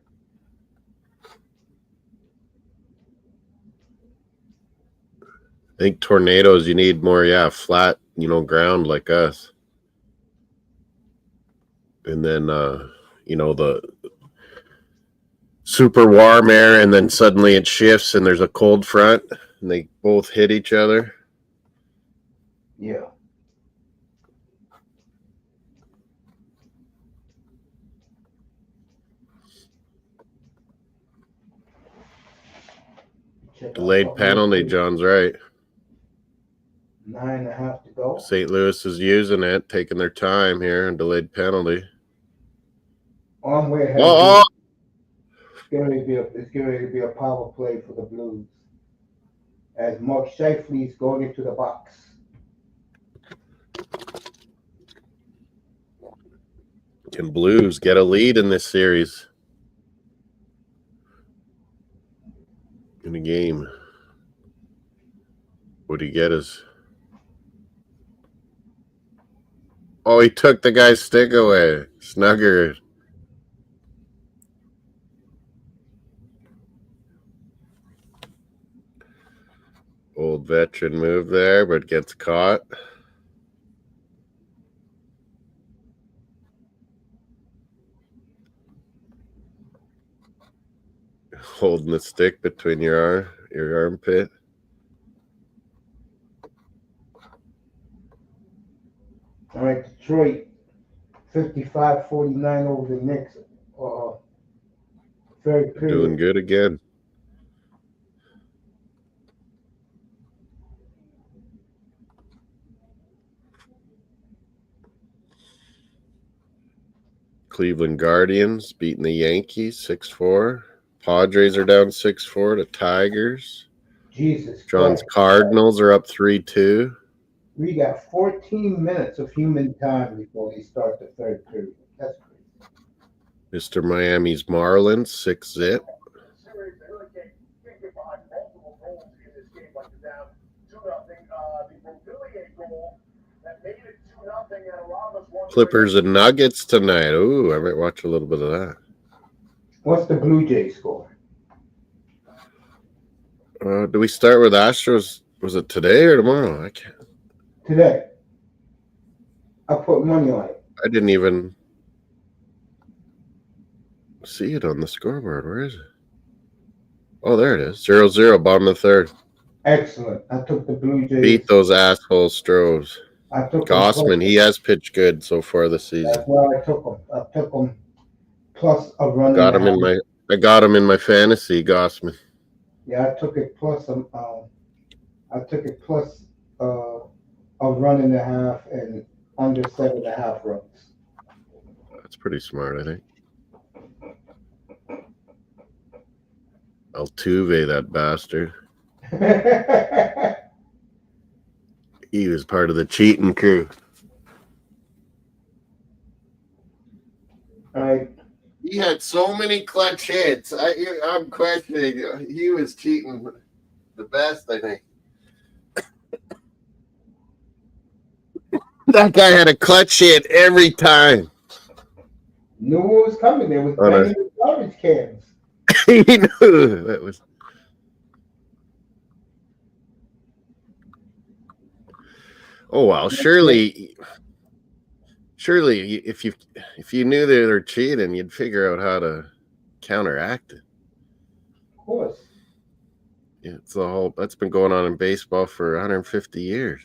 I think tornadoes, you need more, flat, ground like us. And then, the super warm air, and then suddenly it shifts and there's a cold front and they both hit each other. Yeah. Check out Delayed something penalty, real quick. John's right. 9.5 to go. St. Louis is using it, taking their time here, and delayed penalty. On way ahead. Oh, It's getting ready to be a power play for the Blues. As Mark Scheifele is going into the box. can Blues get a lead in this series? In a game. What'd he get us? Oh, he took the guy's stick away. Snugger. Old veteran move there, but gets caught. Holding the stick between your armpit. All right, Detroit, 55-49 over the Knicks. Third period. Doing good again. Cleveland Guardians beating the Yankees 6-4. Padres are down 6-4 to Tigers. Jesus John's Christ. Cardinals are up 3-2. We got 14 minutes of human time before they start the third period. That's crazy. Mr. Miami's Marlins 6-zip. Series, they really can't get behind multiple goals in this game like they're down 2-0. The Montreal goal that made it 2-0 and allowed us one. Clippers and Nuggets tonight. Ooh, I might watch a little bit of that. What's the Blue Jays score? Do we start with Astros? Was it today or tomorrow? I can't. Today. I put money on it. I didn't even see it on the scoreboard. Where is it? Oh, there it is. 0-0, bottom of the third. Excellent. I took the Blue Jays. Beat those asshole Stros. I took Gossman, he has pitched good so far this season. That's why I took them. I took them plus a run. I got him in my fantasy, Gossman. Yeah, I took it plus I took it plus a run and a half and under 7.5 runs. That's pretty smart, I think. Altuve, that bastard. He was part of the cheating crew. All right. He had so many clutch hits. I'm questioning. He was cheating the best, I think. That guy had a clutch hit every time. Knew what was coming. There was banging the garbage cans. He knew that was. Oh well, surely, if you knew they were cheating, you'd figure out how to counteract it. Of course. Yeah, that's been going on in baseball for 150 years.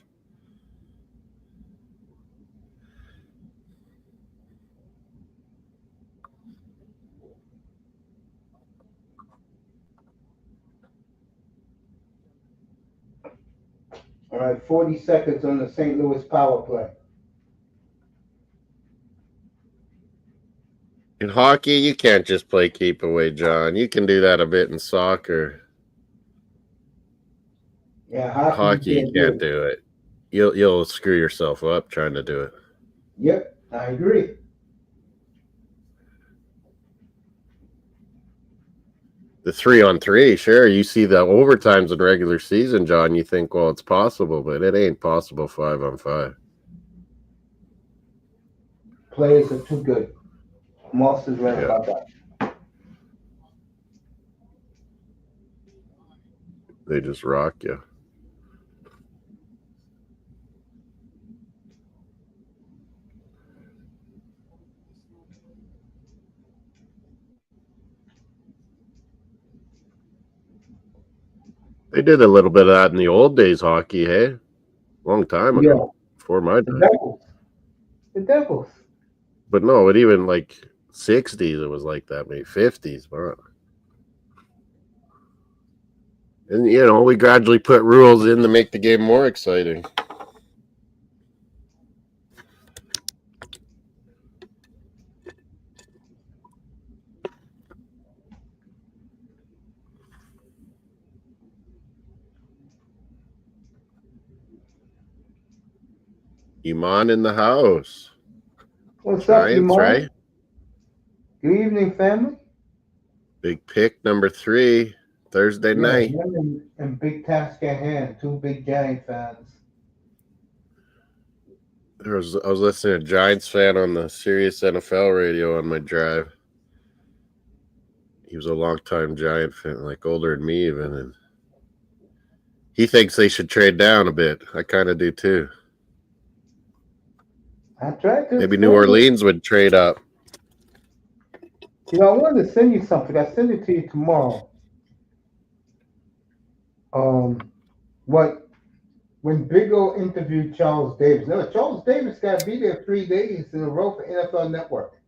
All right, 40 seconds on the St. Louis power play. In hockey, you can't just play keep away, John. You can do that a bit in soccer. Yeah, Hockey, you can't do it. You'll screw yourself up trying to do it. Yep, I agree. The 3-on-3, sure. You see the overtimes in regular season, John. You think, well, it's possible, but it ain't possible 5-on-5. Players are too good. Moss is right about that. They just rock you. They did a little bit of that in the old days hockey, hey? Long time ago. Before my time. The Devils. But no, it even like 60s, it was like that, maybe 50s. But And, we gradually put rules in to make the game more exciting. Iman in the house. What's up, Giants, Iman? right? Good evening, family. Big pick number 3, Thursday night. Him and big task at hand. 2 big Giant fans. I was listening to Giants fan on the Sirius NFL radio on my drive. He was a longtime Giant fan, like older than me even, and he thinks they should trade down a bit. I kind of do too. I tried to. Maybe New Orleans would trade up. I wanted to send you something. I'll send it to you tomorrow. When Big O interviewed Charles Davis. No, Charles Davis got to be there 3 days in a row for NFL Network.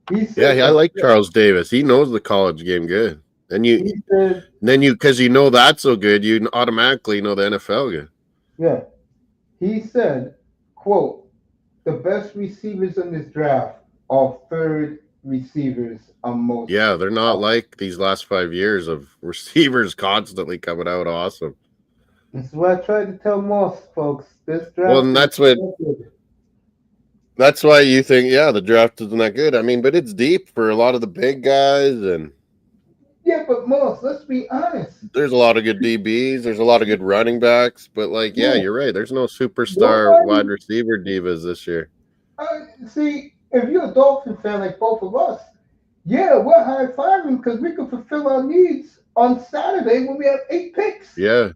I like Charles Davis. He knows the college game good. And because you know that's so good, you automatically know the NFL good. Yeah. He said, quote, the best receivers in this draft are third receivers on most. Yeah, they're not like these last 5 years of receivers constantly coming out awesome. This is what I tried to tell most folks. This draft. Well, and that's why you think, the draft isn't that good. I mean, but it's deep for a lot of the big guys, and but most, let's be honest. There's a lot of good DBs. There's a lot of good running backs, but you're right. There's no superstar wide receiver divas this year. See, if you're a Dolphin fan like both of us, we're high-fiving because we can fulfill our needs on Saturday when we have 8 picks. Yeah,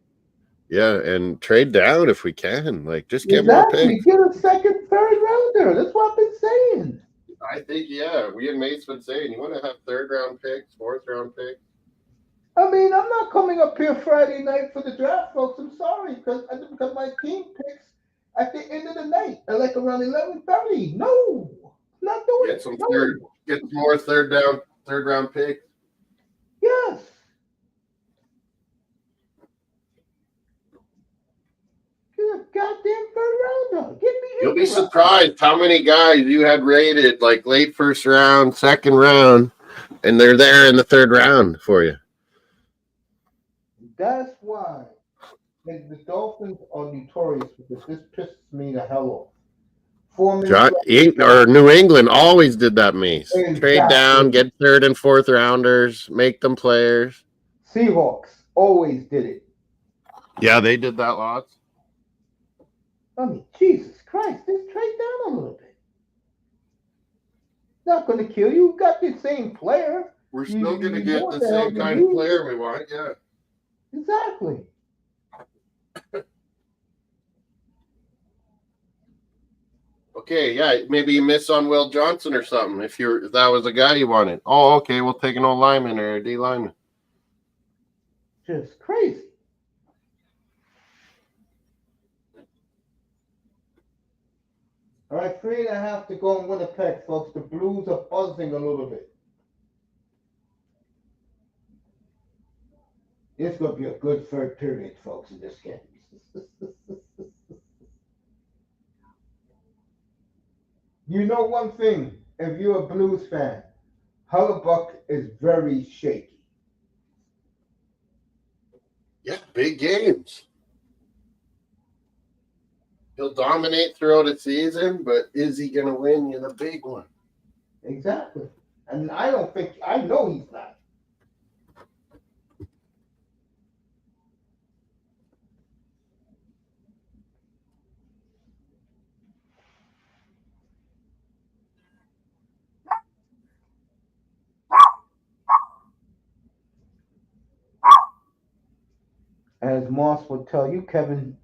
and trade down if we can. Just get more picks. Get a second, third rounder. That's what I've been saying. I think, we and Mate's been saying you want to have 3rd-round picks, 4th-round picks. I mean, I'm not coming up here Friday night for the draft, folks. I'm sorry because my team picks at the end of the night at around 11:30. No, not doing it. Get some more third-round picks. Yes. Get a goddamn third rounder. Get me. You'll be surprised how many guys you had rated late first round, second round, and they're there in the 3rd round for you. That's why the Dolphins are notorious because this pisses me the hell off. New England always did that, Mace. Exactly. Trade down, get 3rd and 4th rounders, make them players. Seahawks always did it. Yeah, they did that lots. I mean, Jesus Christ, just trade down a little bit. Not going to kill you. You got the same player. We're still going to get the same kind of player we want, yeah. Exactly. Okay, maybe you miss on Will Johnson or something if that was the guy you wanted. Oh, okay, we'll take an old lineman or a D lineman. Just crazy. All right, 3.5 to go in Winnipeg, folks. The Blues are buzzing a little bit. It's going to be a good 3rd period, folks, in this game. You know one thing, if you're a Blues fan, Hellebuyck is very shaky. Yeah, big games. He'll dominate throughout a season, but is he going to win you the big one? Exactly. And I know he's not. As Moss will tell you, Kevin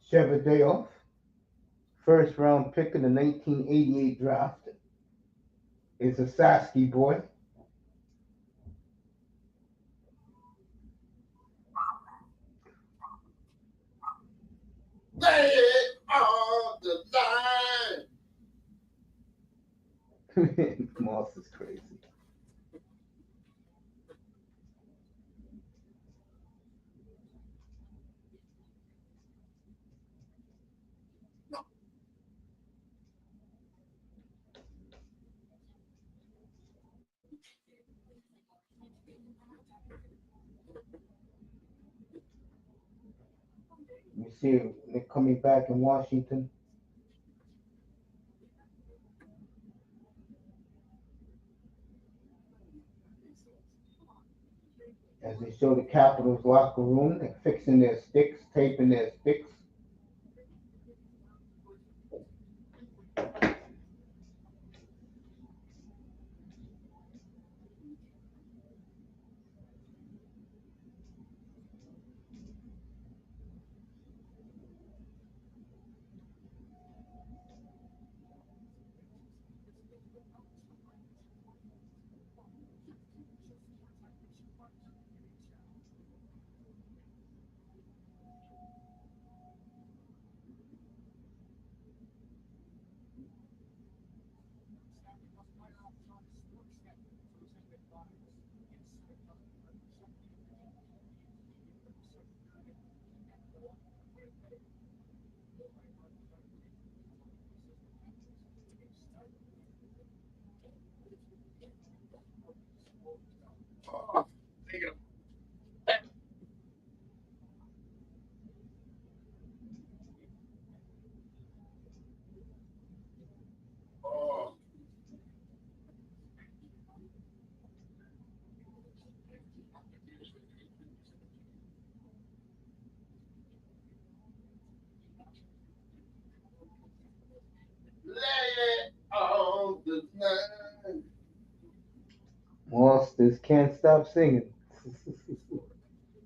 Cheveldayoff, 1st round pick in the 1988 draft, is a Sasky boy. Lay it on the line. Moss is crazy. You see, they're coming back in Washington. As they show the Capitals locker room, they're fixing their sticks, taping their sticks. Monsters can't stop singing.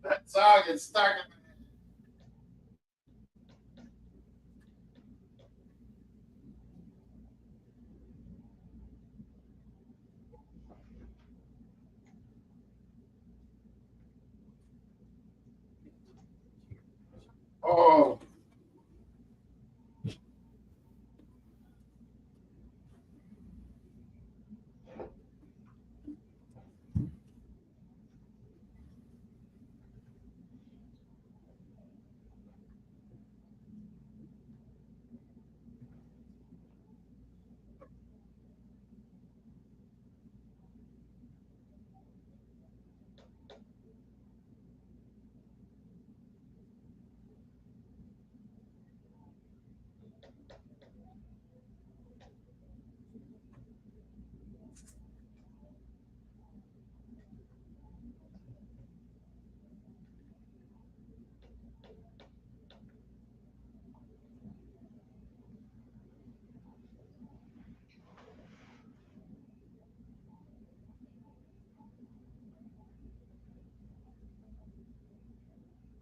That song is stuck in Oh.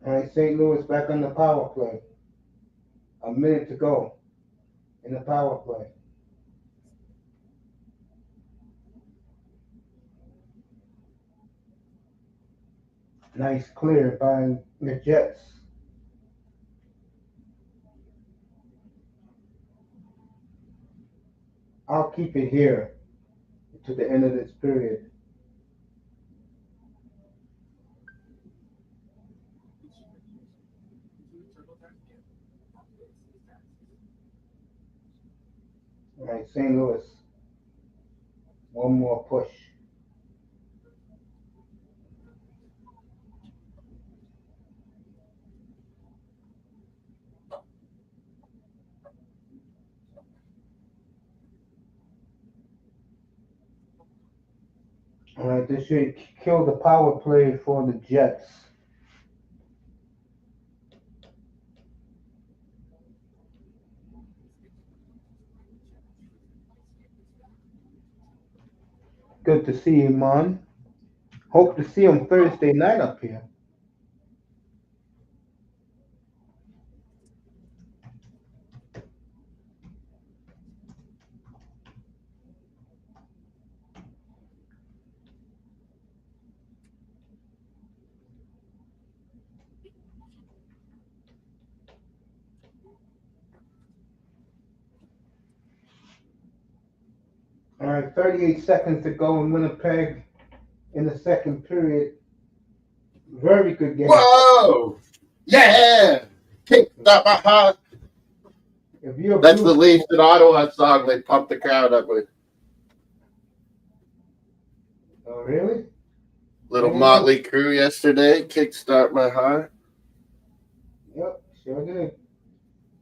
All right, St. Louis back on the power play. A minute to go in the power play. Nice clear by the Jets. I'll keep it here to the end of this period. All right, St. Louis. One more push. All right, this should kill the power play for the Jets. Good to see you, man. Hope to see him Thursday night up here. All right, 38 seconds to go in Winnipeg in the second period. Very good game. Whoa! Yeah! Kicked up my heart. If you're That's the Leafs in Ottawa song they pumped the crowd up with. Oh, really? Little motley crew yesterday. Kickstart my heart. Yep, sure did.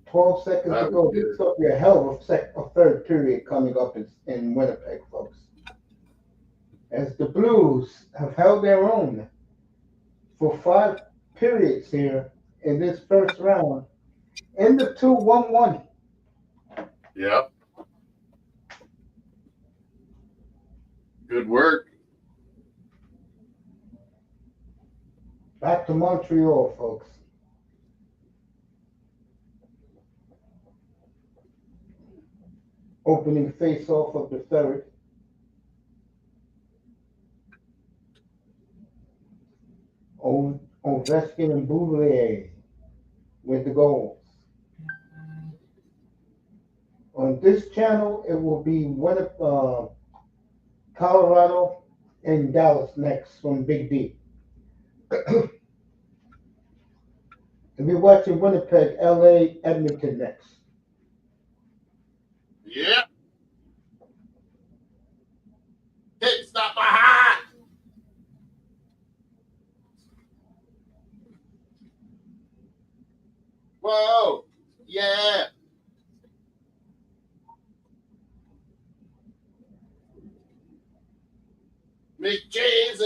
12 seconds That to go. was good. This will be a hell of a third period coming up in Winnipeg, folks. As the Blues have held their own for 5 periods here in this first round in the 2-1-1. Yep. Good work. Back to Montreal, folks. Opening face-off of the third. Ovechkin and Bouvier with the goals. On this channel, it will be Colorado and Dallas next from Big D. We'll be watching Winnipeg, LA, Edmonton next. Yep. Kickstart my heart. Whoa. Yeah. McJesus.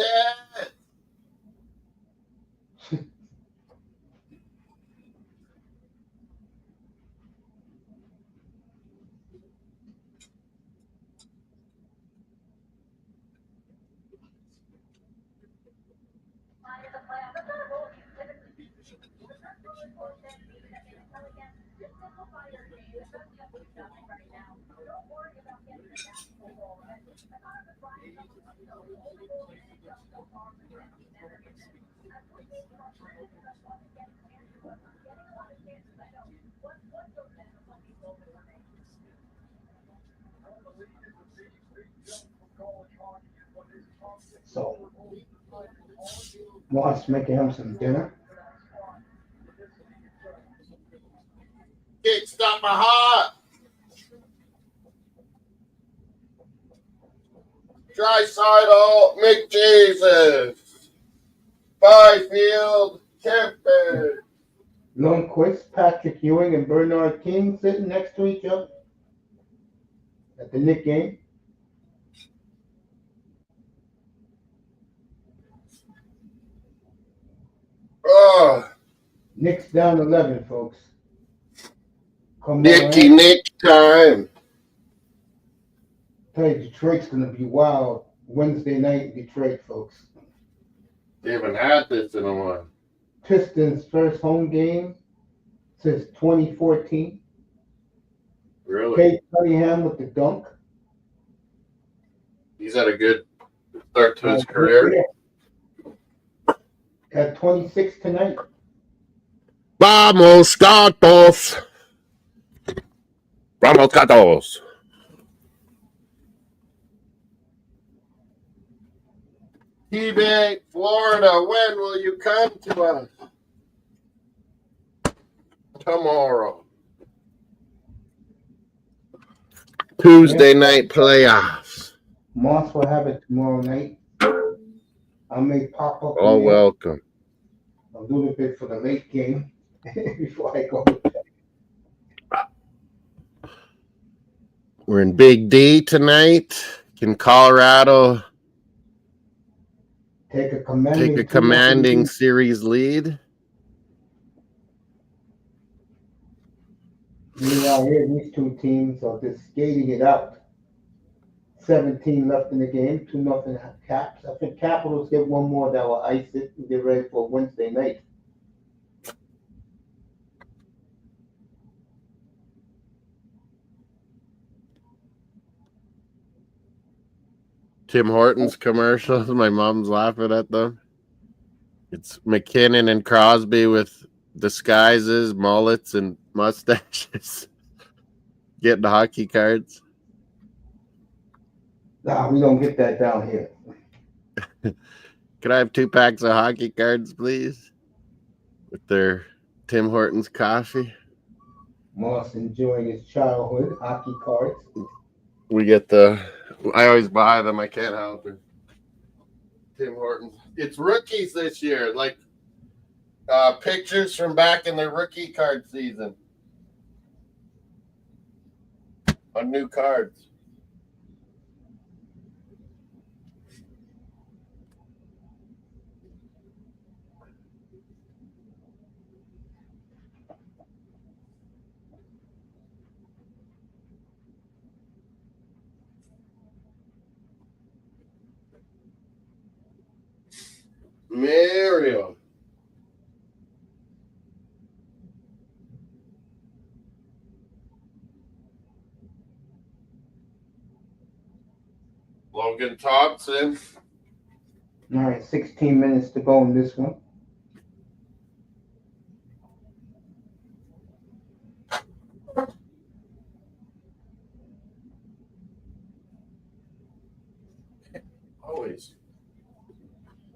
So, wants making him some dinner. Kickstart my heart. Tricidal McJesus. Byfield, Kemper. Lundqvist, Patrick Ewing, and Bernard King sitting next to each other at the Nick game. Oh, Nick's down 11, folks. Come Nicky on, Nick time. tell you, Detroit's going to be wild Wednesday night in Detroit, folks. They haven't had this in a while. Pistons' first home game since 2014. Really? Kate Cunningham with the dunk. He's had a good start to his career. At 26 tonight. Vamos, Gatos. Vamos, Gatos. Quebec, Florida, when will you come to us? Tomorrow. Tuesday night playoffs. Moss will have it tomorrow night. I may pop up All welcome. a little bit for the late game before I go. We're in Big D tonight. Can Colorado Take a commanding, series lead? Meanwhile, here these two teams are just skating it out. 17 left in the game, 2-0 Caps. I think Capitals get one more that will ice it and get ready for Wednesday night. Tim Hortons commercials. My mom's laughing at them. It's McKinnon and Crosby with disguises, mullets, and mustaches getting hockey cards. Nah, we don't get that down here. Could I have 2 packs of hockey cards, please? With their Tim Hortons coffee. Moss enjoying his childhood hockey cards. I always buy them. I can't help it. Tim Hortons. It's rookies this year, like pictures from back in their rookie card season on new cards. Mario. Logan Thompson. All right, 16 minutes to go in this one. Always.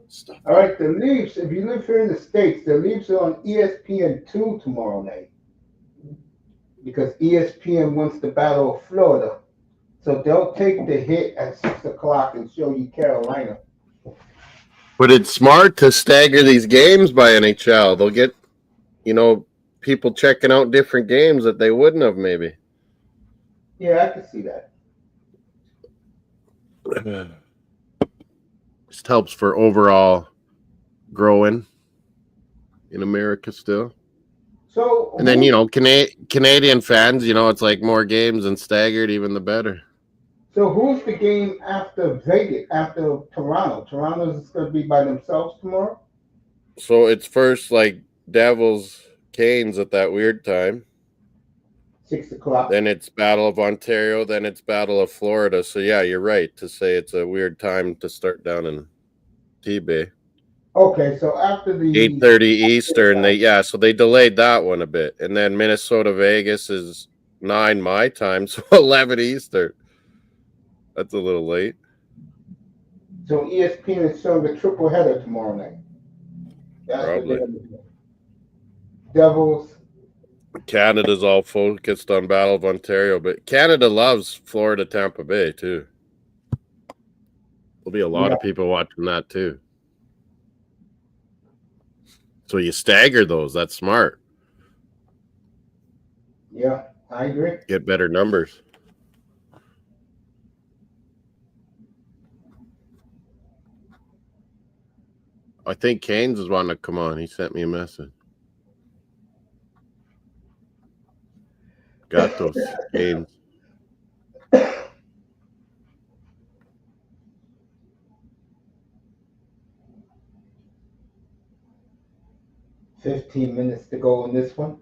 Stuff. All right, the Leafs, if you live here in the States, the Leafs are on ESPN2 tomorrow night because ESPN wants the Battle of Florida. So they'll take the hit at 6 o'clock and show you Carolina. But it's smart to stagger these games by NHL. They'll get, people checking out different games that they wouldn't have maybe. Yeah, I can see that. Just helps for overall growing in America still. So, and then Canadian fans, it's like more games and staggered, even the better. So who's the game after Vegas, after Toronto? Toronto's going to be by themselves tomorrow? So it's first like Devils, Canes at that weird time. 6 o'clock. Then it's Battle of Ontario. Then it's Battle of Florida. So yeah, you're right to say it's a weird time to start down in T-Bay. Okay, so after the 8:30 Eastern, so they delayed that one a bit, and then Minnesota Vegas is 9 my time, so 11 Eastern. That's a little late. So ESPN is showing the triple header tomorrow night. That's Probably. Devils. Canada's all focused on Battle of Ontario, but Canada loves Florida, Tampa Bay too. There'll be a lot of people watching that too. So you stagger those. That's smart. Yeah, I agree. Get better numbers. I think Canes is wanting to come on. He sent me a message. Got those Canes. $15 to go in this one.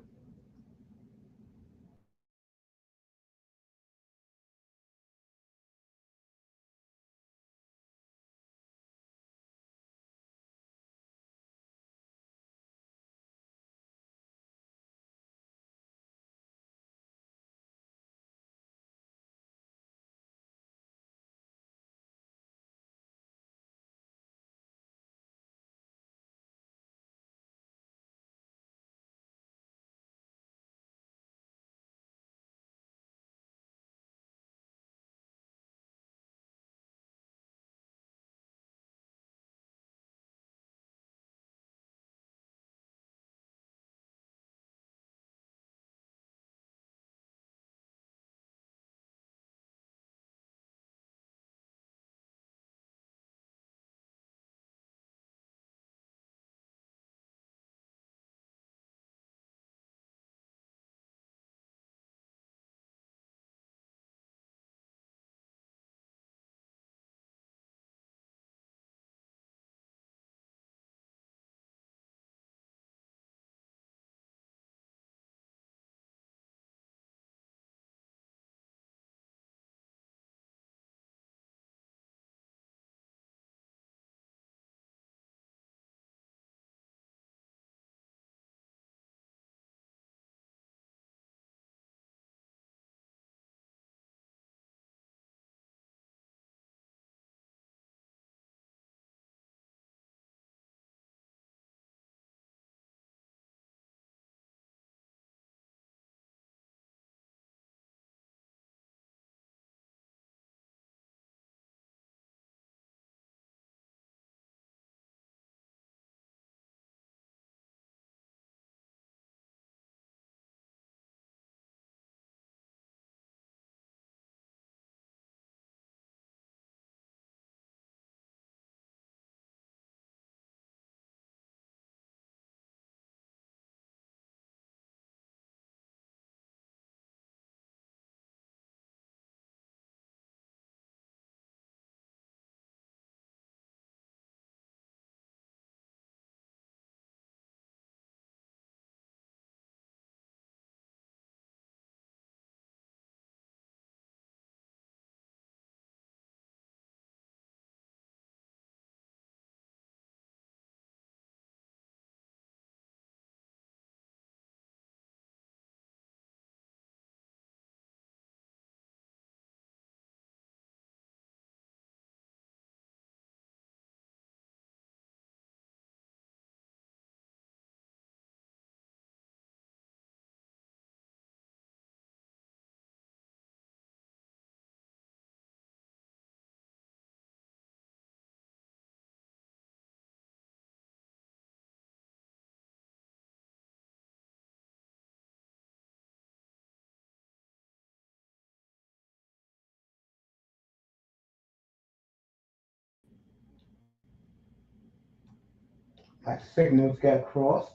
My signals got crossed.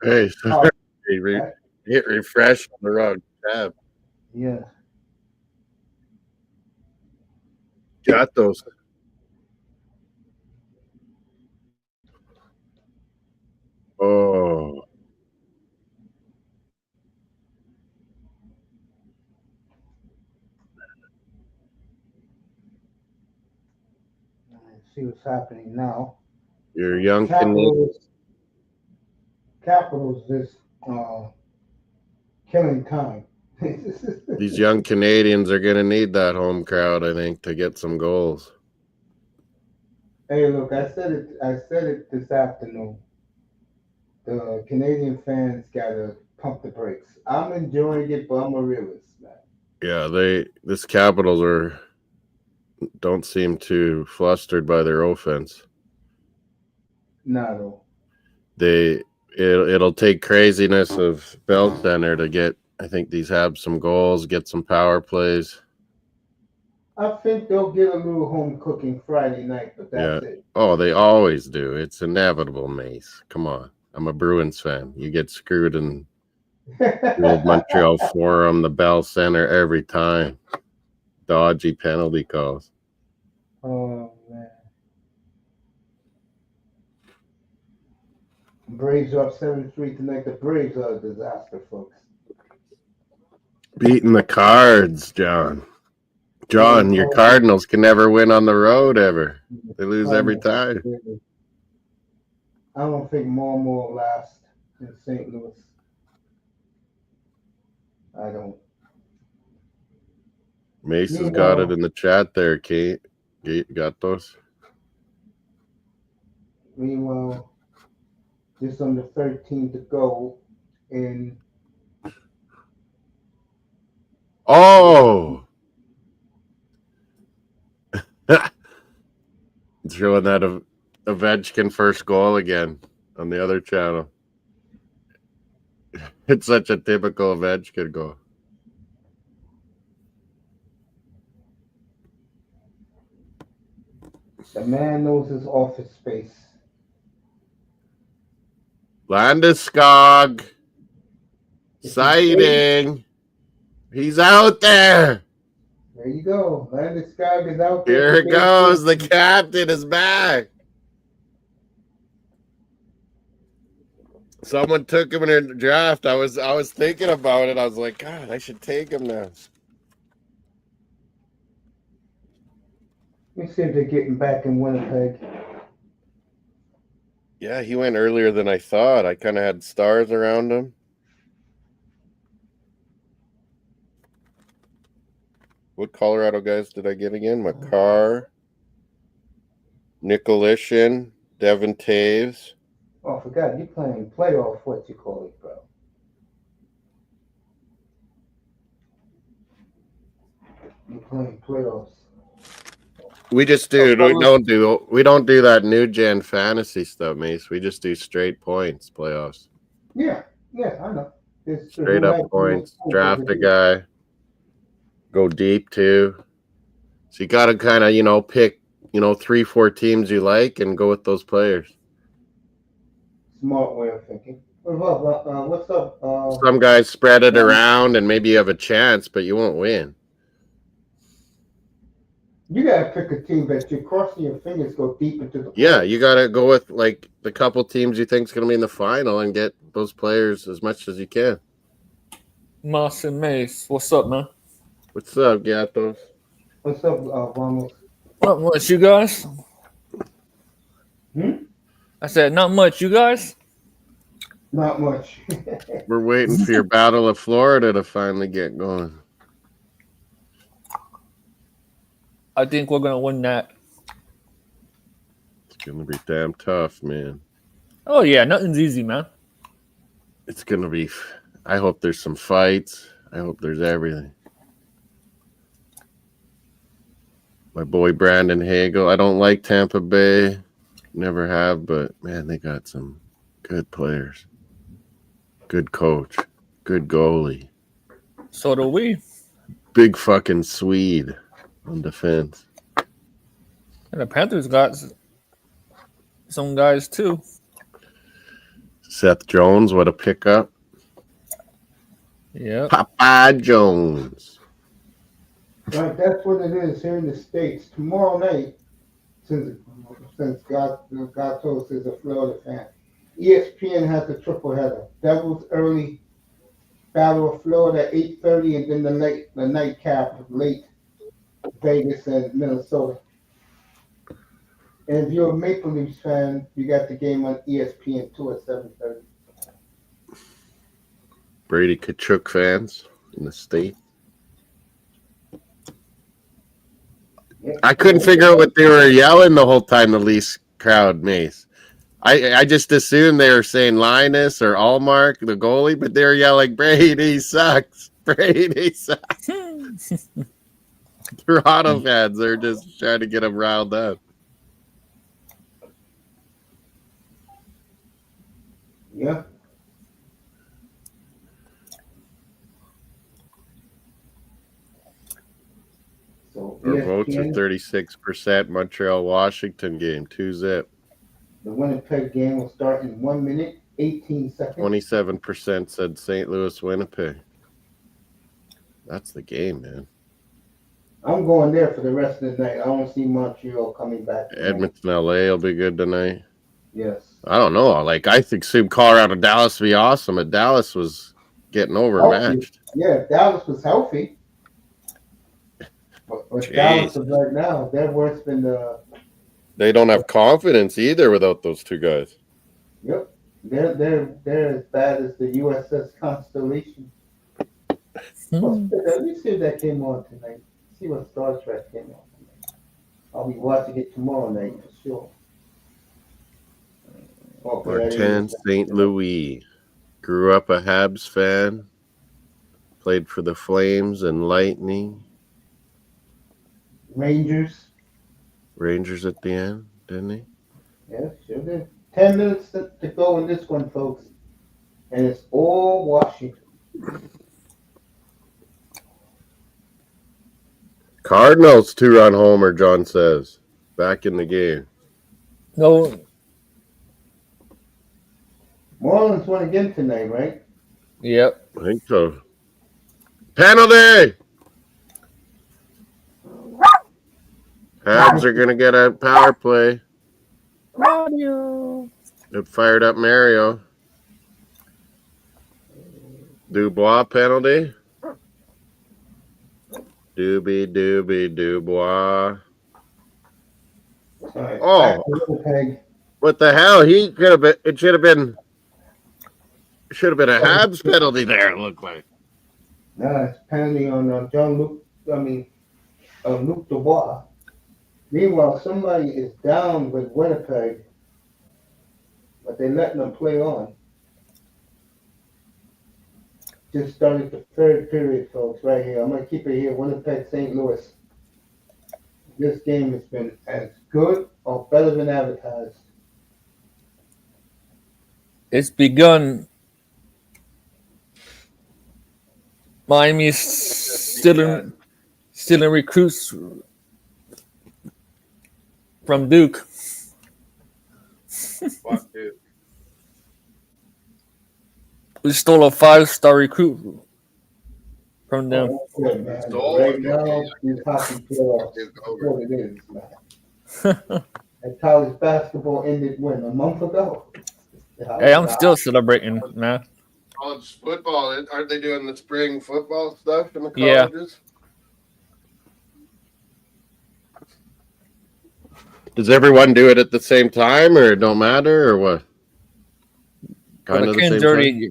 Hey, Oh, sorry. Hit refresh on the wrong tab. yeah. Got those. Oh, Let's see what's happening now. you're young Canadian. Capitals is killing time. These young Canadians are going to need that home crowd, I think, to get some goals. Hey, look, I said it this afternoon. The Canadian fans gotta pump the brakes. I'm enjoying it, but I'm a realist, man. Yeah, this Capitals don't seem too flustered by their offense. Not at all. It'll take craziness of Bell Center to get, I think, these Habs some goals, get some power plays. I think they'll get a little home cooking Friday night, but that's it. Oh, they always do. It's inevitable, Mace. Come on. I'm a Bruins fan. You get screwed in the old Montreal Forum, the Bell Center every time. Dodgy penalty calls. Oh, man. Braves are up 7-3 tonight. The Braves are a disaster, folks. Beating the Cards, John. John, your Cardinals can never win on the road ever. They lose every time. I don't think Momo will last in St. Louis. I don't. Mace has got it in the chat there, Kate. Got those? Meanwhile, just under 13 to go in. Oh! Showing that Ovechkin first goal again on the other channel. It's such a typical Ovechkin goal. The man knows his office space. Landeskog. Sighting. He's out there. There you go. Landeskog is out there. Here it goes. The captain is back. Someone took him in a draft. I was thinking about it. I was like, God, I should take him now. Let me see if they're getting back in Winnipeg. Yeah, he went earlier than I thought. I kind of had stars around him. What Colorado guys did I get again? Makar, Nicolishin, Devin Taves. Oh, I forgot. You're playing playoff, what you call it, bro. You're playing playoffs. We just do. We don't do that new gen fantasy stuff, Mace. We just do straight points playoffs. Yeah, I know. It's straight up points. Draft a guy. Go deep too. So you got to kind of pick 3-4 teams you like and go with those players. Smart way of thinking. What's up? Some guys spread it around and maybe you have a chance, but you won't win. You gotta pick a team that you're crossing your fingers go deep into the. Yeah, you gotta go with like the couple teams you think is gonna be in the final and get those players as much as you can. Moss and Mace, what's up, man? What's up, Gatos? What's up, Vamos? Not much, you guys. I said, not much, you guys. Not much. We're waiting for your Battle of Florida to finally get going. I think we're gonna win that. It's gonna be damn tough, man. Oh yeah, nothing's easy, man. It's gonna be. I hope there's some fights. I hope there's everything. My boy Brandon Hagel. I don't like Tampa Bay. Never have, but man, they got some good players. Good coach. Good goalie. So do we. Big fucking Swede on defense. And the Panthers got some guys too. Seth Jones, what a pickup. Yeah. Papa Jones. Right, that's what it is here in the States. Tomorrow night, since Gatos is a Florida fan, ESPN has a triple header. Devils early, Battle of Florida 8:30, and then the nightcap late, Vegas and Minnesota. And if you're a Maple Leafs fan, you got the game on ESPN2 at 7:30. Brady Kachuk fans in the state. Yep. I couldn't figure out what they were yelling the whole time, the Leafs crowd, Mace. I just assumed they were saying Linus or Allmark, the goalie, but they were yelling, Brady sucks. Brady sucks. Toronto fans, they're just trying to get them riled up. Yeah. So Our votes are ESPN, 36%. Montreal, Washington game, 2-0. the Winnipeg game will start in 1 minute, 18 seconds. 27% said St. Louis, Winnipeg. That's the game, man. I'm going there for the rest of the night. I don't see Montreal coming back tonight. Edmonton, LA will be good tonight. Yes. I don't know. Like, I think Colorado, Dallas would be awesome, but Dallas was getting overmatched. Yeah, if Dallas was healthy. But Jeez. Dallas is right now, they're worse than the. They don't have confidence either without those two guys. Yep. They're as bad as the USS Constellation. Let me see if that came on tonight. See what Star Trek came on tonight. I'll be watching it tomorrow night for sure. Martin St. Louis. Grew up a Habs fan. Played for the Flames and Lightning. Rangers. Rangers at the end, didn't he? Yeah, sure did. 10 minutes to go in this one, folks. And it's all Washington. Cardinals 2-run homer, John says. Back in the game. No. Marlins won again tonight, right? Yep. I think so. Penalty! Habs are going to get a power play. Mario. It fired up Mario. Dubois penalty. Dubois. All right, Oh. back to Winnipeg. What the hell? He could have been. It should have been a Habs penalty there. It looked like. No, it's penalty on Luke Dubois. Meanwhile, somebody is down with Winnipeg, but they're letting them play on. Just started the third period, folks, right here. I'm going to keep it here. Winnipeg, St. Louis. This game has been as good or better than advertised. It's begun. Miami's still in recruits from Duke. Fuck, dude. We stole a 5-star recruit from them. Oh, good, man. Stole Right it. now, these hockey playoffs It's is over. what it is, man. And college basketball ended when? A month ago? Hey, I'm still celebrating, man. College football, aren't they doing the spring football stuff in the Yeah. colleges? Does everyone do it at the same time, or it don't matter, or what? Kind of the same time?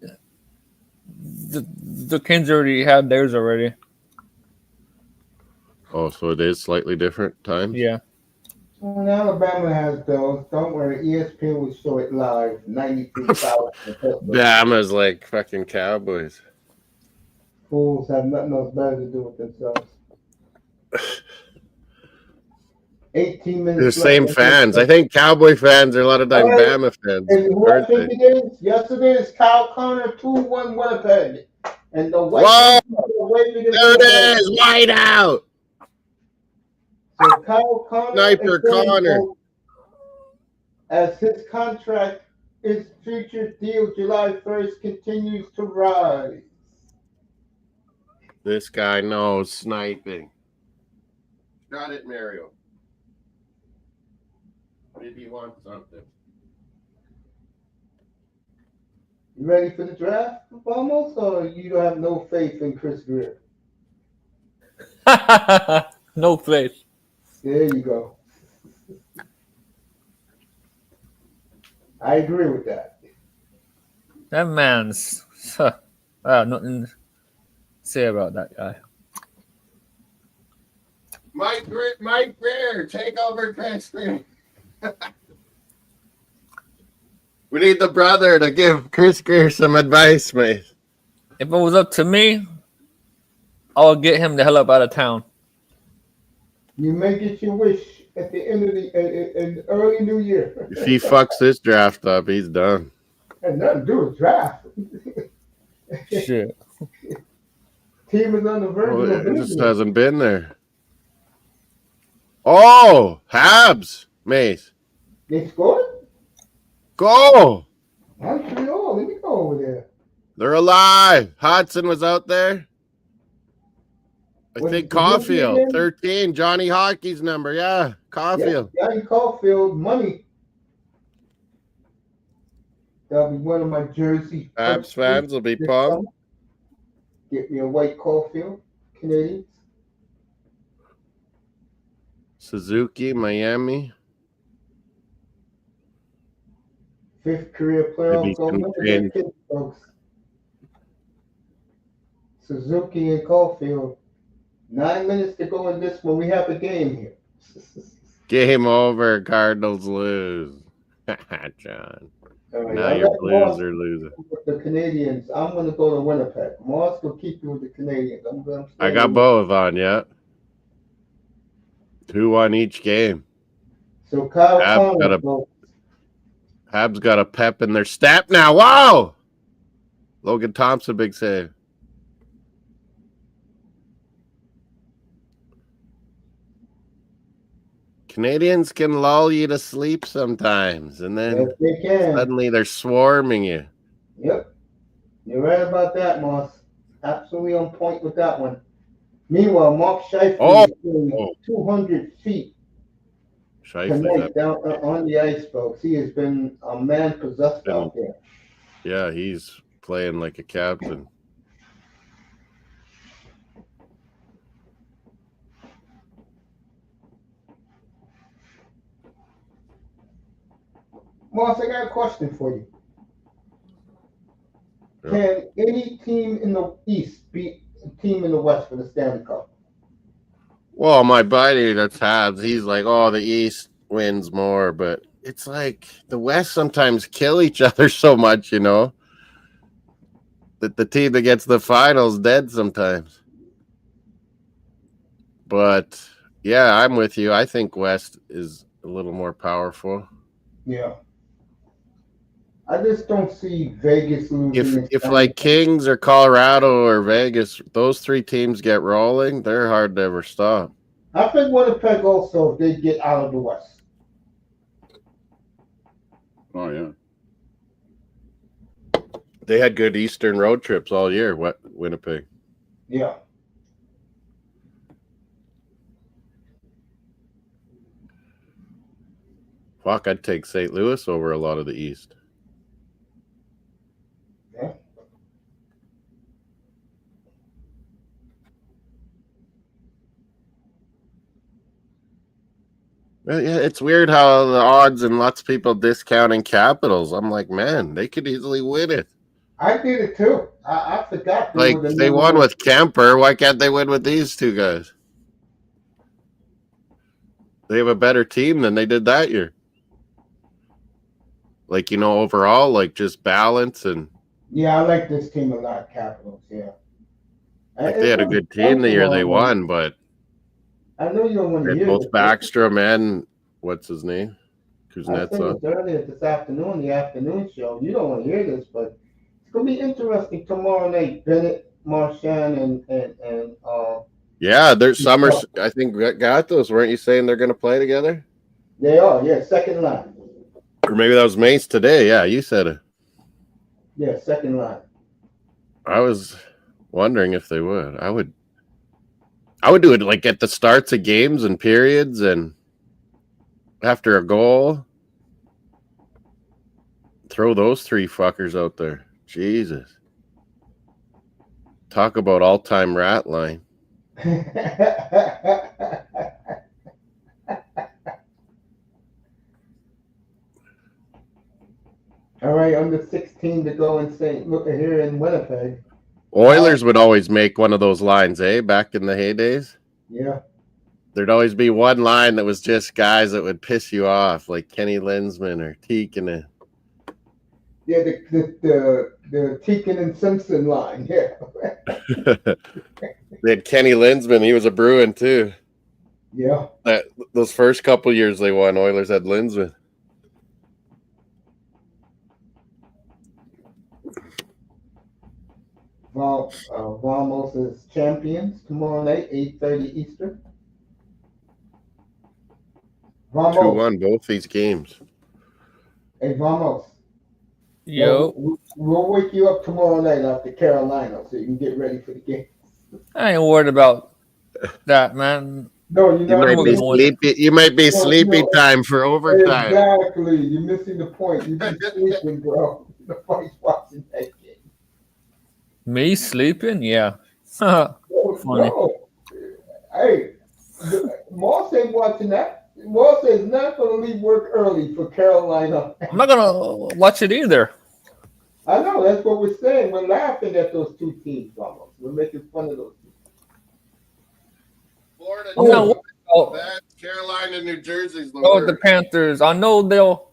The Kings already had theirs already. Oh, so it is slightly different times? Yeah. Well, Alabama has those. Don't worry, ESPN will show it live. 93,000. Bama's like fucking Cowboys. Fools have nothing else better to do with themselves. 18 minutes. The same fans. I think Cowboy fans are a lot of times Alright. Bama fans. And who I Aren't think they? it is? Yesterday is Kyle Connor 2-1 Winnipeg. And the white Whoa! There There it is! White out! So Kyle Connor Sniper is going Connor. for, as his contract Its future deal July 1st continues to rise. This guy knows sniping. Got it, Mario. Maybe you want something. You ready for the draft, almost, or you don't have no faith in Chris Greer? No place. There you go. I agree with that. That man's. Nothing to say about that guy. Mike Greer, take over Chris Greer. We need the brother to give Chris Greer some advice, mate. If it was up to me, I would get him the hell up out of town. You may get your wish at the end of the early new year. If he fucks this draft up, he's done. Had nothing to do with draft. Shit. Team is on the verge Well, of it just losing. hasn't been there. Oh, Habs, mate. They scored? Go. Montreal, let me go over there. They're alive. Hudson was out there. I Was think Suzuki Caufield, in? 13, Johnny Hockey's number. Yeah, Caufield. Yeah, Caufield, money. That'll be one of my jerseys. Habs fans will be this pumped. summer. Get me a white Caufield, Canadiens. Suzuki, Miami. 5th career Maybe playoff goal. some Remember change. that kid, folks. Suzuki and Caufield. 9 minutes to go in this one. We have a game here. Game over. Cardinals lose. John. All right, Now I you're got Blues Moss are losing. with the Canadiens. I'm going to go to Winnipeg. Moss will keep you with the Canadiens. I got both on, yeah. 2 on each game. So Kyle Habs got Connors, a- folks. Habs got a pep in their step now. Wow! Logan Thompson, big save. Canadians can lull you to sleep sometimes, and then Yes, they can. suddenly they're swarming you. Yep. You're right about that, Moss. Absolutely on point with that one. Meanwhile, Mark Scheifele Oh. is doing 200 feet Scheifele's tonight up. down on the ice, folks. He has been a man possessed out there. Yeah, he's playing like a captain. Moss, I got a question for you. Yeah. Can any team in the East beat a team in the West for the Stanley Cup? Well, my buddy that's Habs, he's like, oh, the East wins more, but it's like the West sometimes kill each other so much, you know, that the team that gets the finals dead sometimes. But yeah, I'm with you. I think West is a little more powerful. Yeah. I just don't see Vegas losing. If like Kings or Colorado or Vegas, those 3 teams get rolling, they're hard to ever stop. I think Winnipeg also, if they get out of the West. Oh, yeah. They had good Eastern road trips all year, Winnipeg. Yeah. Fuck, I'd take St. Louis over a lot of the East. Yeah. Well, yeah, it's weird how the odds and lots of people discounting Capitals. I'm like, man, they could easily win it. I did it too. I forgot. Like, were the they number won one. with Kemper. Why can't they win with these 2 guys? They have a better team than they did that year. Like, you know, overall, like just balance and Yeah, I like this team a lot, Capitals, yeah. like they had a good team the year they won, but I know you don't want they to had hear both this. Backstrom and what's his name? I said Kuznetsov. this earlier this afternoon, the afternoon show. You don't want to hear this, but it's gonna be interesting tomorrow night. Bennett, Marchand, and Yeah, there's Summers. I think got those. Weren't you saying they're going to play together? they are, yeah, second line. Or maybe that was Mace today. Yeah, you said it. Yeah, second line. I was wondering if they would. I would do it like at the starts of games and periods and after a goal. Throw those three fuckers out there. Jesus. Talk about all-time rat line. All right, under 16 to go in St. Look here in Winnipeg. Oilers would always make one of those lines, back in the heydays. Yeah. There'd always be one line that was just guys that would piss you off, like Kenny Linsman or Teakin. Yeah, the Teakin and Simpson line. Yeah. They had Kenny Linsman. He was a Bruin, too. Yeah. Those first couple years they won, Oilers had Linsman. Vamos is champions tomorrow night, 8:30 Eastern. Vamos. 2-1 both these games. Hey, Vamos. Yo. We'll wake you up tomorrow night after Carolina so you can get ready for the game. I ain't worried about that, man. No, you're not. You might be sleepy time for overtime. Exactly. You're missing the point. You've been sleeping, bro. The fight's watching that game. Me sleeping? Yeah. Funny. No. Hey, Moss ain't watching that. Moss is not going to leave work early for Carolina. I'm not going to watch it either. I know. That's what we're saying. We're laughing at those two teams almost. We're making fun of those teams. Florida, Carolina, New Jersey's the worst. The Panthers. I know they'll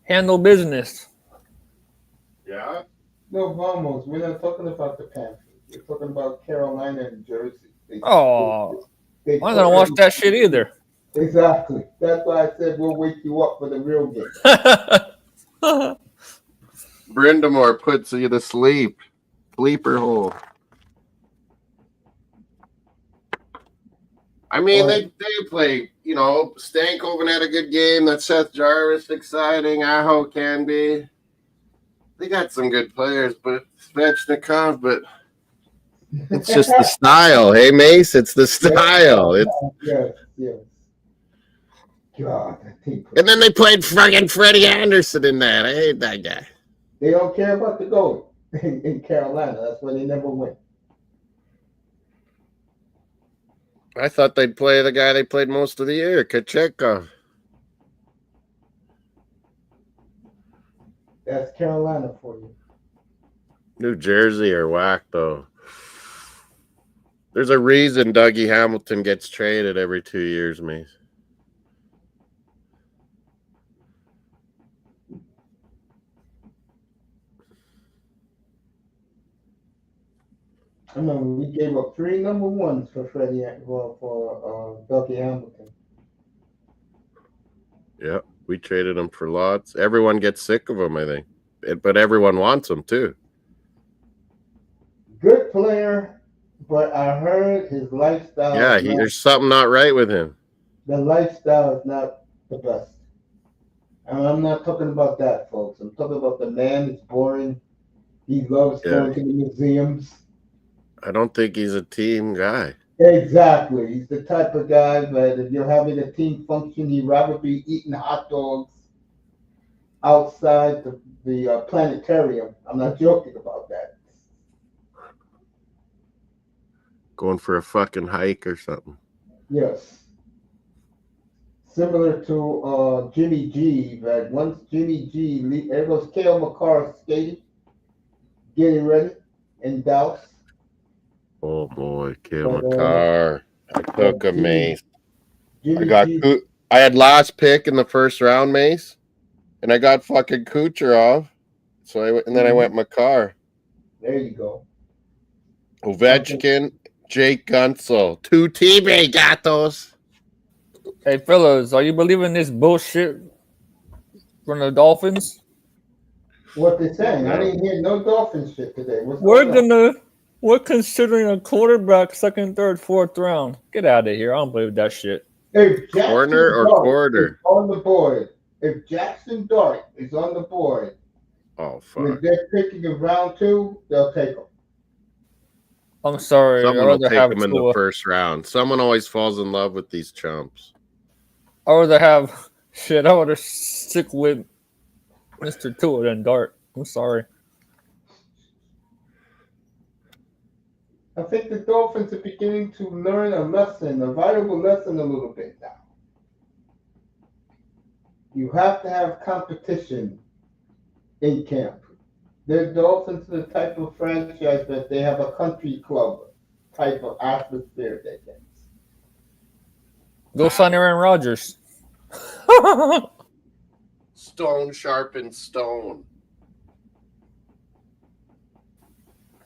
handle business. Yeah. No, Vamos. We're not talking about the Panthers. We're talking about Carolina and Jersey. I'm not going to watch that shit either. Exactly. That's why I said we'll wake you up for the real game. Brindamore puts you to sleep. Sleeper hole. I mean, they play, Stankoven had a good game. That Seth Jarvis exciting. Aho can be. They got some good players, but Svechnikov, but it's just the style. Hey, Mace, it's the style. Yes. God, and then they played fucking Freddie Anderson in that. I hate that guy. They don't care about the goal in Carolina. That's why they never win. I thought they'd play the guy they played most of the year, Chyckroun. That's Carolina for you. New Jersey are whack, though. There's a reason Dougie Hamilton gets traded every 2 years, Mace. I remember we gave up 3 number ones for Freddie for Dougie Hamilton. Yeah, we traded him for lots. Everyone gets sick of him, I think. But everyone wants him, too. Good player, but I heard his lifestyle. Yeah, there's something not right with him. The lifestyle is not the best. And I'm not talking about that, folks. I'm talking about the man that's boring. He loves going to the museums. I don't think he's a team guy. Exactly. He's the type of guy that if you're having a team function, he'd rather be eating hot dogs outside the planetarium. I'm not joking about that. Going for a fucking hike or something. Yes. Similar to Jimmy G, that once Jimmy G, there goes Cale McCarr skating, getting ready in Dallas. Oh boy, Cale McCarr. I took a Mace. I had last pick in the first round, Mace, and I got fucking Kucherov. So then I went McCarr. There you go. Ovechkin, Jake Gunsel, 2 teammate gatos. Hey fellas, are you believing this bullshit from the Dolphins? What they saying? I didn't hear no Dolphins shit today. We're considering a quarterback 2nd, 3rd, 4th round. Get out of here. I don't believe that shit. Hey, corner or quarter? On the board. if Jackson Dart is on the board, Oh, when fuck. they're picking in round 2, they'll take him. I'm sorry. Someone I'd will rather take have him in the Tua. first round. Someone always falls in love with these chumps. I'd rather have shit. I would rather stick with Mr. Tua than Dart. I'm sorry. I think the Dolphins are beginning to learn a lesson, a valuable lesson a little bit now. You have to have competition in camp. The Dolphins are the type of franchise that they have a country club type of atmosphere they get. Go sign Aaron Rodgers. Stone sharpens stone.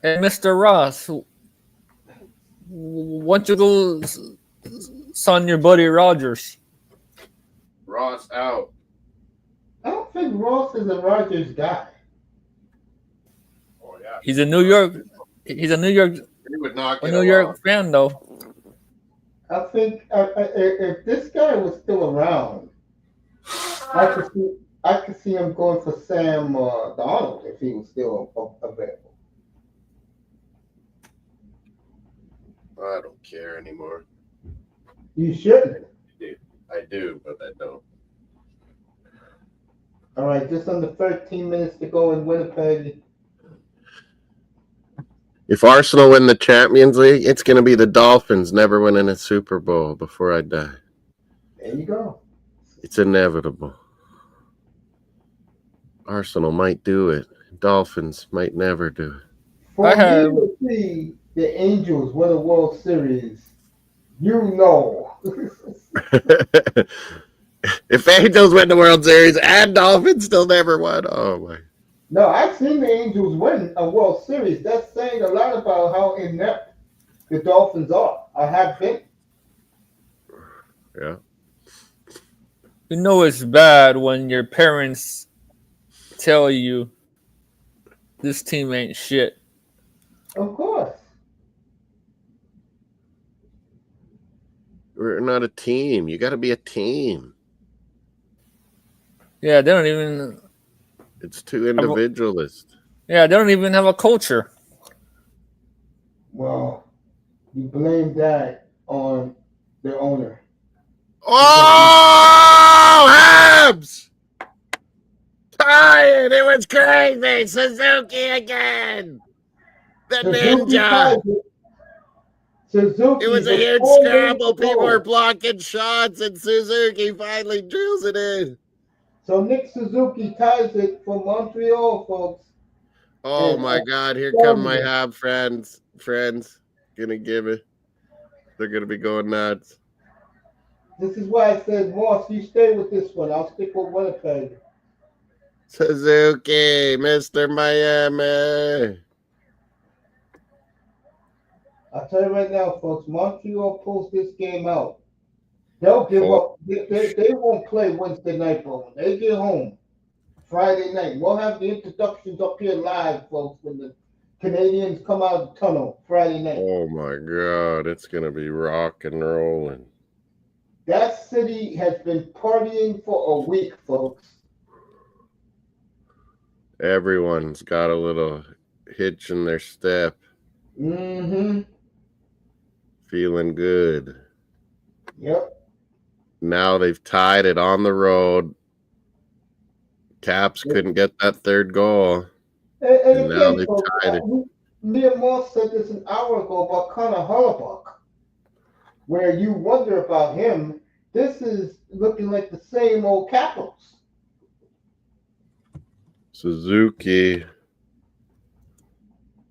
Hey, Mr. Ross, why don't you go sign your buddy Rodgers? Ross out. I don't think Ross is a Rodgers guy. Oh yeah. He's a New York. He's a New York. He would knock A it New along. York fan though. I think if this guy was still around, I could see him going for Sam Darnold if he was still available. I don't care anymore. You shouldn't. I do, but I don't. All right, just under 13 minutes to go in Winnipeg. If Arsenal win the Champions League, it's going to be the Dolphins never winning a Super Bowl before I die. There you go. It's inevitable. Arsenal might do it. Dolphins might never do it. For I have- you to see the Angels win a World Series, you know. If Angels win the World Series and Dolphins still never won, oh my. No, I've seen the Angels win a World Series. That's saying a lot about how inept the Dolphins are. I have been. Yeah. You know it's bad when your parents tell you this team ain't shit. Of course. We're not a team. You got to be a team. Yeah, they don't even. It's too individualist. Yeah, they don't even have a culture. Well, you blame that on the owner. Oh, Habs! Tired. It was crazy. Suzuki again. The ninja. Suzuki. It was a huge scramble. People were blocking shots, and Suzuki finally drills it in. So Nick Suzuki ties it for Montreal, folks. Oh And, my God! Here come my Hab friends. Gonna give it. They're gonna be going nuts. This is why I said, Moss, you stay with this one. I'll stick with Winnipeg. Suzuki, Mr. Miami. I'll tell you right now, folks, Montreal pulls this game out. They'll give up. They won't play Wednesday night, bro. They get home Friday night. We'll have the introductions up here live, folks, when the Canadiens come out of the tunnel Friday night. Oh my God, it's gonna be rock and rolling. That city has been partying for a week, folks. Everyone's got a little hitch in their step. Mm-hmm. Feeling good. Yep. Now they've tied it on the road. Caps couldn't get that third goal. And now again, they've folks, tied it. me and Moss said this an hour ago about Connor Hellebuyck, where you wonder about him. This is looking like the same old Capitals. Suzuki.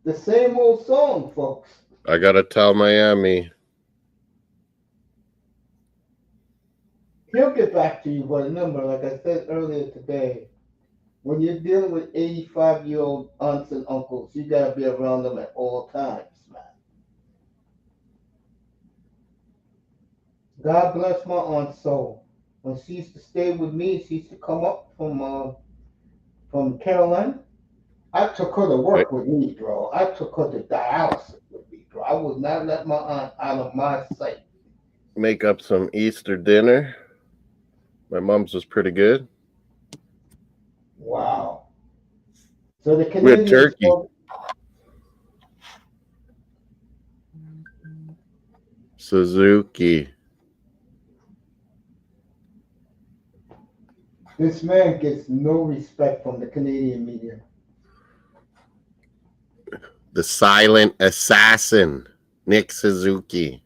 The same old song, folks. I gotta tell Miami. He'll get back to you, but remember, like I said earlier today, when you're dealing with 85-year-old aunts and uncles, you gotta be around them at all times, man. God bless my aunt's soul. When she used to stay with me, she used to come up from Carolina. I took her to work with me, bro. I took her to dialysis with me, bro. I would not let my aunt out of my sight. Make up some Easter dinner. My mom's was pretty good. Wow. So the With Canadiens. turkey. Suzuki. This man gets no respect from the Canadian media. The silent assassin, Nick Suzuki.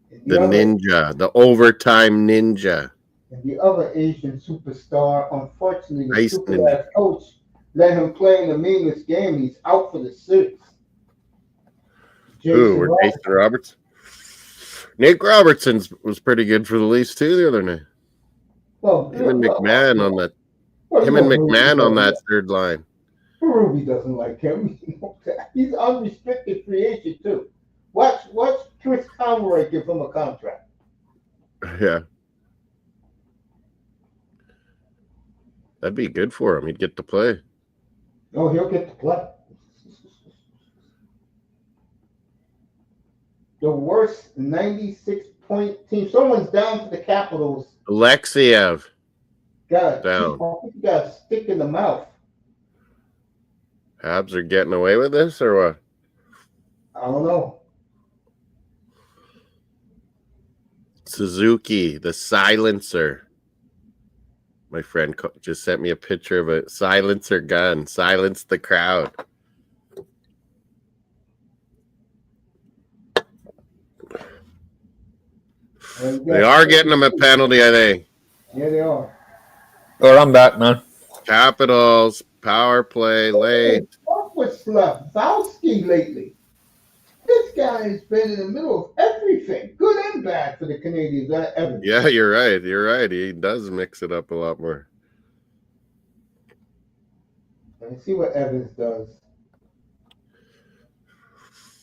And The ninja, the overtime ninja. And the other Asian superstar, unfortunately, the Ice stupid ninja. ass coach let him play in the meaningless game. He's out for the series. Who? Or Jason Roberts? Nick Robertson was pretty good for the Leafs too the other night. Well, him and McMahon on that. well, Him and McMahon on that third line. Ruby doesn't like him. He's unrestricted free agent too. Watch Chris Conroy give him a contract. Yeah. That'd be good for him. He'd get to play. Oh, he'll get to play. The worst 96-point team. Someone's down for the Capitals. Alexiev. Got down. Got a stick in the mouth. Habs are getting away with this or what? I don't know. Suzuki, the silencer. My friend just sent me a picture of a silencer gun. Silence the crowd. They are getting them a penalty, I think. Yeah, they are. Oh, I'm back, man. Capitals, power play, late. What was Slavowski lately? This guy has been in the middle of everything, good and bad, for the Canadiens. Evans. Yeah, you're right. You're right. He does mix it up a lot more. Let me see what Evans does.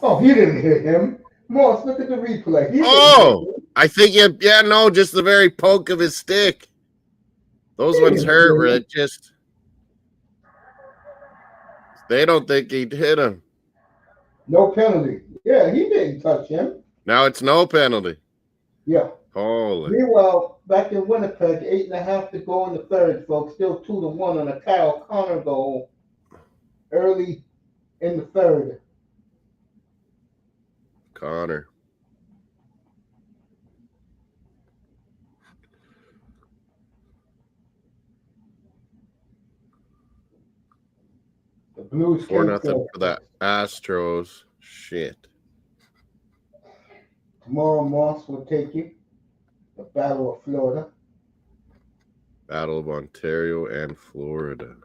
Oh, he didn't hit him. Moss, look at the replay. I think just the very poke of his stick. Those ones hurt where it just. They don't think he'd hit him. No penalty. Yeah, he didn't touch him. Now it's no penalty. Yeah. Holy. Meanwhile, back in Winnipeg, 8.5 to go in the third, folks. Still 2-1 on a Kyle Connor goal early in the third. Connor. The Blues 4-0 for the Astros. Shit. Tomorrow, Moss will take you. The Battle of Florida. Battle of Ontario and Florida.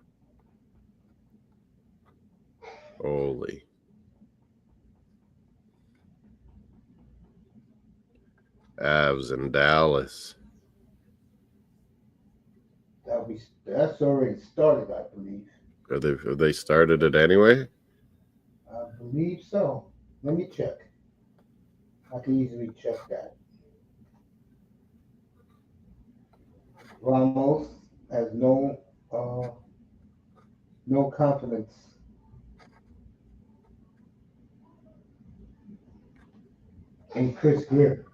Holy. Avs and Dallas. That's already started, I believe. Have they started it anyway? I believe so. Let me check. I can easily check that. Ramos has no confidence. In Chris Greer.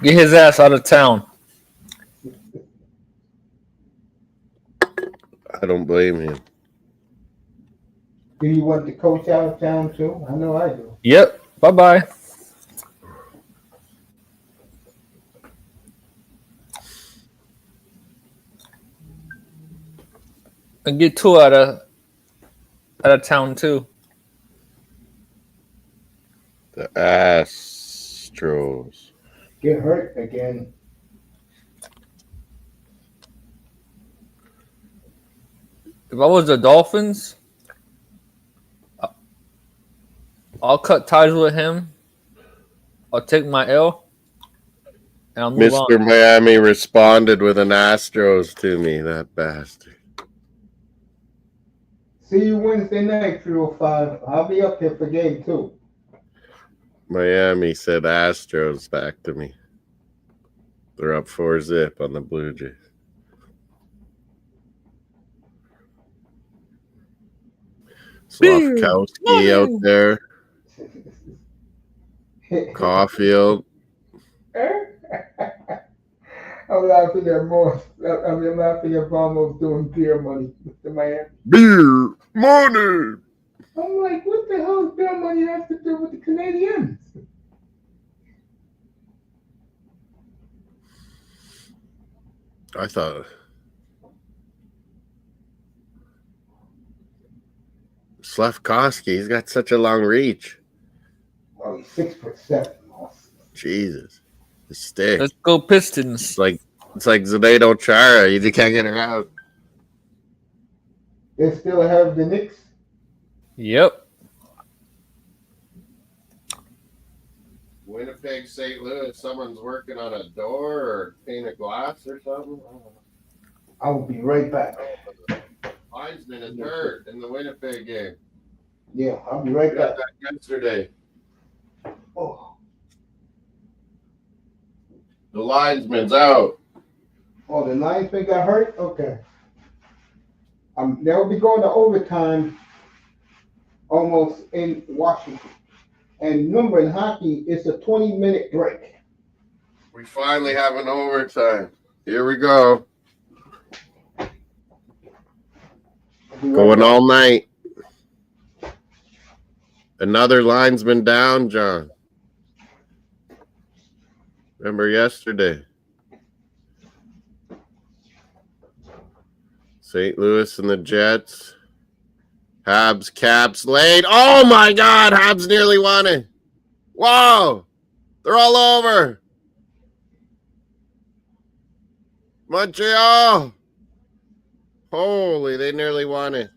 Get his ass out of town. I don't blame him. Do you want the coach out of town too? I know I do. Yep. Bye-bye. And get two out of town too. The Astros. Get hurt again. If I was the Dolphins, I'll cut ties with him. I'll take my L, and I'll move on. Mr. Miami responded with an Astros to me, that bastard. See you Wednesday night, 305. I'll be up here for game 2. Miami said Astros back to me. They're up 4-0 on the Blue Jays. Slavkowski out there. Caufield. I'm laughing at more. I'm laughing at almost doing beer money with the man. Beer money. I'm like, what the hell does beer money have to do with the Canadiens? I thought Slavkovsky, he's got such a long reach. Oh, he's 6'7". Jesus. The stick. Let's go Pistons. It's like Zdeno Chara. You just can't get her out. They still have the Knicks. Yep. Winnipeg, St. Louis, someone's working on a door or pane of glass or something. I will be right back. Heisman is hurt in the Winnipeg game. Yeah, I'll be right We got back. that yesterday. Oh, The linesman's out. the linesman got hurt? Okay. They'll be going to overtime almost in Washington. And remember, in hockey, it's a 20-minute break. We finally have an overtime. Here we go. Going all night. Another linesman down, John. Remember yesterday? St. Louis and the Jets. Habs, Caps, late. Oh my God, Habs nearly won it. Whoa, they're all over. Montreal. Holy, they nearly won it.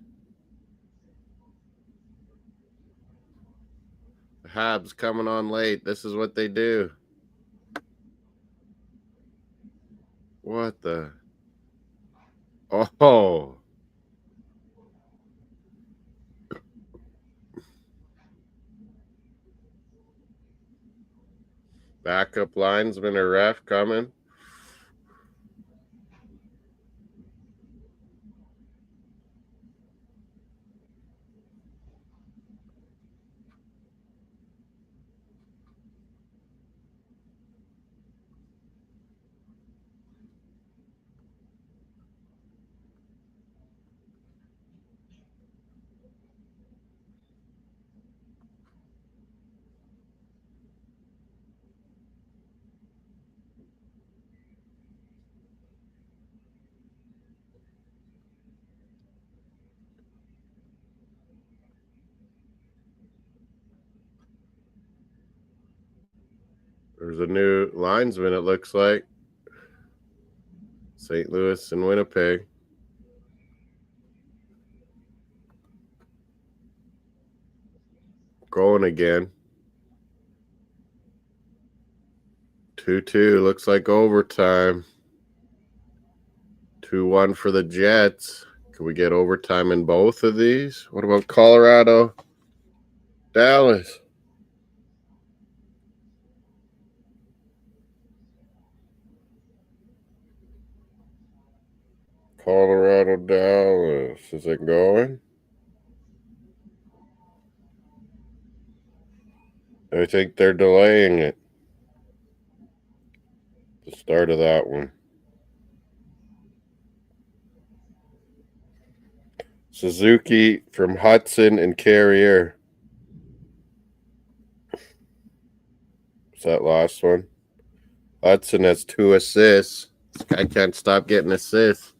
The Habs coming on late. This is what they do. What the? Oh. Backup linesman or ref coming. There's a new linesman, it looks like. St. Louis and Winnipeg. Going again. 2-2. Looks like overtime. 2-1 for the Jets. Can we get overtime in both of these? What about Colorado? Dallas. Colorado, Dallas. Is it going? I think they're delaying it. The start of that one. Suzuki from Hudson and Carrier. What's that last one? Hudson has 2 assists. This guy can't stop getting assists.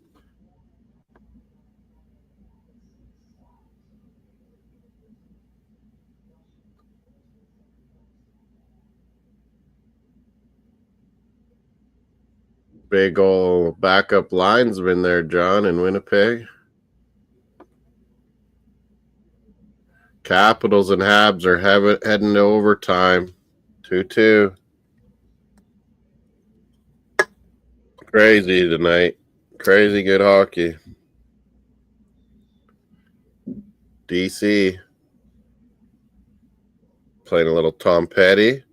Big ol' backup linesman there, John, in Winnipeg. Capitals and Habs are heading to overtime. 2-2. Crazy tonight. Crazy good hockey. DC playing a little Tom Petty.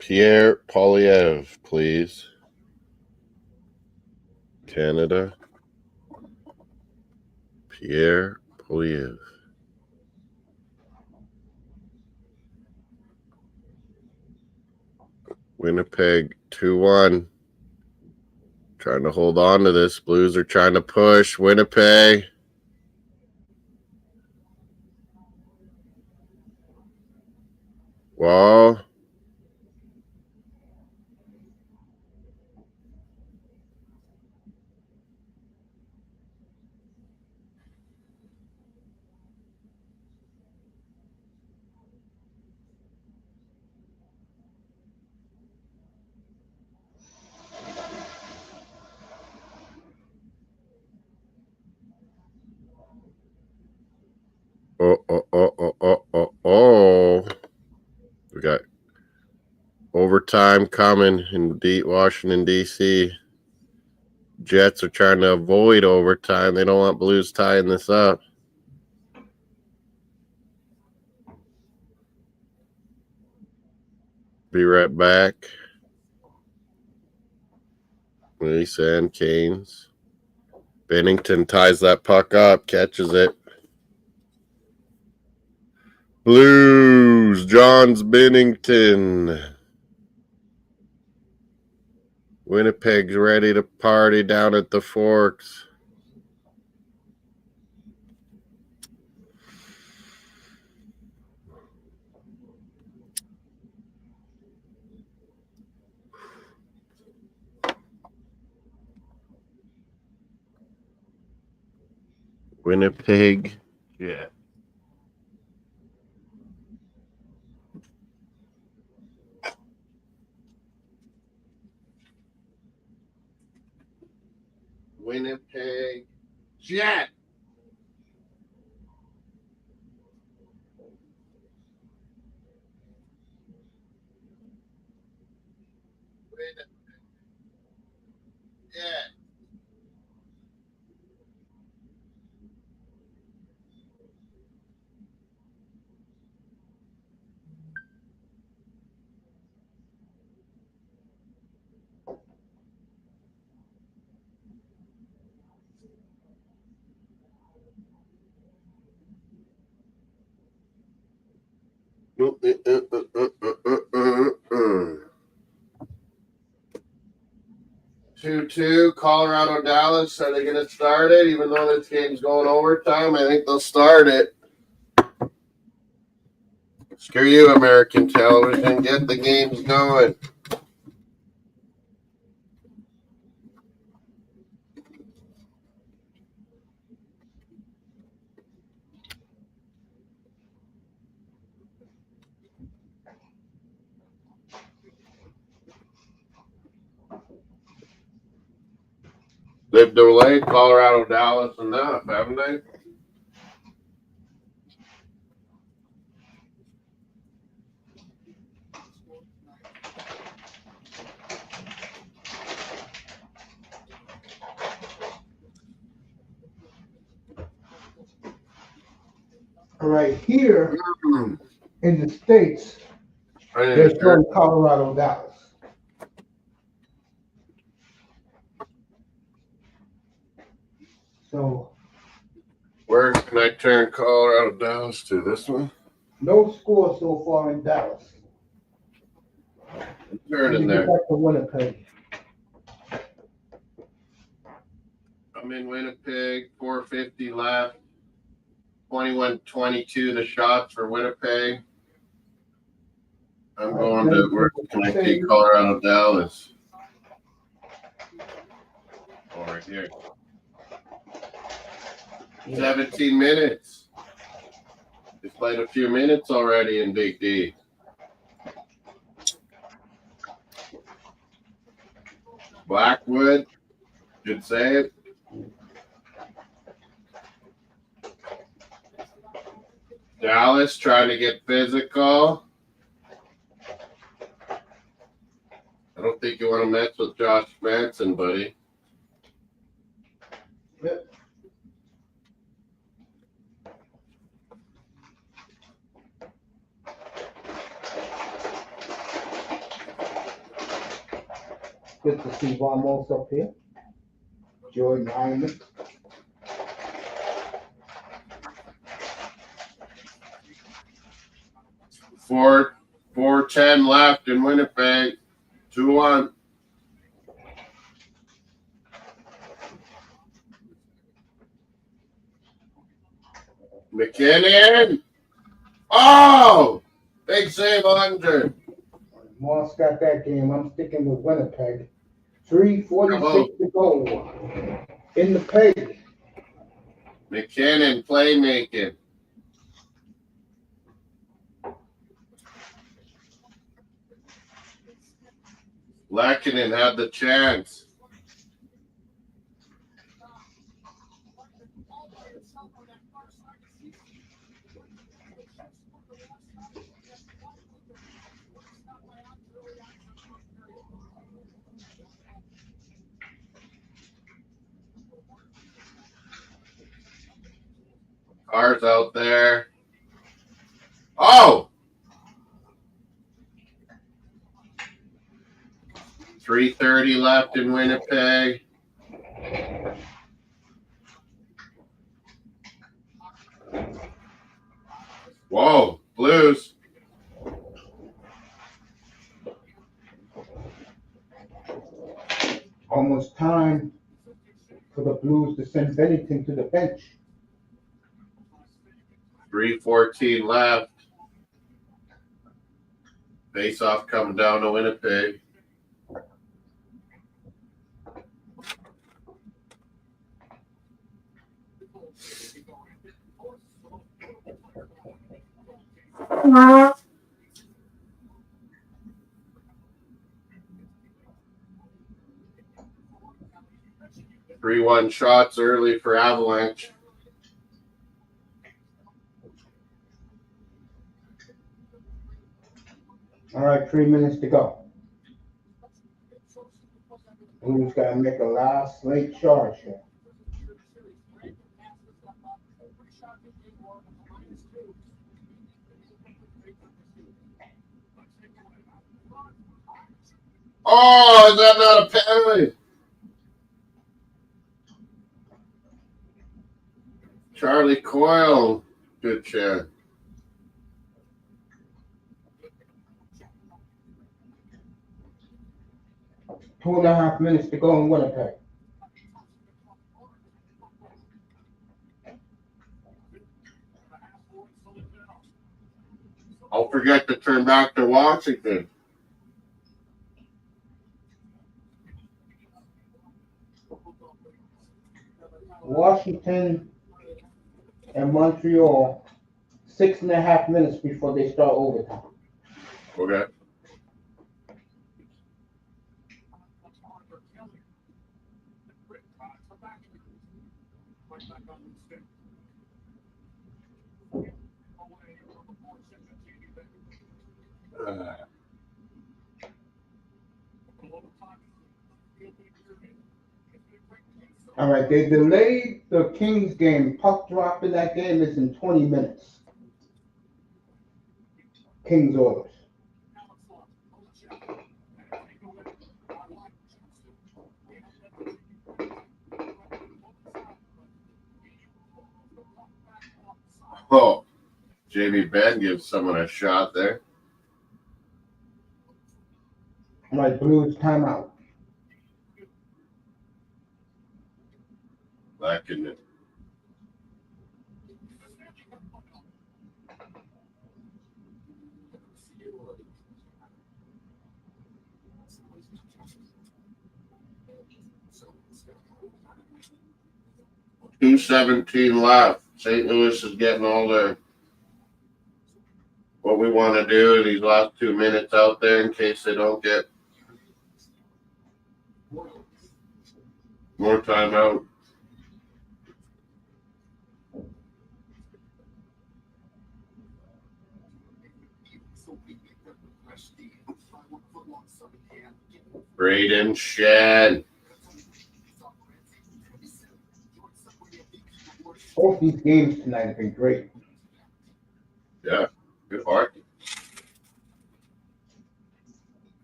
Pierre Polyev, please. Canada. Pierre Polyev. Winnipeg 2-1. Trying to hold on to this. Blues are trying to push. Winnipeg. Wall. Oh. We got overtime coming in Washington, D.C. Jets are trying to avoid overtime. They don't want Blues tying this up. Be right back. Lisa and Canes. Bennington ties that puck up, catches it. Blues, Johns Bennington. Winnipeg's ready to party down at the Forks. Winnipeg, yeah. Winnipeg Jet. Jet. Two, Colorado, Dallas. Are they going to start it? Even though this game's going overtime, I think they'll start it. Screw you, American television. Get the games going. They've delayed Colorado, Dallas enough, haven't they? All right, here in the States, they're showing Colorado, Dallas. So, where can I turn Colorado, Dallas to? This one? No score so far in Dallas. Turn in there. Back to Winnipeg. I'm in Winnipeg, 4:50 left. 21-22 the shots for Winnipeg. I'm going to, where can I take Colorado, Dallas? Oh, right here. 17 minutes. They played a few minutes already in Big D. Blackwood, good save. Dallas trying to get physical. I don't think you want to mess with Josh Manson, buddy. Yep. to see Vamos up here. Jordan Hyman. Four 4:10 left in Winnipeg. 2-1. McKinnon. Oh! Big save, Under. Moss got that game. I'm sticking with Winnipeg. 3:46 to go. In the peg. McKinnon playmaking. Lehkonen had the chance. Cars out there. Oh! 3:30 left in Winnipeg. Whoa, Blues. Almost time for the Blues to send Bennington to the bench. 3:14 left. Face off coming down to Winnipeg. Three 3-1 shots early for Avalanche. All right, 3 minutes to go. Blues got to make a last late charge here. Oh, is that not a penalty? Charlie Coyle, good chance. Two and a half minutes to go in Winnipeg. Don't forget to turn back to Washington. Washington and Montreal, 6.5 minutes before they start overtime. Okay. All right, they delayed the Kings game. Puck drop in that game is in 20 minutes. Kings orders. Oh, Jamie Benn gives someone a shot there. All right, Blues timeout. Back in it. .217 left. St. Louis is getting all their what we want to do in these last 2 minutes out there in case they don't get more time out. Braden Shed. Both these games tonight have been great. Yeah, good hockey.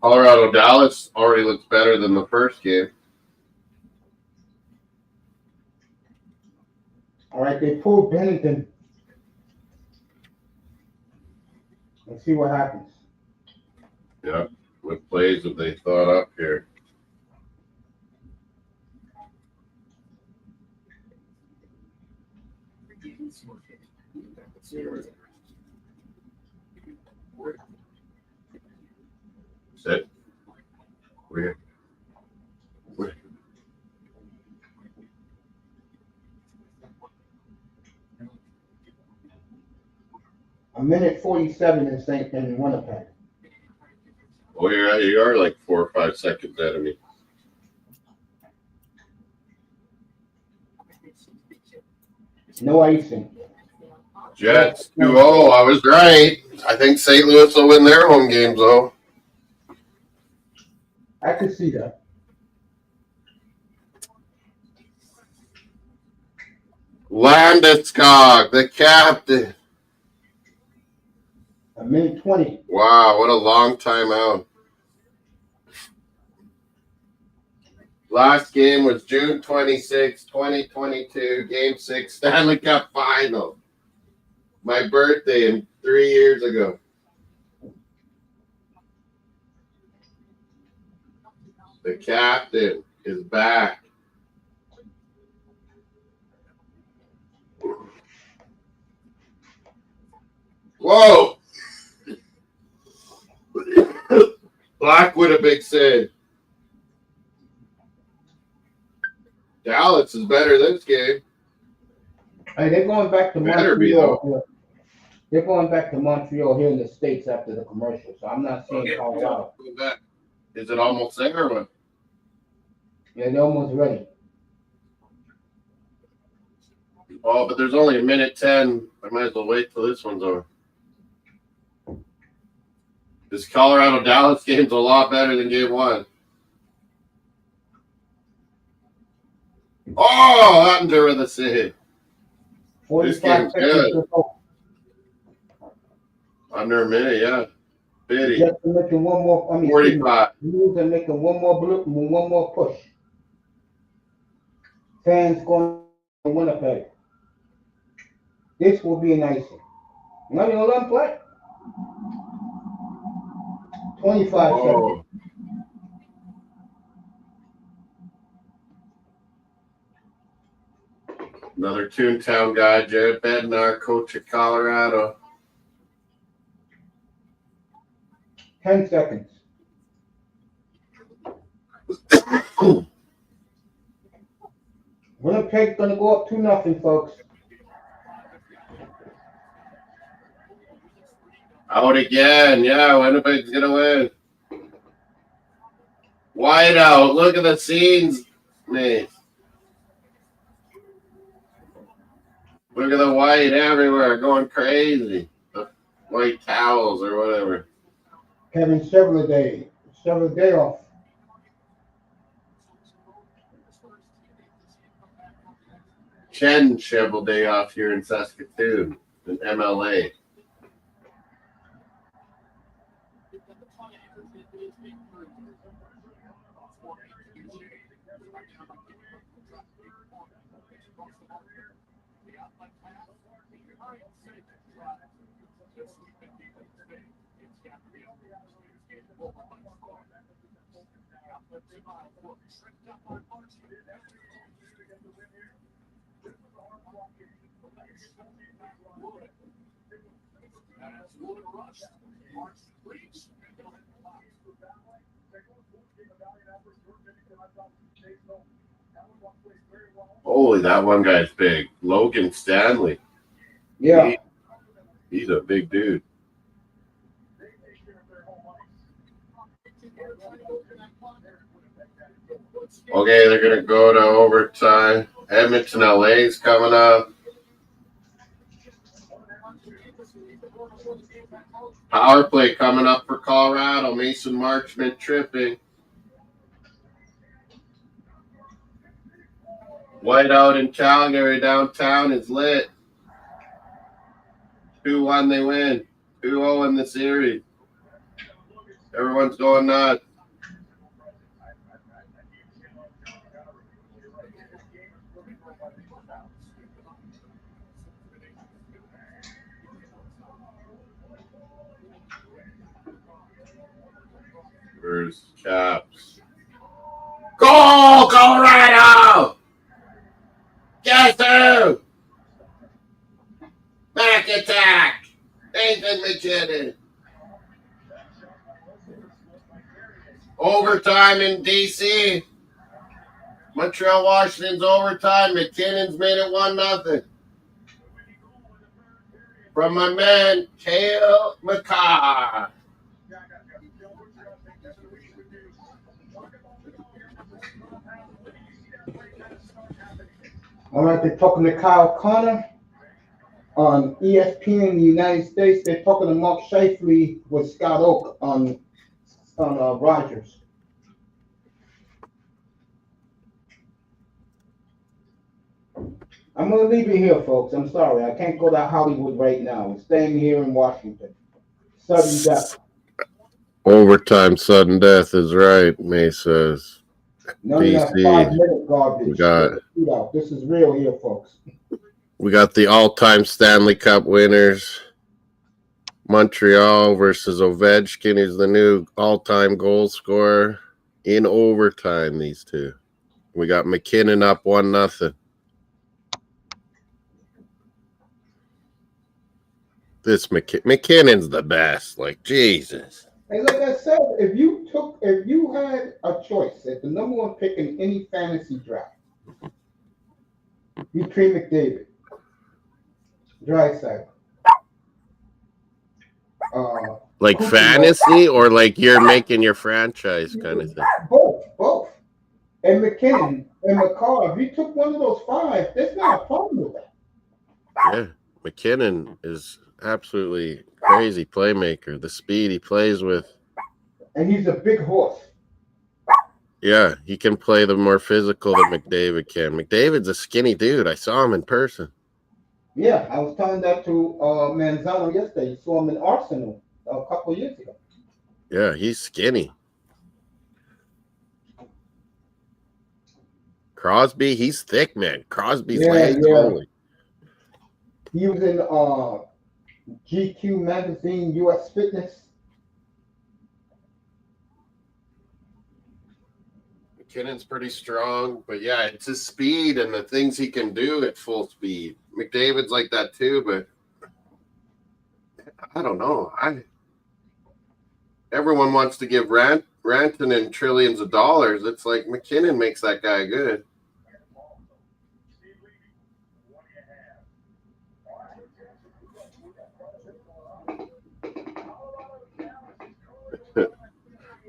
Colorado Dallas already looks better than the first game. All right, they pulled Bennington. Let's see what happens. Yeah. What plays have they thought up here? Sit. Where? A minute 47 in Winnipeg. Oh, you are like 4 or 5 seconds ahead of me. No icing. Jets 2-0. I was right. I think St. Louis will win their home games, though. I could see that. Landeskog, the captain. A minute 20. Wow, what a long time out. Last game was June 26, 2022, Game 6, Stanley Cup Final. My birthday and 3 years ago. The captain is back. Whoa! Blackwood a big save. Dallas is better this game. Hey, they're going back to Better be, Montreal. They're going back to Montreal here in the States after the commercial, so I'm not saying Colorado. Is it almost there or what? Yeah, they're almost ready. Oh, but there's only a minute 10. I might as well wait till this one's over. This Colorado-Dallas game's a lot better than Game 1. Oh, Hunter with a save. 45 This game's seconds good. to go. Under a minute, yeah. Pity. Jets are making one more. 45. Blues are making one more push. Fans going to Winnipeg. This will be an icing. Not even let them play. 25 seconds. Oh. Another Toontown guy, Jared Bednar, coach of Colorado. 10 seconds. Winnipeg's going to go up 2-0, folks. Out again. Yeah, Winnipeg's going to win. Wide out. Look at the scenes, mate. Look at the white everywhere going crazy. The white towels or whatever. Kevin Chevrolet. Chen Chevrolet off here in Saskatoon, in MLA. Holy, that one guy's big. Logan Stanley. Yeah. He's a big dude. Okay, they're going to go to overtime. Edmonton, LA's coming up. Power play coming up for Colorado. Mason Marchment tripping. Whiteout in Calgary downtown is lit. 2-1 they win. 2-0 in the series. Everyone's going nuts. Where's Caps? Goal, Colorado! Guess who? Back attack! Nathan McKinnon. Overtime in DC. Montreal, Washington's overtime. McKinnon's made it 1-0. From my man, Cale McCarr. All right, they're talking to Kyle Connor on ESPN in the United States. They're talking to Mark Scheifele with Scott Oak on Rogers. I'm going to leave it here, folks. I'm sorry. I can't go to Hollywood right now. I'm staying here in Washington. Sudden death. Overtime sudden death is right, May says. None of that DC. 5-minute garbage. We got, this is real here, folks. we got the all-time Stanley Cup winners. Montreal versus Ovechkin, who's the new all-time goal scorer in overtime, these two. We got McKinnon up 1-0. This McKinnon's the best. Like, Jesus. And like I said, if you had a choice at the number one pick in any fantasy draft between McDavid, Draisaitl, like Kopitar, fantasy or like you're making your franchise kind of thing? Both. And McKinnon and McCarr, if you took one of those five, there's not a problem with that. Yeah, McKinnon is absolutely crazy playmaker. The speed he plays with. And he's a big horse. Yeah, he can play the more physical than McDavid can. McDavid's a skinny dude. I saw him in person. Yeah, I was telling that to Manzano yesterday. You saw him in Arsenal a couple of years ago. Yeah, he's skinny. Crosby, he's thick, man. Crosby's legs only. He was in GQ magazine, US Fitness. McKinnon's pretty strong, but yeah, it's his speed and the things he can do at full speed. McDavid's like that too, but I don't know. Everyone wants to give Rantanen trillions of dollars. It's like McKinnon makes that guy good.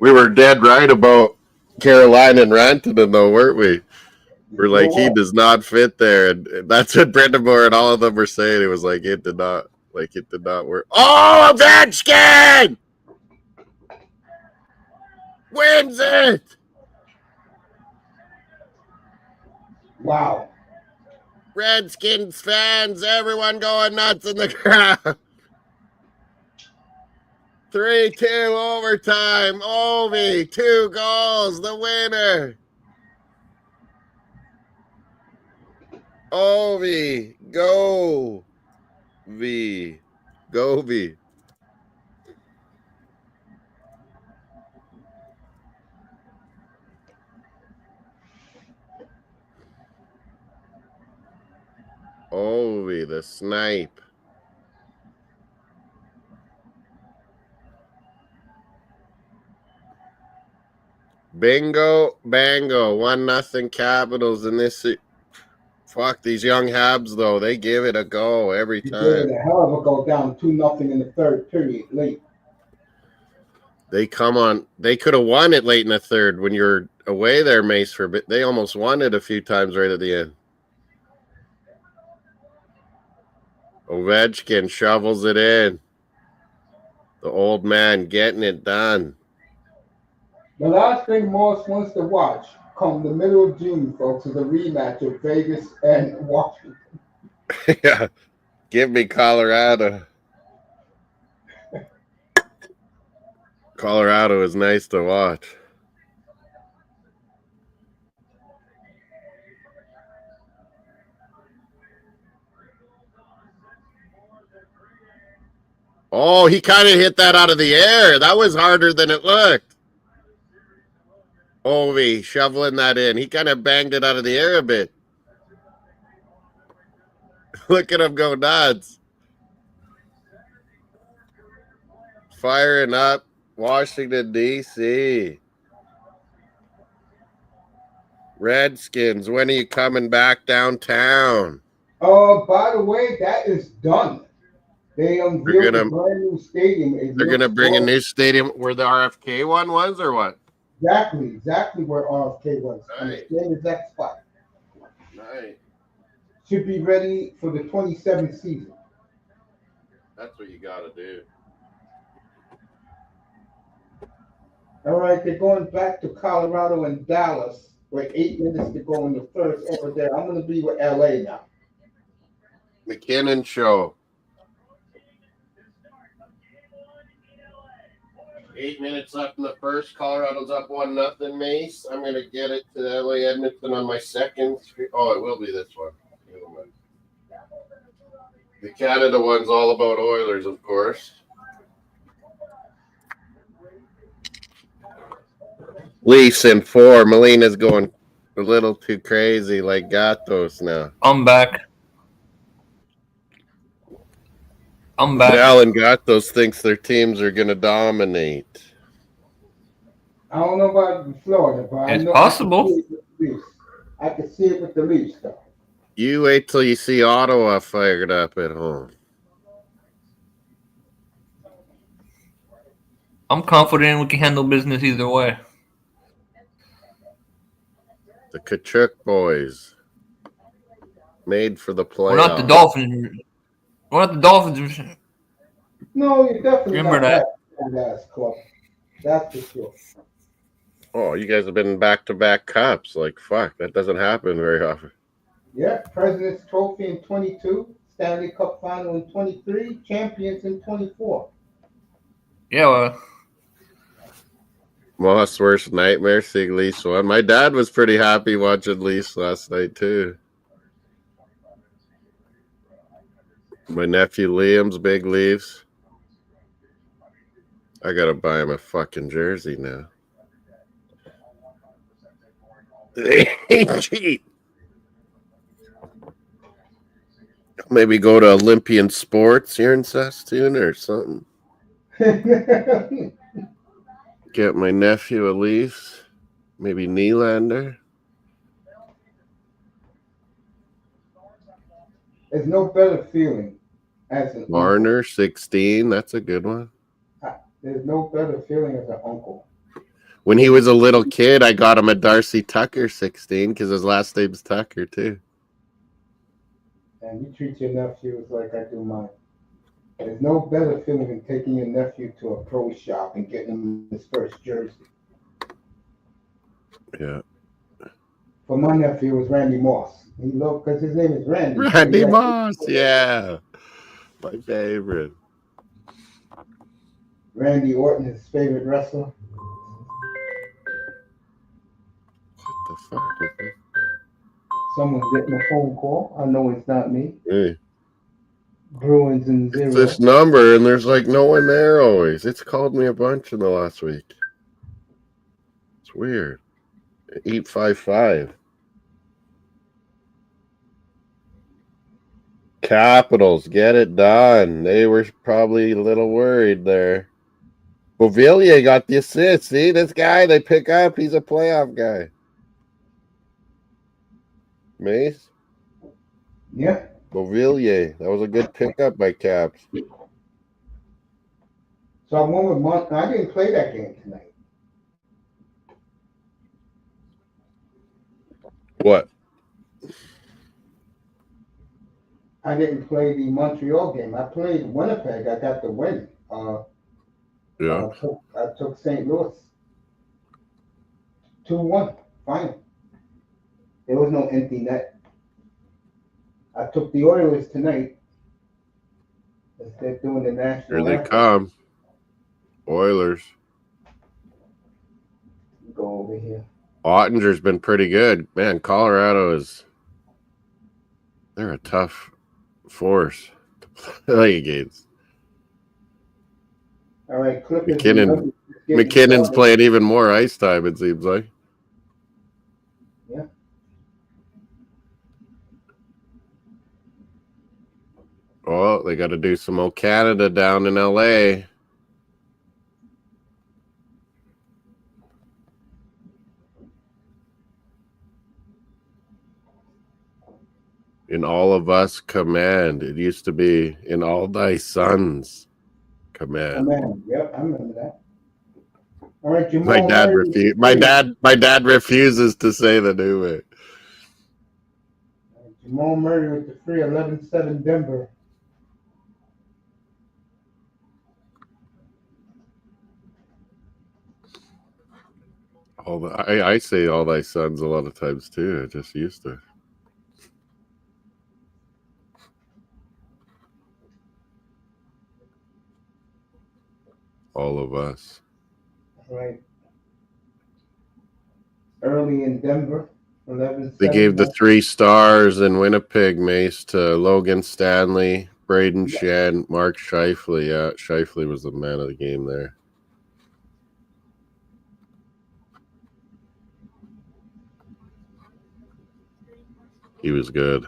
We were dead right about Carolina and Rantanen, though, weren't we? We're like, he does not fit there, and that's what Brendamore and all of them were saying. It was like it did not work. Oh, Ovechkin wins it! Wow. Redskins fans, everyone going nuts in the crowd. 3-2 overtime. Ovi, 2 goals, the winner. Ovi, go. V. Go V. Ovi, the snipe. Bingo, bango, 1-0 Capitals in this. Fuck these young Habs though; they give it a go every time. They gave it a hell of a go down 2-0 in the third period late. They come on. They could have won it late in the third when you're away there, Mace. For a bit, they almost won it a few times right at the end. Ovechkin shovels it in. The old man getting it done. The last thing Morris wants to watch come the middle of June, folks, is a rematch of Vegas and Washington. Yeah, give me Colorado. Colorado is nice to watch. Oh, he kind of hit that out of the air. That was harder than it looked. Ovi shoveling that in. He kind of banged it out of the air a bit. Look at him go nuts. Firing up Washington, D.C. Redskins, when are you coming back downtown? By the way, that is done. They unveiled a brand new stadium. They're going to bring a new stadium where the RFK one was, or what? Exactly where RFK was. On the same exact spot. Nice. Should be ready for the 27th season. That's what you got to do. All right, they're going back to Colorado and Dallas with 8 minutes to go in the first over there. I'm going to be with LA now. McKinnon show. 8 minutes left in the first. Colorado's up 1-0, Mace. I'm going to get it to LA Edmonton on my second screen. Oh, it will be this one. The Canada one's all about Oilers, of course. Leafs in 4. Molina's going a little too crazy like Gatos now. I'm back. Alan Gatos thinks their teams are going to dominate. I don't know about Florida, but it's possible. I can see it with the Leafs, though. You wait till you see Ottawa fired up at home. I'm confident we can handle business either way. The Kachuk boys. Made for the playoffs. We're not the Dolphins. We're not the Dolphins. No, you're definitely Remember not that club. That's for sure. Oh, you guys have been back-to-back cups. Like, fuck, that doesn't happen very often. Yeah, President's Trophy in 22, Stanley Cup Final in 23, Champions in 24. Yeah, well. Moss' worst nightmare, seeing Leafs won. My dad was pretty happy watching Leafs last night, too. My nephew Liam's big Leafs. I gotta buy him a fucking jersey now. They ain't cheap. Maybe go to Olympian Sports here in Saskatoon or something. Get my nephew a Leafs. Maybe Nylander. There's no better feeling as an Marner, 16. That's a good one. There's no better feeling as an uncle. When he was a little kid, I got him a Darcy Tucker 16 because his last name's Tucker, too. And you treat your nephews like I do mine. There's no better feeling than taking your nephew to a pro shop and getting him his first jersey. Yeah. For my nephew, it was Randy Moss. He loved, because his name is Randy. Randy Moss, yeah. My favorite. Randy Orton, his favorite wrestler. What the fuck is this? Someone's getting a phone call. I know it's not me. Hey. Bruins and 0. It's this number, and there's like no one there always. It's called me a bunch in the last week. It's weird. 855. Capitals, get it done. They were probably a little worried there. Beauvillier got the assist. See, this guy they pick up, he's a playoff guy. Mace? Yeah. Beauvillier. That was a good pickup by Caps. So I won with Montreal. I didn't play that game tonight. What? I didn't play the Montreal game. I played Winnipeg. I got the win. Yeah. I took St. Louis. 2-1. Final. There was no empty net. I took the Oilers tonight. As they're doing the national. Here they come. Oilers. over here. Ottinger's been pretty good. Man, Colorado they're a tough force to play against. All right, Clippers. McKinnon's playing even more ice time, it seems like. Yeah. Oh, they got to do some old Canada down in LA. In all of us command. It used to be in all thy sons command. Yep, I remember that. All right, Jamal My dad Murray. my dad refuses to say the new way. Jamal Murray with the free 11-7 Denver. I say all thy sons a lot of times too. I just used to. All of us. All right. Early in Denver, 11-7. They gave the 3 stars in Winnipeg, Mace, to Logan Stanley, Braden Shen, Mark Scheifele. Yeah, Scheifele was the man of the game there. He was good.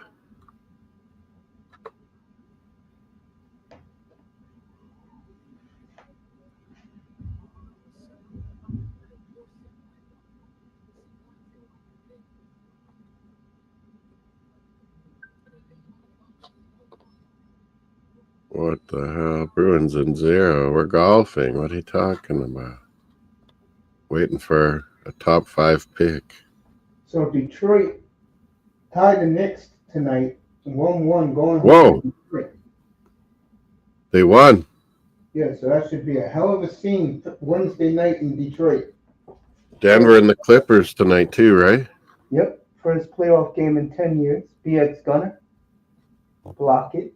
What the hell? Bruins in 0. We're golfing. What are you talking about? Waiting for a top 5 pick. So Detroit tied the Knicks tonight, 1-1 going home. Whoa. To Detroit. They won. Yeah, so that should be a hell of a scene Wednesday night in Detroit. Denver and the Clippers tonight too, right? Yep, first playoff game in 10 years. BX Gunner. Block it.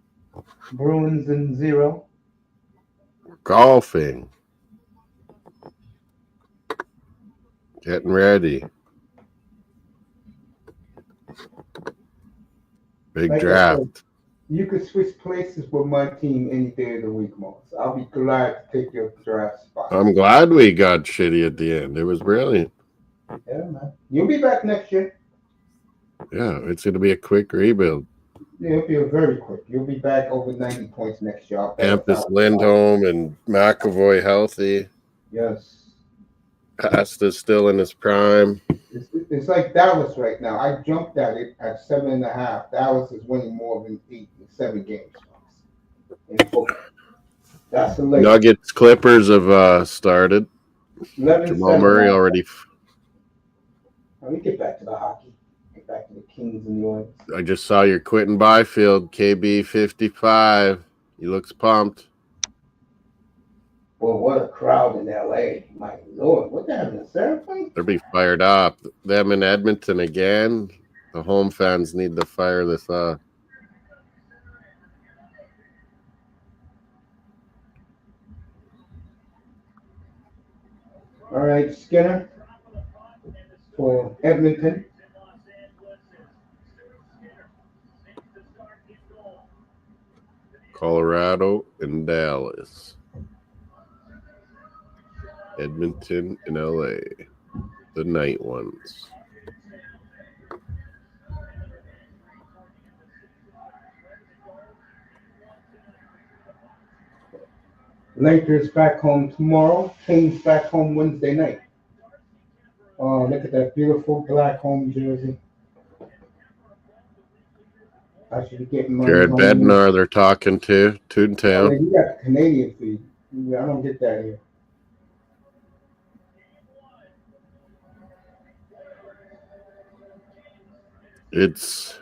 Bruins in 0. Golfing. Getting ready. Big Like I draft. said, you could switch places with my team any day of the week, Moss. I'll be glad to take your draft spot. I'm glad we got shitty at the end. It was brilliant. Yeah, man. You'll be back next year. Yeah, it's going to be a quick rebuild. Yeah, it'll be a very quick. You'll be back over 90 points next year. Hampus Lindholm and McAvoy healthy. Yes. Pasta's still in his prime. It's like Dallas right now. I jumped at it at 7.5. Dallas is winning more than 7 games in football. That's the latest. Nuggets Clippers have started. 11-7. Jamal Murray already. Let me get back to the hockey. Get back to the Kings and the Oilers. I just saw your Quinton Byfield, KB 55. He looks pumped. Well, what a crowd in LA. My Lord. What the hell is ceremony? They'll be fired up. Them in Edmonton again. The home fans need to fire this up. All right, Skinner for Edmonton. Colorado and Dallas. Edmonton and LA. The night ones. Lakers back home tomorrow. Kings back home Wednesday night. Oh, look at that beautiful black home jersey. I should be getting my Jared Bednar, they're talking to Toontown. You got the Canadian feed. I don't get that here. It's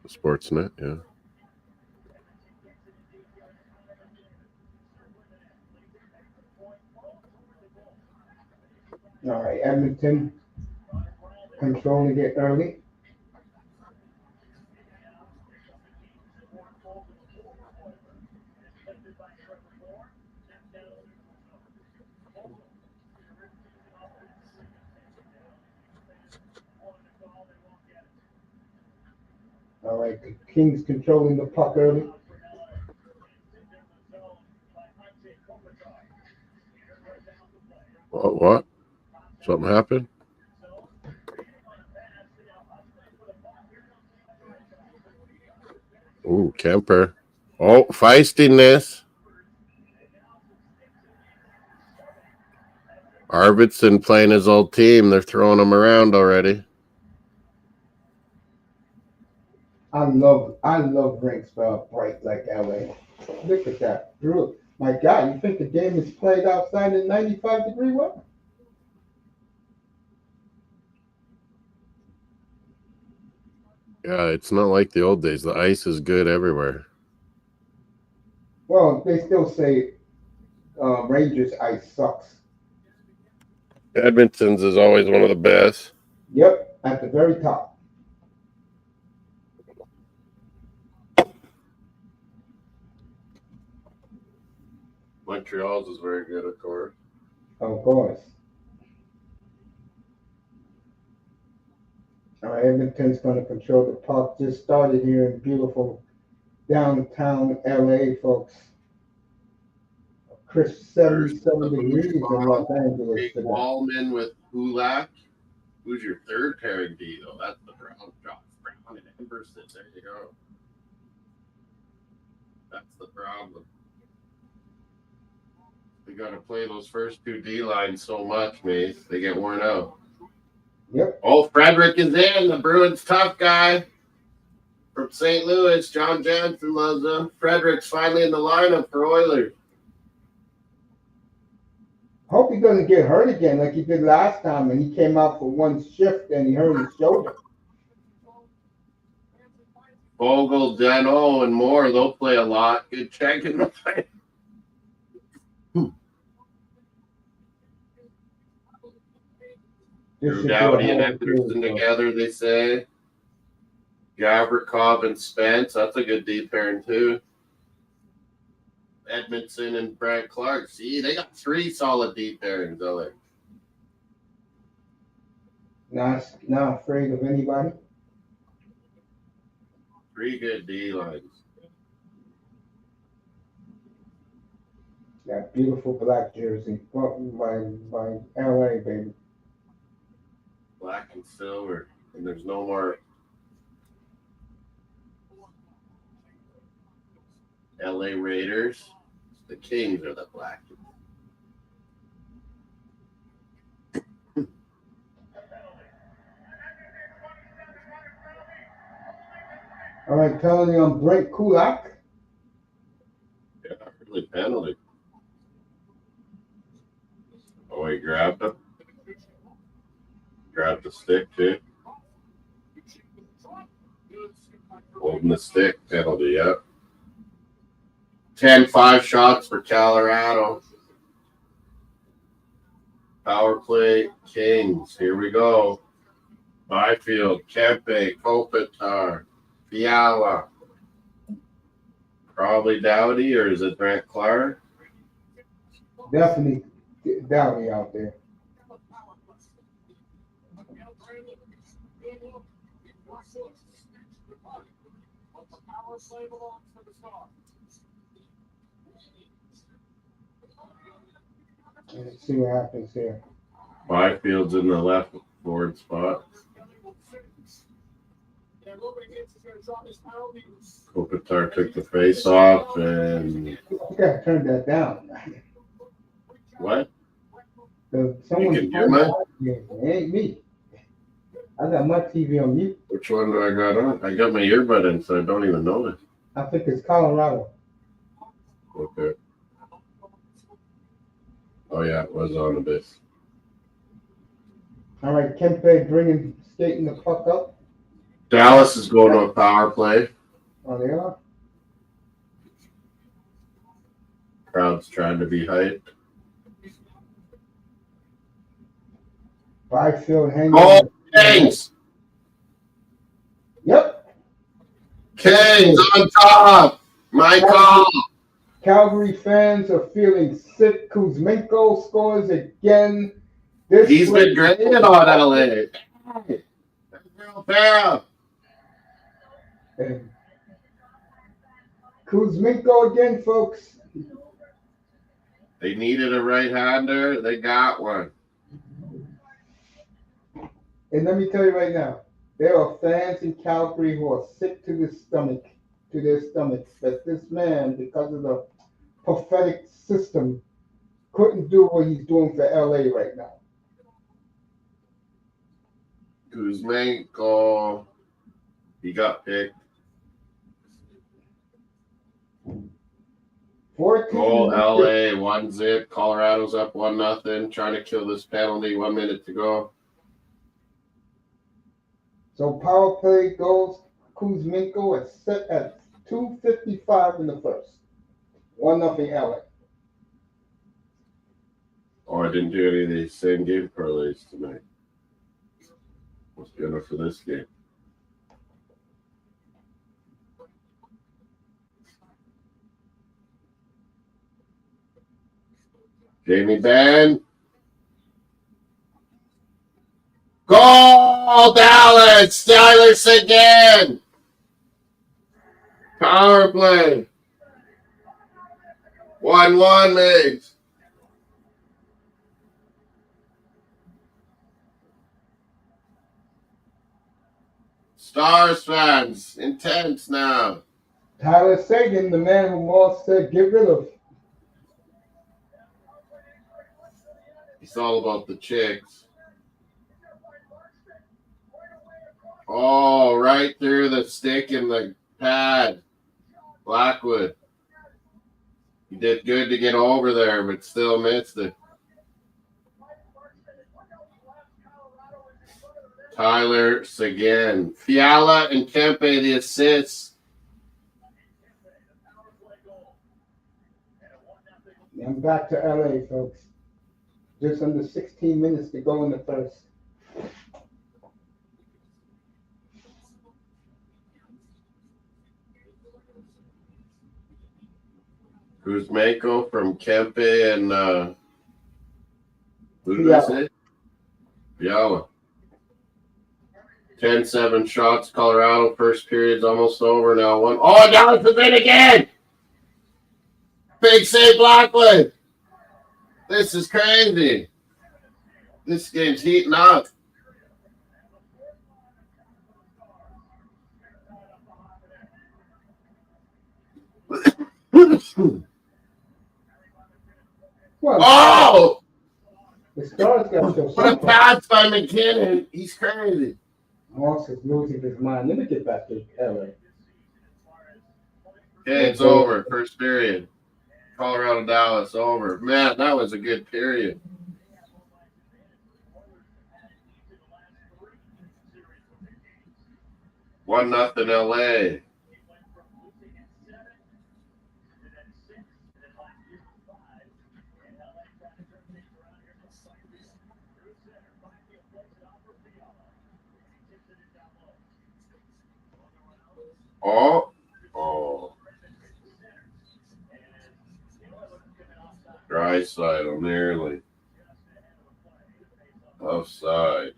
Sportsnet, yeah. All right, Edmonton controlling it early. All right, the Kings controlling the puck early. What? Something happened? Ooh, Kemper. Oh, feistiness. Arvidsson playing his old team. They're throwing him around already. I love rinks bright like LA. Look at that. Drew, my God, you think the game is played outside in 95-degree weather? Yeah, it's not like the old days. The ice is good everywhere. Well, they still say Rangers ice sucks. Edmonton's is always one of the best. Yep, at the very top. Montreal's is very good, of course. Of course. All right, Edmonton's going to control the puck. Just started here in beautiful downtown LA, folks. Crisp 77 degrees in Los Angeles Big today. Wallman with Kulak. Who's your third pairing D, though? That's the Brown drop. Brown and Emberson. There you go. That's the problem. They got to play those first two D lines so much, mate. They get worn out. Yep. Oh, Frederick is in. The Bruins tough guy from St. Louis. John Jansen loves him. Frederick's finally in the lineup for Oilers. Hope he doesn't get hurt again like he did last time and he came out for one shift and he hurt his shoulder. Vogel, Deno, and more. They'll play a lot. Good check in the play. Drew Doughty and Anderson together, they say. Gavrikov and Spence. That's a good deep pairing, too. Edmondson and Brad Clark. See, they got three solid deep pairings, though. Not afraid of anybody. Three good D lines. That beautiful black jersey by LA, baby. Black and silver. And there's no more LA Raiders. The Kings are the black. All right, telling you on Brent Kulak. Yeah, really penalty. Oh, he grabbed him. Grabbed the stick, too. Holding the stick, penalty, yep. 10-5 shots for Colorado. Power play, Kings. Here we go. Byfield, Kempe, Kopitar, Fiala. Probably Doughty, or is it Brant Clark? Definitely Doughty out there. Let's see what happens here. Byfield's in the left forward spot. Kopitar took the face off, and You gotta turn that down. what? Someone's You can hear mine? it ain't me. I got my TV on mute. Which one do I got on? I got my earbud in, so I don't even know it. I think it's Colorado. Okay. Oh yeah, it was on a bit. All right, Kempe skating the puck up. Dallas is going to a power play. Oh, they are. Crowd's trying to be hyped. Byfield hanging. Oh, Kings! Yep. Kings on top! My call! Calgary fans are feeling sick. Kuzmenko scores again. He's been great on LA. Real bad. And Kuzmenko again, folks. They needed a right-hander. They got one. And let me tell you right now, there are fans in Calgary who are sick to their stomachs, that this man, because of the prophetic system, couldn't do what he's doing for LA right now. Kuzmenko, he got picked. 14 Goal, LA, 1-0. Colorado's up 1-0. Trying to kill this penalty. 1 minute to go. So power play goals, Kuzmenko is set at 2:55 in the first. 1-0 LA. Oh, I didn't do any of these same game parlays tonight. Must be enough for this game. Jamie Benn. Goal, Dallas! Stylers again! Power play. 1-1, mates. Stars fans, intense now. Tyler Seguin, the man who Moss said get rid of. It's all about the chicks. Oh, right through the stick in the pad. Blackwood. He did good to get over there, but still missed it. Tyler Seguin. Fiala and Kempe, the assists. I'm back to LA, folks. Just under 16 minutes to go in the first. Kuzmenko from Kempe and who did I say? Fiala. 10-7 shots, Colorado. First period's almost over now. Oh, Dallas is in again! Big save, Blackwood. This is crazy. This game's heating up. Well, Oh! the Stars got to show What a something. pass by McKinnon. He's crazy. Moss is losing his mind. Let me get back to LA. Okay, it's over. First period. Colorado, Dallas, over. Man, that was a good period. One nothing LA. Oh. Drysdale nearly. Offside.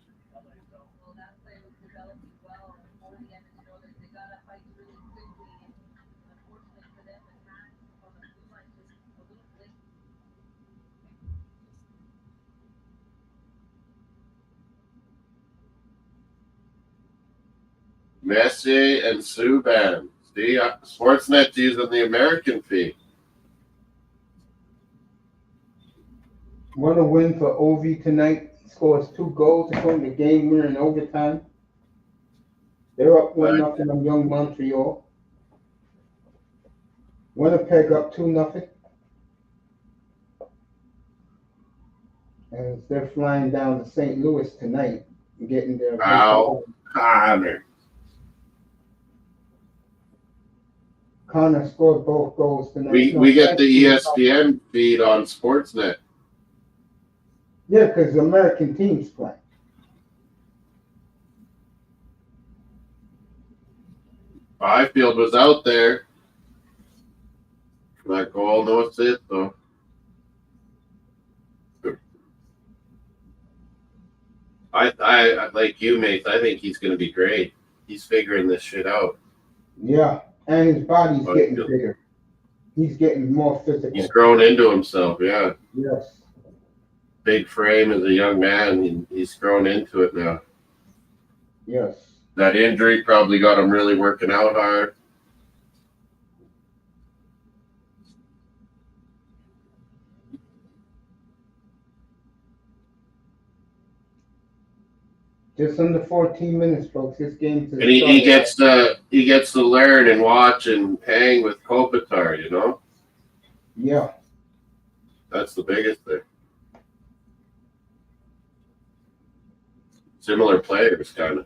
Messi and Subban. See, Sportsnet's using the American fee. Want to win for OV tonight. Scores 2 goals, including the game winner in overtime. They're up 1-0 on young Montreal. Winnipeg up 2-0. And they're flying down to St. Louis tonight and getting their. Wow. Connor scored both goals tonight. We get the ESPN feed on Sportsnet. Yeah, because the American team's playing. Byfield was out there. That goal, no assist though. I like you, mate. I think he's going to be great. He's figuring this shit out. Yeah, and his body's But getting bigger. He's getting more physical. he's grown into himself. Yeah, Yes. big frame as a young man. He's grown into it now. Yes. That injury probably got him really working out hard. Just under 14 minutes, folks. This game's And he gets to learn and watch and hang with Kopitar, you know? Yeah. That's the biggest thing. Similar players, kind of.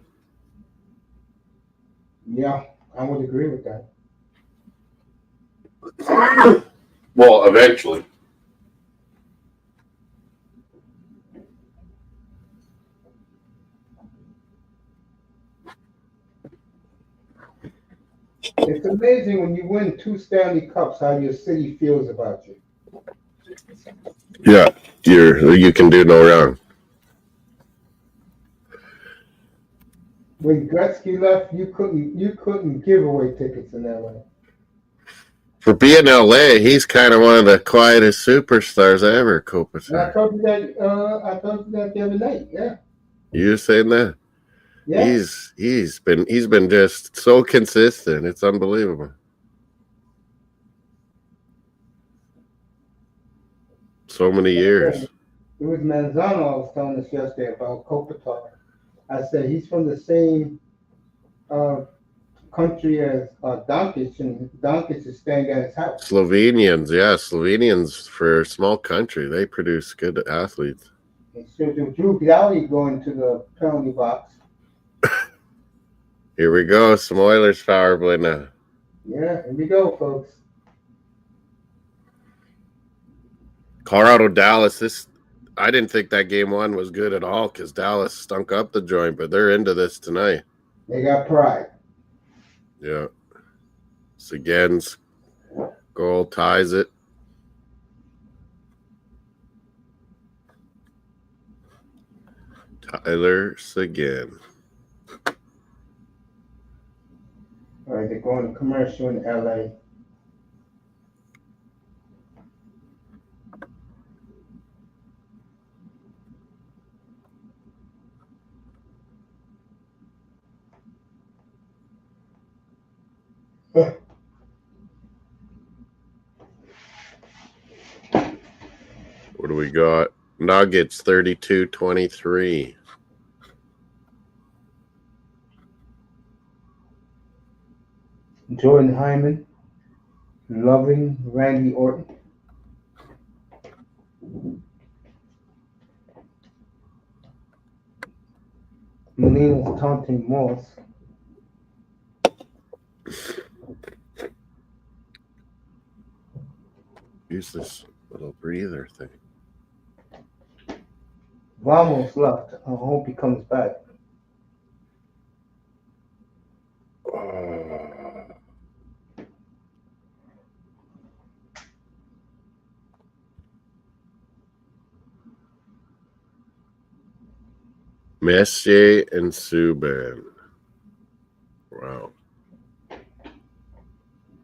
Yeah, I would agree with that. Well, eventually. It's amazing when you win 2 Stanley Cups how your city feels about you. Yeah, you can do no wrong. When Gretzky left, you couldn't give away tickets in LA. For being LA, he's kind of one of the quietest superstars ever, And I Kopitar. told you that the other night. Yeah. You saying that? Yeah. He's been just so consistent. It's unbelievable. So many years. It was Manzano I was telling us yesterday about Kopitar. I said he's from the same country as Donkic, and Donkic is staying at his house. Slovenians for a small country, they produce good athletes. And so Drew Galley going to the penalty box. Here we go, some Oilers power play now. Yeah, here we go, folks. Colorado Dallas. I didn't think that game 1 was good at all because Dallas stunk up the joint, but they're into this tonight. They got pride. Yeah. Seguin's goal ties it. Tyler Seguin. All right, they're going to commercial in LA. What do we got? Nuggets 32-23. Jordan Hyman, loving Randy Orton. Molina's taunting Moss. Use this little breather thing. Vamos left. I hope he comes back. Messier and Subban. Wow.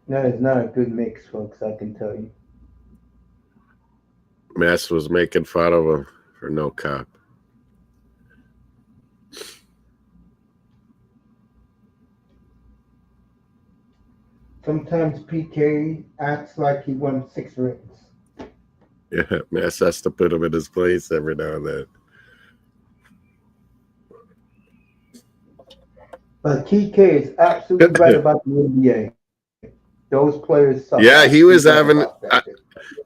That is not a good mix, folks, I can tell you. Mess was making fun of him for no cup. Sometimes PK acts like he won 6 rings. Yeah, Mess has to put him in his place every now and then. But TK is absolutely right about the NBA. Those players suck. Yeah, he was having.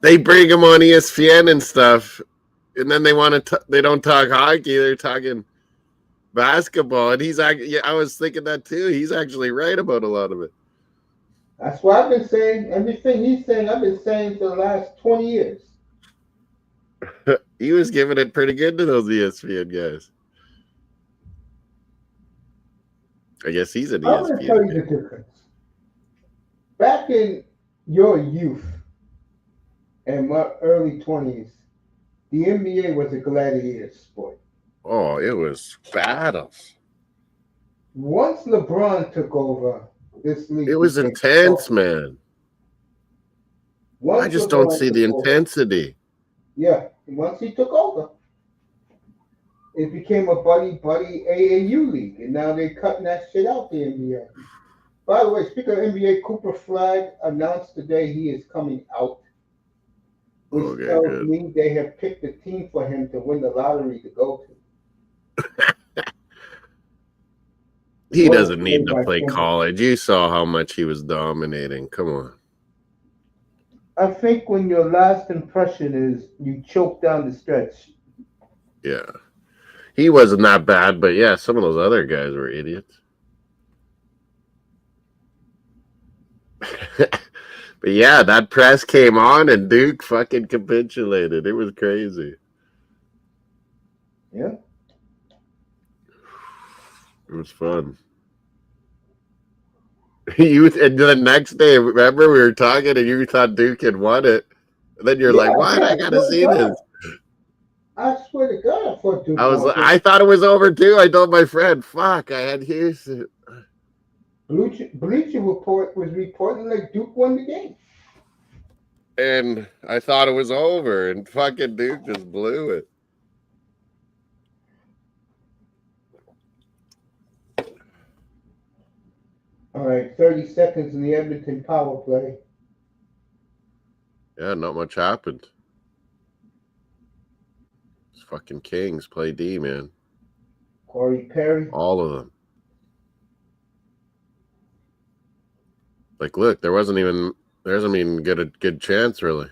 They bring him on ESPN and stuff, and then they want to. They don't talk hockey. They're talking basketball, and he's. Yeah, I was thinking that too. He's actually right about a lot of it. That's what I've been saying. Everything he's saying, I've been saying for the last 20 years. He was giving it pretty good to those ESPN guys. I guess he's an ESPN. I'm going to tell you the difference. Back in your youth and my early 20s, the NBA was a gladiator sport. Oh, it was battles. Once LeBron took over, this league. It was became intense, so- man. Once I just don't LeBron see the took over- intensity. Yeah, once he took over, it became a buddy AAU league, and now they're cutting that shit out the NBA. By the way, speaking of NBA, Cooper Flag announced today he is coming out, which Okay, tells good. me they have picked a team for him to win the lottery to go to. He Well, doesn't need to like play him. college. You saw how much he was dominating. Come on. I think when your last impression is you choke down the stretch. Yeah. He wasn't that bad, but yeah, some of those other guys were idiots. But yeah, that press came on and Duke fucking capitulated. It was crazy. Yeah. It was fun. And the next day, remember we were talking and you thought Duke had won it. And then you're Yeah, like, what? yeah, I gotta see this. I swear to God, I thought Duke won. I thought it was over too. I told my friend, fuck, I had Houston. Bleacher Report was reporting like Duke won the game. And I thought it was over, and fucking Duke just blew it. All right, 30 seconds in the Edmonton power play. Yeah, not much happened. It's fucking Kings play D, man. Corey Perry. All of them. Like, look, there wasn't even a good chance, really.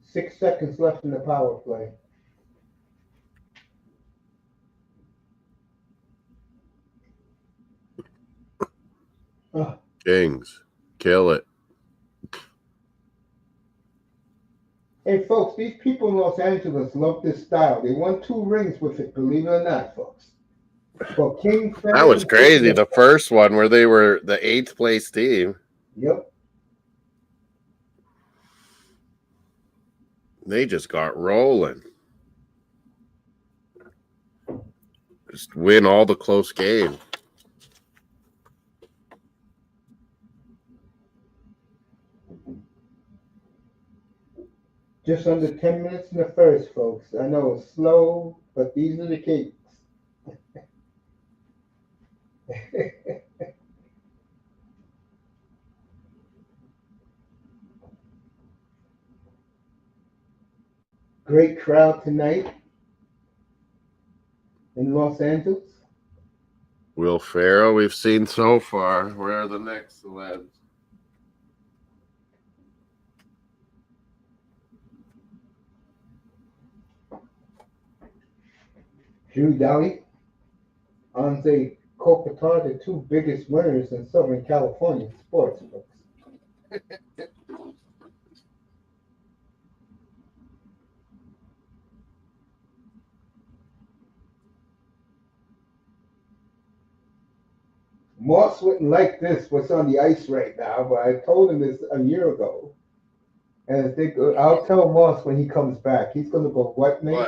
6 seconds left in the power play. Kings, kill it. Hey, folks, these people in Los Angeles love this style. They won 2 rings with it, believe it or not, folks. For King fans, That was crazy. The first one where they were the 8th place team. Yep. They just got rolling. Just win all the close games. Just under 10 minutes in the first, folks. I know it's slow, but these are the Kings. Great crowd tonight in Los Angeles. Will Ferrell, we've seen so far. Where are the next lads? Drew Doughty, Anze Kopitar, the 2 biggest winners in Southern California sports, folks. Moss wouldn't like this, what's on the ice right now, but I told him this a year ago. And I'll tell Moss when he comes back. He's going to go, what, Mace?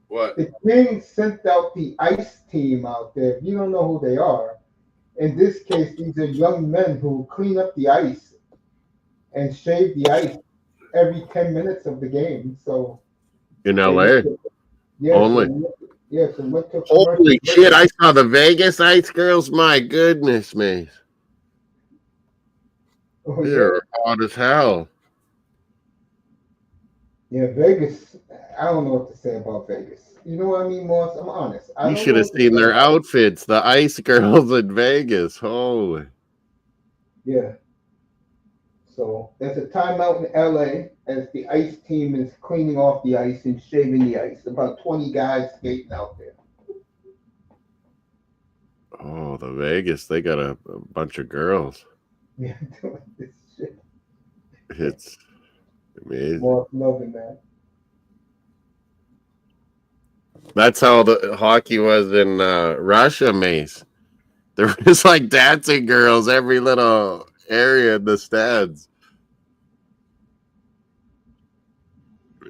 What? The Kings sent out the ice team out there. If you don't know who they are, in this case, these are young men who clean up the ice and shave the ice every 10 minutes of the game. So In LA. yeah, Only. So went to Holy shit, I saw the Vegas Ice Girls. My goodness, man. Oh, They're hot as hell. Yeah, Vegas. I don't know what to say about Vegas. You know what I mean, Moss? I'm honest. You should have seen their outfits, the Ice Girls in Vegas. Holy. Yeah. So there's a timeout in LA as the ice team is cleaning off the ice and shaving the ice. About 20 guys skating out there. Oh, the Vegas, they got a bunch of girls. Yeah, doing this shit. It's amazing. Moss loving that. That's how the hockey was in Russia, Mace. There was like dancing girls every little area in the stands.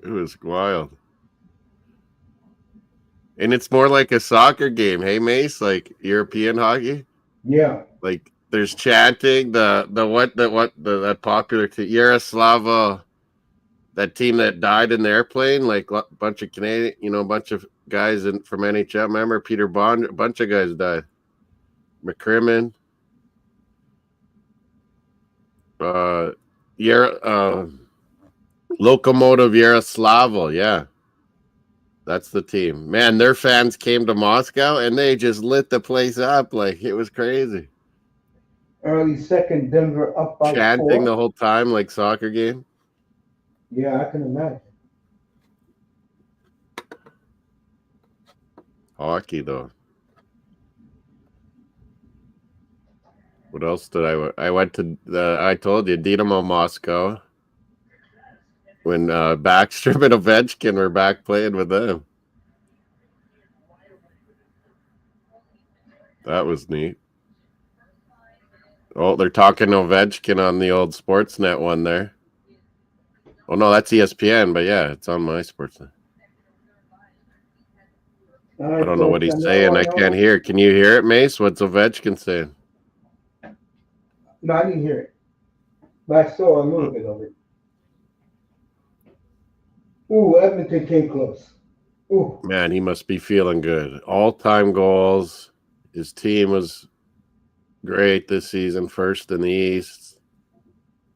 It was wild. And it's more like a soccer game, hey Mace, like European hockey. Yeah. Like there's chanting, that popular team, Yaroslava, that team that died in the airplane, like a bunch of Canadian, a bunch of guys from NHL. Remember Peter Bond? A bunch of guys died. McCrimmon, Lokomotiv Yaroslavl, yeah. That's the team. Man, their fans came to Moscow and they just lit the place up. Like, it was crazy. Early second, Denver up by Chanting 4. the whole time like soccer game. Yeah, I can imagine. Hockey, though. What else did I went to I told you, Dynamo Moscow. When Backstrom and Ovechkin were back playing with them. That was neat. Oh, they're talking Ovechkin on the old Sportsnet one there. Oh, no, that's ESPN, but yeah, it's on my Sportsnet. I don't know what he's saying. I can't hear. Can you hear it, Mace? What's Ovechkin saying? No, I didn't hear it. But I saw a little bit of it. Ooh, Edmonton came close. Ooh. Man, he must be feeling good. All-time goals. His team was great this season, first in the East.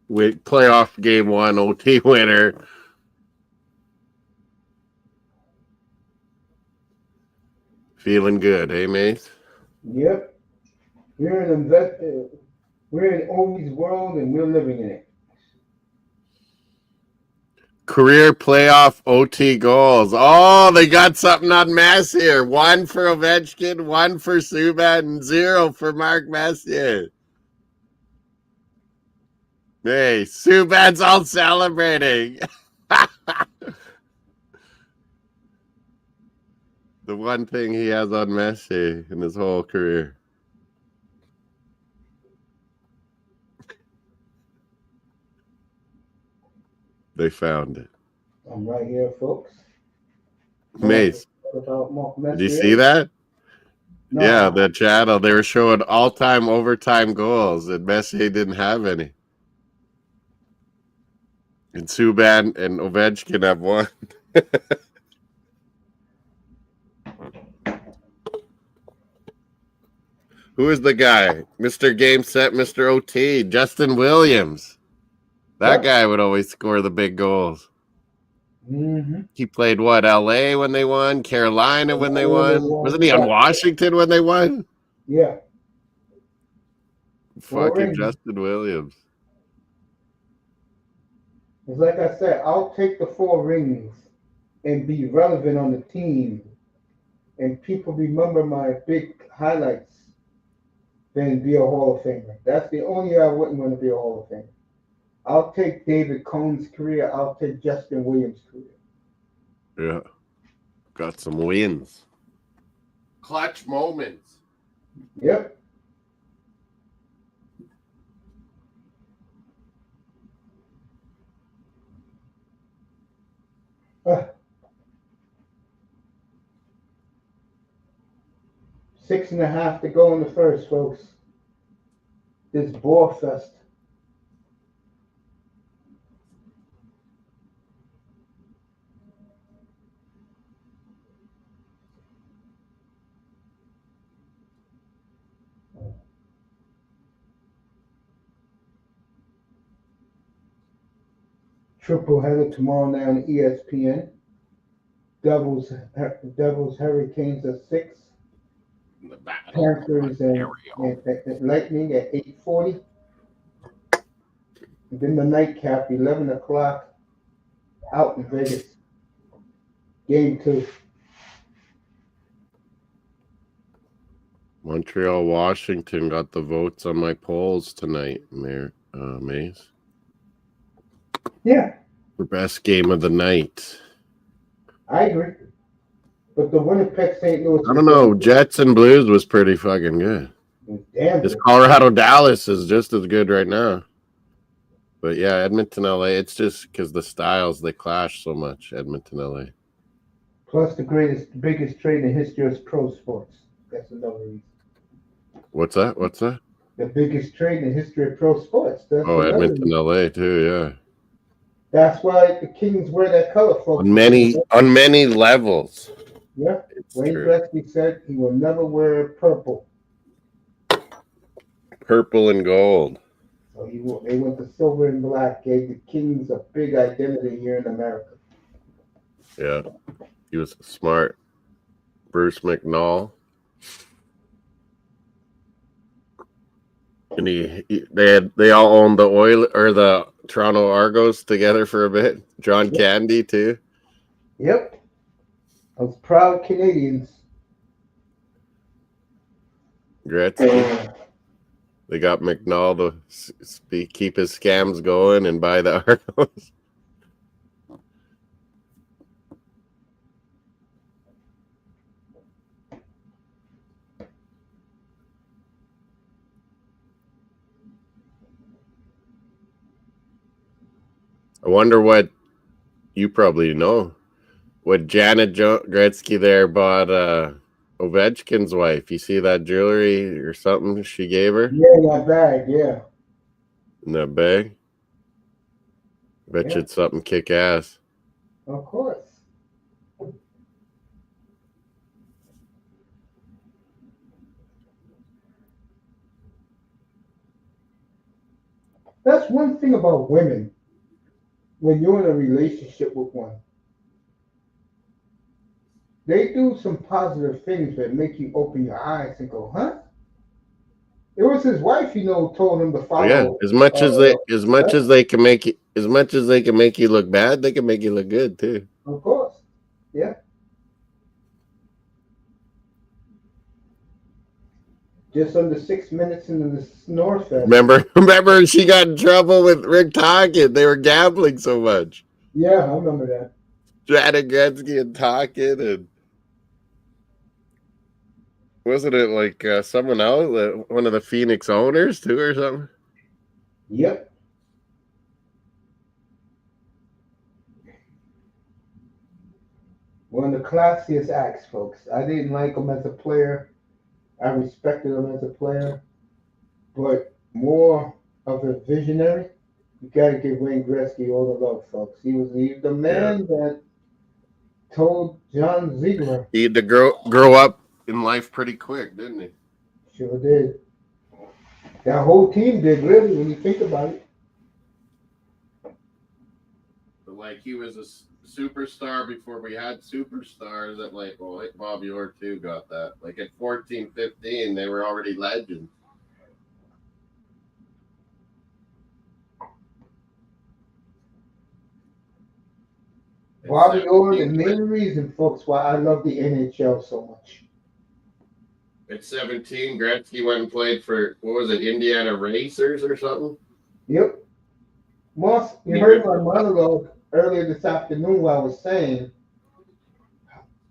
Playoff game 1, OT winner. Feeling good, hey, Mace? Yep. We're in Ovi's world and we're living in it. Career playoff OT goals. Oh, they got something on Mass here. 1 for Ovechkin, 1 for Subban, and 0 for Mark Messier. Hey, Subban's all celebrating. The one thing he has on Messier in his whole career. They found it. I'm right here, folks. Mace, did you see that? No. Yeah, the channel. They were showing all-time overtime goals, and Messier didn't have any. And Subban and Ovechkin have one. Who is the guy? Mr. Game Set, Mr. OT, Justin Williams. That guy would always score the big goals. Mm-hmm. He played what? LA when they won? Carolina when they won? Wasn't he on Washington when they won? Yeah. Fucking Justin Williams. It's like I said, I'll take the 4 rings and be relevant on the team, and people remember my big highlights than be a Hall of Famer. That's the only year I wouldn't want to be a Hall of Famer. I'll take David Cohn's career. I'll take Justin Williams' career. Yeah. Got some wins. Clutch moments. Yep. Six and a half to go in the first, folks. This ball fest. Triple header tomorrow night on ESPN. Devils Hurricanes at 6. Panthers and Lightning at 8:40. And then the nightcap, 11 o'clock, out in Vegas. Game 2. Montreal, Washington got the votes on my polls tonight, Maze. Yeah. For best game of the night. I agree. But the Winnipeg St. Louis. I don't know. Jets and Blues was pretty fucking good. Damn. This Colorado Dallas is just as good right now. But yeah, Edmonton LA, it's just because the styles they clash so much. Edmonton LA. Plus the biggest trade in the history of pro sports. That's another reason. What's that? What's that? The biggest trade in the history of pro sports. That's Oh, another Edmonton, reason. LA too. Yeah. That's why the Kings wear that color, folks. On many levels. Yeah. It's Wayne true. Gretzky said he will never wear purple. Purple and gold. So they went to silver and black, gave the Kings a big identity here in America. Yeah. He was smart. Bruce McNall. And they all owned the Oil or the Toronto Argos together for a bit. John Candy too. Yep. Those proud Canadiens. Gretzky. They got McNall to keep his scams going and buy the Argos. I wonder what you probably know. What Janet Gretzky there bought Ovechkin's wife. You see that jewelry or something she gave her? Yeah, that bag, yeah. In that bag? Bet you it's something kick ass. Of course. That's one thing about women when you're in a relationship with one. They do some positive things that make you open your eyes and go, huh? It was his wife, told him to follow. Yeah, as much as they can make you look bad, they can make you look good too. Of course. Yeah. Just under 6 minutes into the snore fest. Remember she got in trouble with Rick Tocchet. They were gambling so much. Yeah, I remember that. Janet Gretzky and Tocchet, and wasn't it like someone else, one of the Phoenix owners too, or something? Yep. One of the classiest acts, folks. I didn't like him as a player. I respected him as a player, but more of a visionary. You got to give Wayne Gretzky all the love, folks. He was the man that told John Ziegler. He had to grow up in life pretty quick, didn't he? Sure did. That whole team did, really, when you think about it. But like he was a superstar before we had superstars. That Bobby Orr too got that. Like at 14, 15, they were already legends. Bobby Orr, the main reason, folks, why I love the NHL so much. At 17, Gretzky went and played for, what was it, Indiana Racers or something? Yep. Moss, you heard my monologue earlier this afternoon where I was saying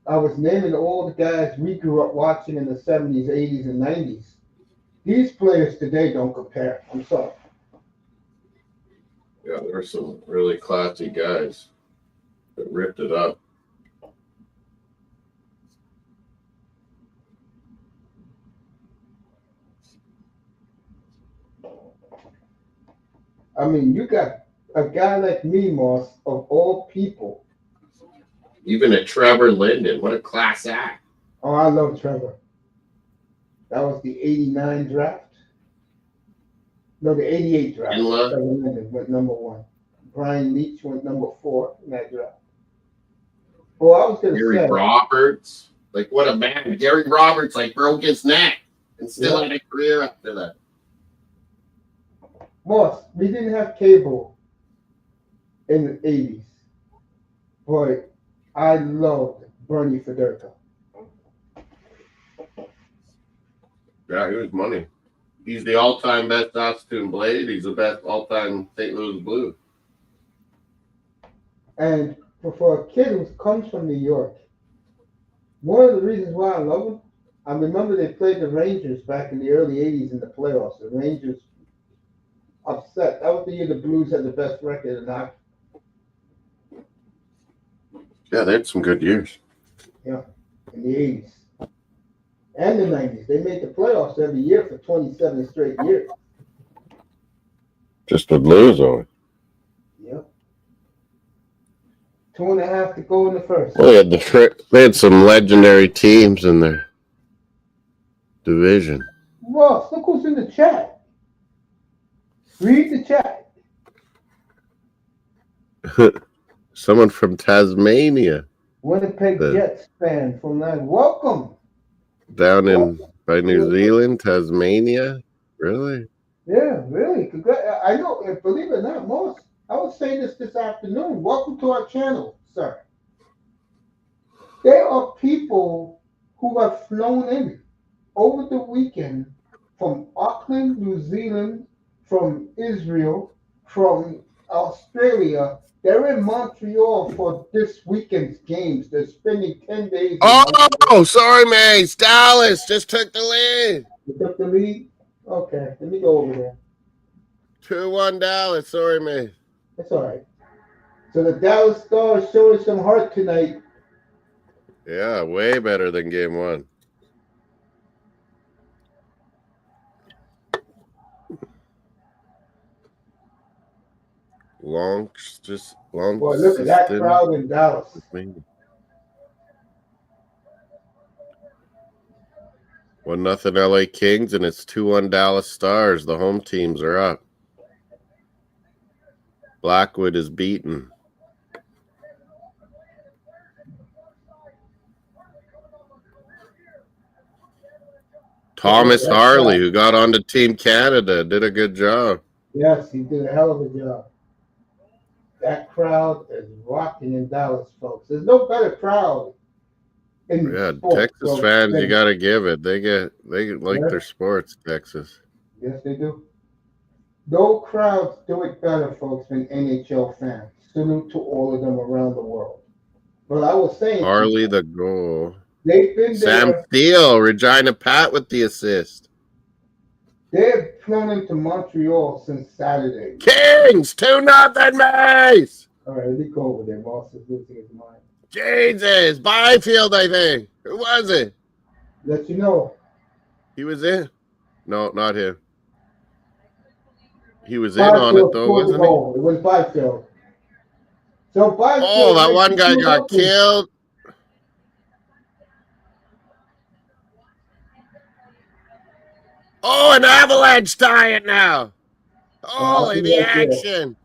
I was naming all the guys we grew up watching in the 70s, 80s, and 90s. These players today don't compare. I'm sorry. Yeah, there were some really classy guys that ripped it up. I mean, you got a guy like me, Moss, of all people. Even a Trevor Linden. What a class act. Oh, I love Trevor. That was the 89 draft. No, the 88 draft. Trevor Linden went number 1. Brian Leach went number 4 in that draft. Well, I was going to say. Gary Roberts. Like, what a man. Gary Roberts, broke his neck and still had a career after that. Moss, we didn't have cable in the 80s, but I loved Bernie Federico. Yeah, he was money. He's the all-time best Austin Blade. He's the best all-time St. Louis Blue. And for a kid who comes from New York, one of the reasons why I love him, I remember they played the Rangers back in the early 80s in the playoffs. The Rangers upset. That was the year the Blues had the best record in hockey. Yeah, they had some good years. Yeah, in the 80s and the 90s. They made the playoffs every year for 27 straight years. Just would lose on it. Yep. 2.5 to go in the first. Well, they had some legendary teams in their division. Ross, look who's in the chat. Read the chat. Someone from Tasmania. Winnipeg Jets fan from that. Welcome. Down in by New Zealand, Tasmania. Really? Yeah, really. I know, believe it or not, most. I was saying this afternoon. Welcome to our channel, sir. There are people who have flown in over the weekend from Auckland, New Zealand, from Israel, from Australia. They're in Montreal for this weekend's games. They're spending 10 days. Oh, sorry, man. It's Dallas just took the lead. You took the lead? Okay, let me go over there. 2-1 Dallas. Sorry, man. That's all right. So the Dallas Stars showing some heart tonight. Yeah, way better than game 1. Long. Boy, look at that crowd in Dallas. 1-0 LA Kings, and it's 2-1 Dallas Stars. The home teams are up. Blackwood is beaten. Thomas Harley, who got onto Team Canada, did a good job. Yes, he did a hell of a job. That crowd is rocking in Dallas, folks. There's no better crowd in sports, Texas folks, fans, you got to give it. They like their sports, Texas. Yes, they do. No crowds do it better, folks, than NHL fans. Salute to all of them around the world. But I was saying, Harley the goal. They've been Sam there. Steele, Regina Pat with the assist. They've flown into Montreal since Saturday. Kings, 2-0 Mace. All right, let me go over there. Moss is losing his mind. Jesus, Byfield, I think. Who was it? Let you know. He was in. No, not him. He was in on it though, wasn't he? It was Byfield. So Byfield. Oh, that one guy got killed. Oh, an Avalanche tie it now. Holy the action.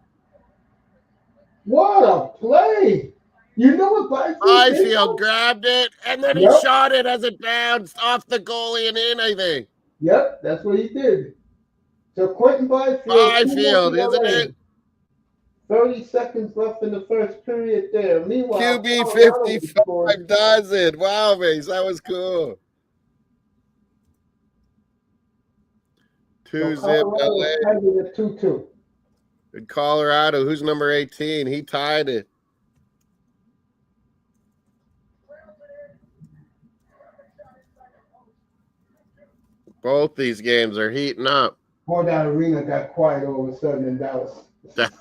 What a play. You know what Byfield grabbed it, and then he shot it as it bounced off the goalie and in, I think. Yep, that's what he did. So Quinton Byfield, isn't it? 30 seconds left in the first period there. Meanwhile, QB 55 does it. Wow, Mace, that was cool. 2-0 LA. 2-2. In Colorado, who's number 18? He tied it. Both these games are heating up. Boy, that arena got quiet all of a sudden in Dallas.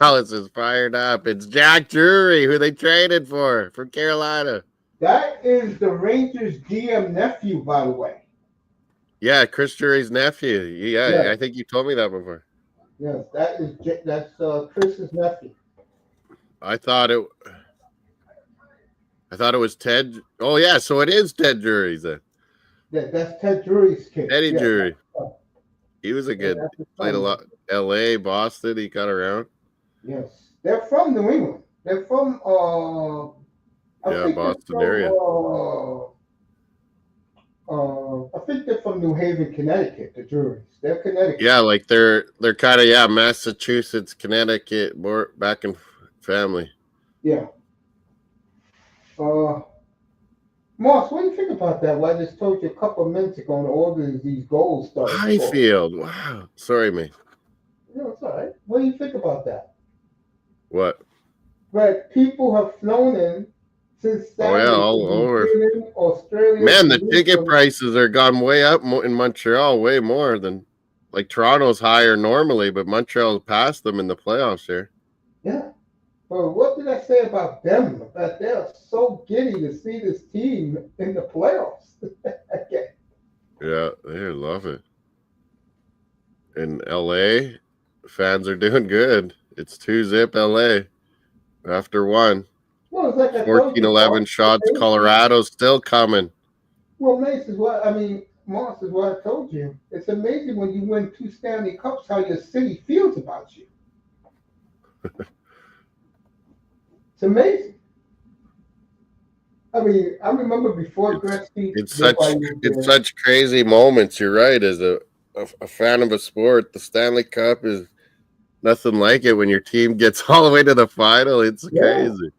Dallas is fired up. It's Jack Drury, who they traded for from Carolina. That is the Rangers GM nephew, by the way. Yeah, Chris Drury's nephew. Yeah, I think you told me that before. Yes, that's Chris's nephew. I thought it was Ted. Oh yeah, so it is Ted Drury's then. Yeah, that's Ted Drury's kid. Eddie Drury. He was a good. Played a lot. L.A., Boston. He got around. Yes, they're from New England. They're from Boston area. I think they're from New Haven, Connecticut. The Drurys. They're Connecticut. Yeah, like they're kind of Massachusetts, Connecticut, more back in family. Yeah. Moss, what do you think about that? Well, I just told you a couple of minutes ago, and all these goals started. Byfield. Wow. Sorry, man. No, it's all right. What do you think about that? What? But people have flown in since Saturday. All over. Australia. Man, the ticket prices are gone way up in Montreal, way more than like Toronto's higher normally, but Montreal passed them in the playoffs here. Yeah. But what did I say about them? That they're so giddy to see this team in the playoffs. Yeah, they love it. In LA, fans are doing good. It's 2-0 LA after one. Well, it's like I told you, 14-11 shots. Colorado's still coming. Well, Mace is what I mean. Moss is what I told you. It's amazing when you win 2 Stanley Cups how your city feels about you. It's amazing. I mean, I remember before Gretzky. It's such crazy moments. You're right. As a fan of a sport, the Stanley Cup is nothing like it. When your team gets all the way to the final, it's crazy.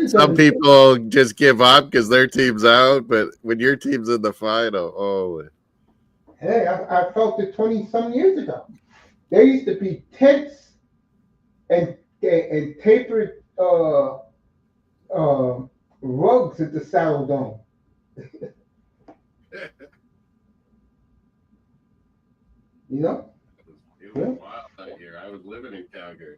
Some people just give up because their team's out, but when your team's in the final, holy. Hey, I felt it 20-some years ago. There used to be tents and tapered rugs at the Saddle Dome. You know? It was wild that year. I was living in Calgary.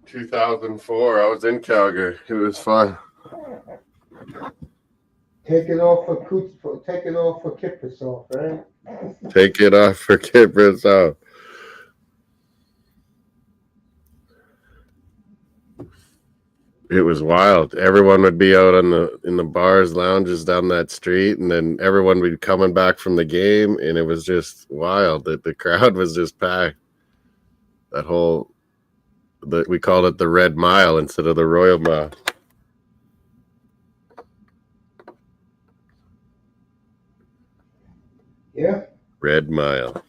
2004, I was in Calgary. It was fun. Take it off for Kiprusoff, right? Take it off for Kiprusoff. It was wild. Everyone would be out in the bars, lounges down that street, and then everyone would be coming back from the game, and it was just wild. The crowd was just packed. That whole, we called it the Red Mile instead of the Royal Mile. Yeah. Red Mile.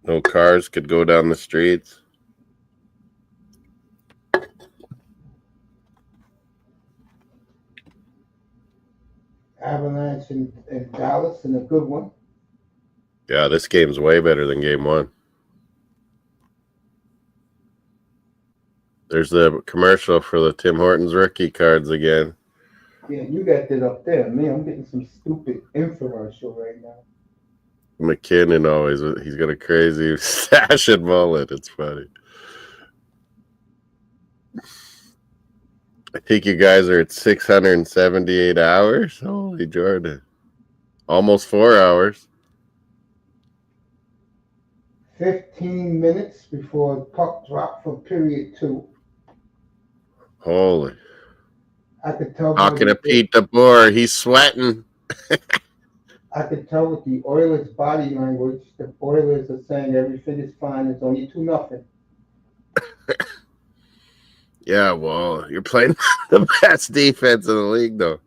No cars could go down the streets. Avalanche in Dallas, and a good one. Yeah, this game's way better than game one. There's the commercial for the Tim Hortons rookie cards again. Yeah, you got that up there. Man, I'm getting some stupid infomercial right now. McKinnon always, he's got a crazy stash and mullet. It's funny. I think you guys are at 678 hours. Holy Jordan. Almost 4 hours. 15 minutes before puck drop for period 2. Holy. I could tell. Talking to Pete DeBoer, he's sweating. I could tell with the Oilers' body language, the Oilers are saying everything is fine. It's only 2-0. Yeah, well, you're playing the best defense in the league, though.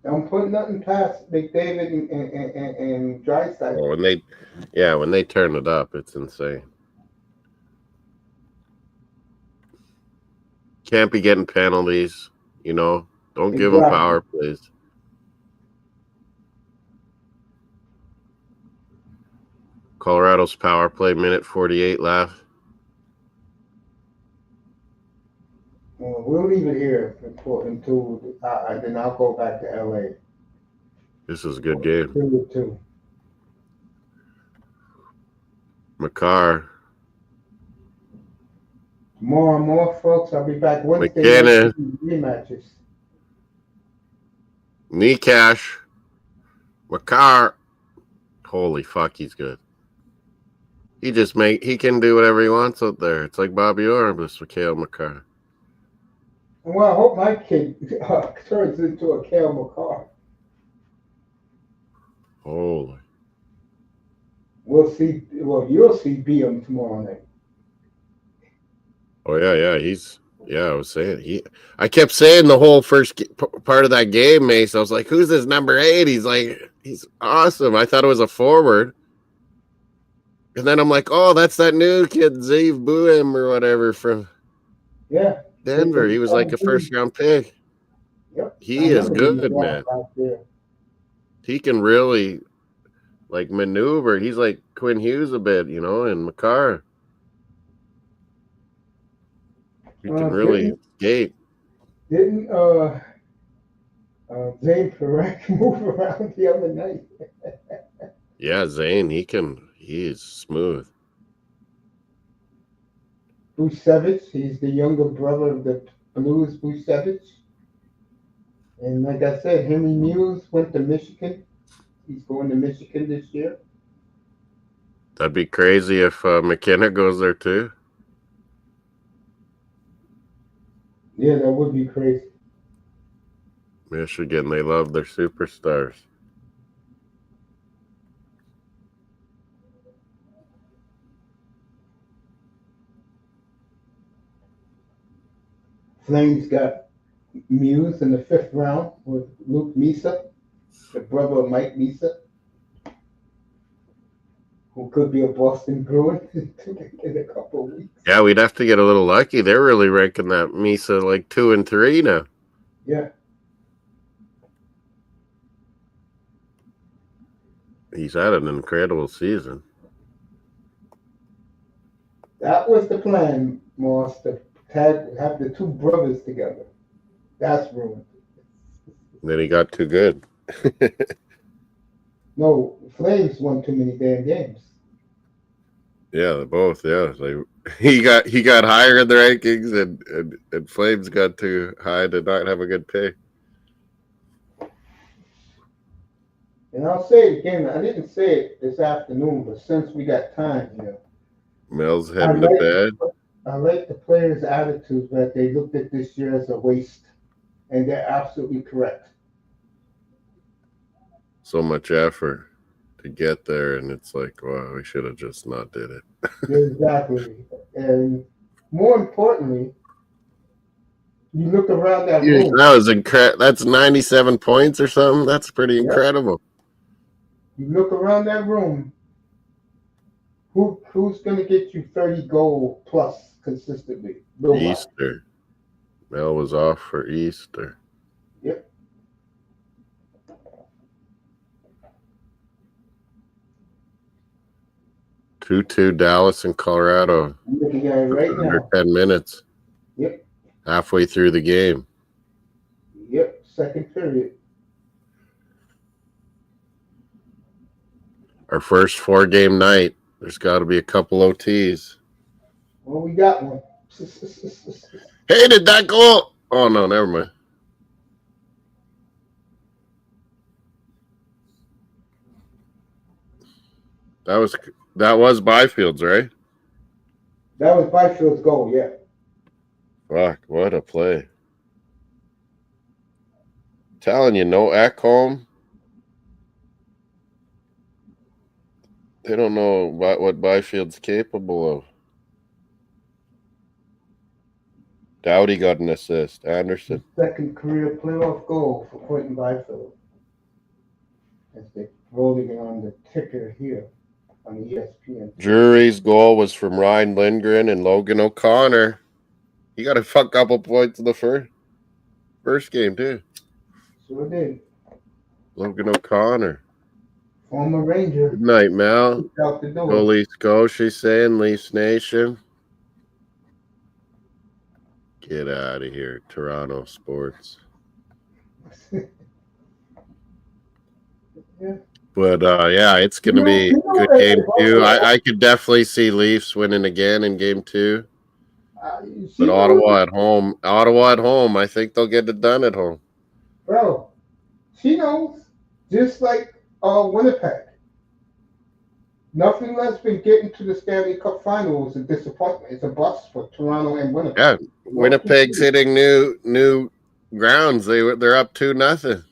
Don't put nothing past McDavid and Drysdale. Oh, when they turn it up, it's insane. Can't be getting penalties, you know. Don't give them power plays. Colorado's power play, minute 48 left. We'll leave it here until then I'll go back to LA. This is a good game. 2-2. McCarr. More and more, folks. I'll be back Wednesday. McKinnon. Rematches. Nikash. McCarr. Holy fuck, he's good. He can do whatever he wants out there. It's like Bobby Orr with Cale McCarr. Well, I hope my kid turns into a Cale McCarr. Holy. We'll see. Well, you'll see BM tomorrow night. Oh, yeah. I was saying, I kept saying the whole first part of that game, Mace. I was like, who's this number 8? He's awesome. I thought it was a forward. And then I'm like, oh, that's that new kid, Zeev Buem or whatever from Denver. He was like a first-round pick. Yep. He is good, man. He can really, maneuver. He's like Quinn Hughes a bit, and McCarr. You can really escape. Didn't James Perec move around the other night? Yeah, Zane, he is smooth. Busevich, he's the younger brother of the Blues, Busevich. And like I said, Henry Muse went to Michigan. He's going to Michigan this year. That'd be crazy if McKenna goes there too. Yeah, that would be crazy. Michigan, they love their superstars. Flames got Muse in the 5th round with Luke Misa, the brother of Mike Misa, who could be a Boston Bruin in a couple of weeks. Yeah, we'd have to get a little lucky. They're really ranking that Misa like 2 and 3 now. Yeah. He's had an incredible season. That was the plan, Moss, to have the two brothers together. That's ruined. Then he got too good. No, Flames won too many damn games. Yeah, they both. Yeah, he got higher in the rankings, and Flames got too high to not have a good pick. And I'll say it again. I didn't say it this afternoon, but since we got time here, Mel's heading to bed. I like the players' attitude that they looked at this year as a waste, and they're absolutely correct. So much effort to get there, and it's like, wow, we should have just not did it. Exactly. And more importantly, you look around that room. That was incredible. That's 97 points or something. That's pretty incredible. You look around that room. Who's going to get you 30 goal plus consistently? Nobody. Easter. Mel was off for Easter. Yep. Two Dallas and Colorado. I'm looking at it right under now. 10 minutes. Yep. Halfway through the game. Yep. Second period. Our first 4-game night. There's got to be a couple OTs. Well, we got one. Hey, did that go? Oh, no, never mind. That was Byfield's, right? That was Byfield's goal, yeah. Fuck, what a play. Telling you, no Ekholm. They don't know what Byfield's capable of. Doughty got an assist. Anderson. Second career playoff goal for Quinton Byfield. As they're rolling it on the ticker here on the ESPN. Drury's goal was from Ryan Lindgren and Logan O'Connor. He got a couple points in the first game, too. Sure did. Logan O'Connor. Former Ranger. Good night, Mel. Out the door. Go Leafs go, she's saying. Leafs Nation. Get out of here, Toronto sports. Yeah. But, yeah, it's going to be a good game, too. I could definitely see Leafs winning again in game 2. But Ottawa at home, I think they'll get it done at home. Bro, she knows, just like Winnipeg. Nothing less than getting to the Stanley Cup final is a disappointment. It's a bust for Toronto and Winnipeg. Yeah, Winnipeg's hitting new grounds. They're up 2-0.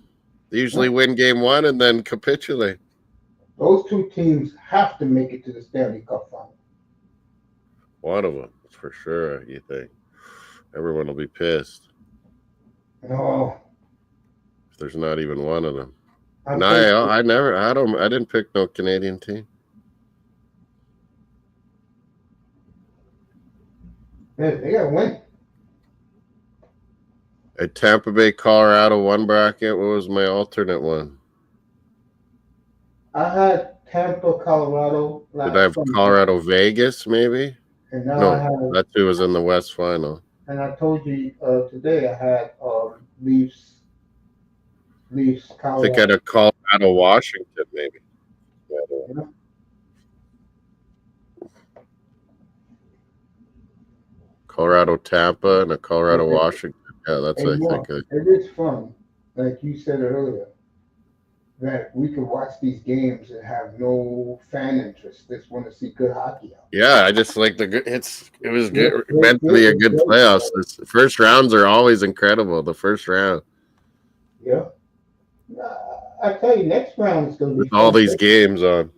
They usually win game 1 and then capitulate. Those two teams have to make it to the Stanley Cup final. One of them, for sure, you think. Everyone will be pissed. No. If there's not even one of them. I didn't pick no Canadian team. Man, they gotta win. At Tampa Bay, Colorado, one bracket. What was my alternate one? I had Tampa, Colorado. Did I have Colorado, Vegas, maybe? And now No, that's who was in the West final. And I told you today I had Leafs, I think Colorado. at a Colorado, Washington, maybe. Yeah. Colorado, Tampa, and a Colorado, Washington. Yeah, that's And what I think. it is fun, like you said earlier, that we can watch these games and have no fan interest. Just want to see good hockey out. Yeah, I just like the good. It was Yeah, good, meant to be a good playoffs. The first rounds are always incredible. The first round Yeah. I tell you, next round is going to with be all fun. these games on.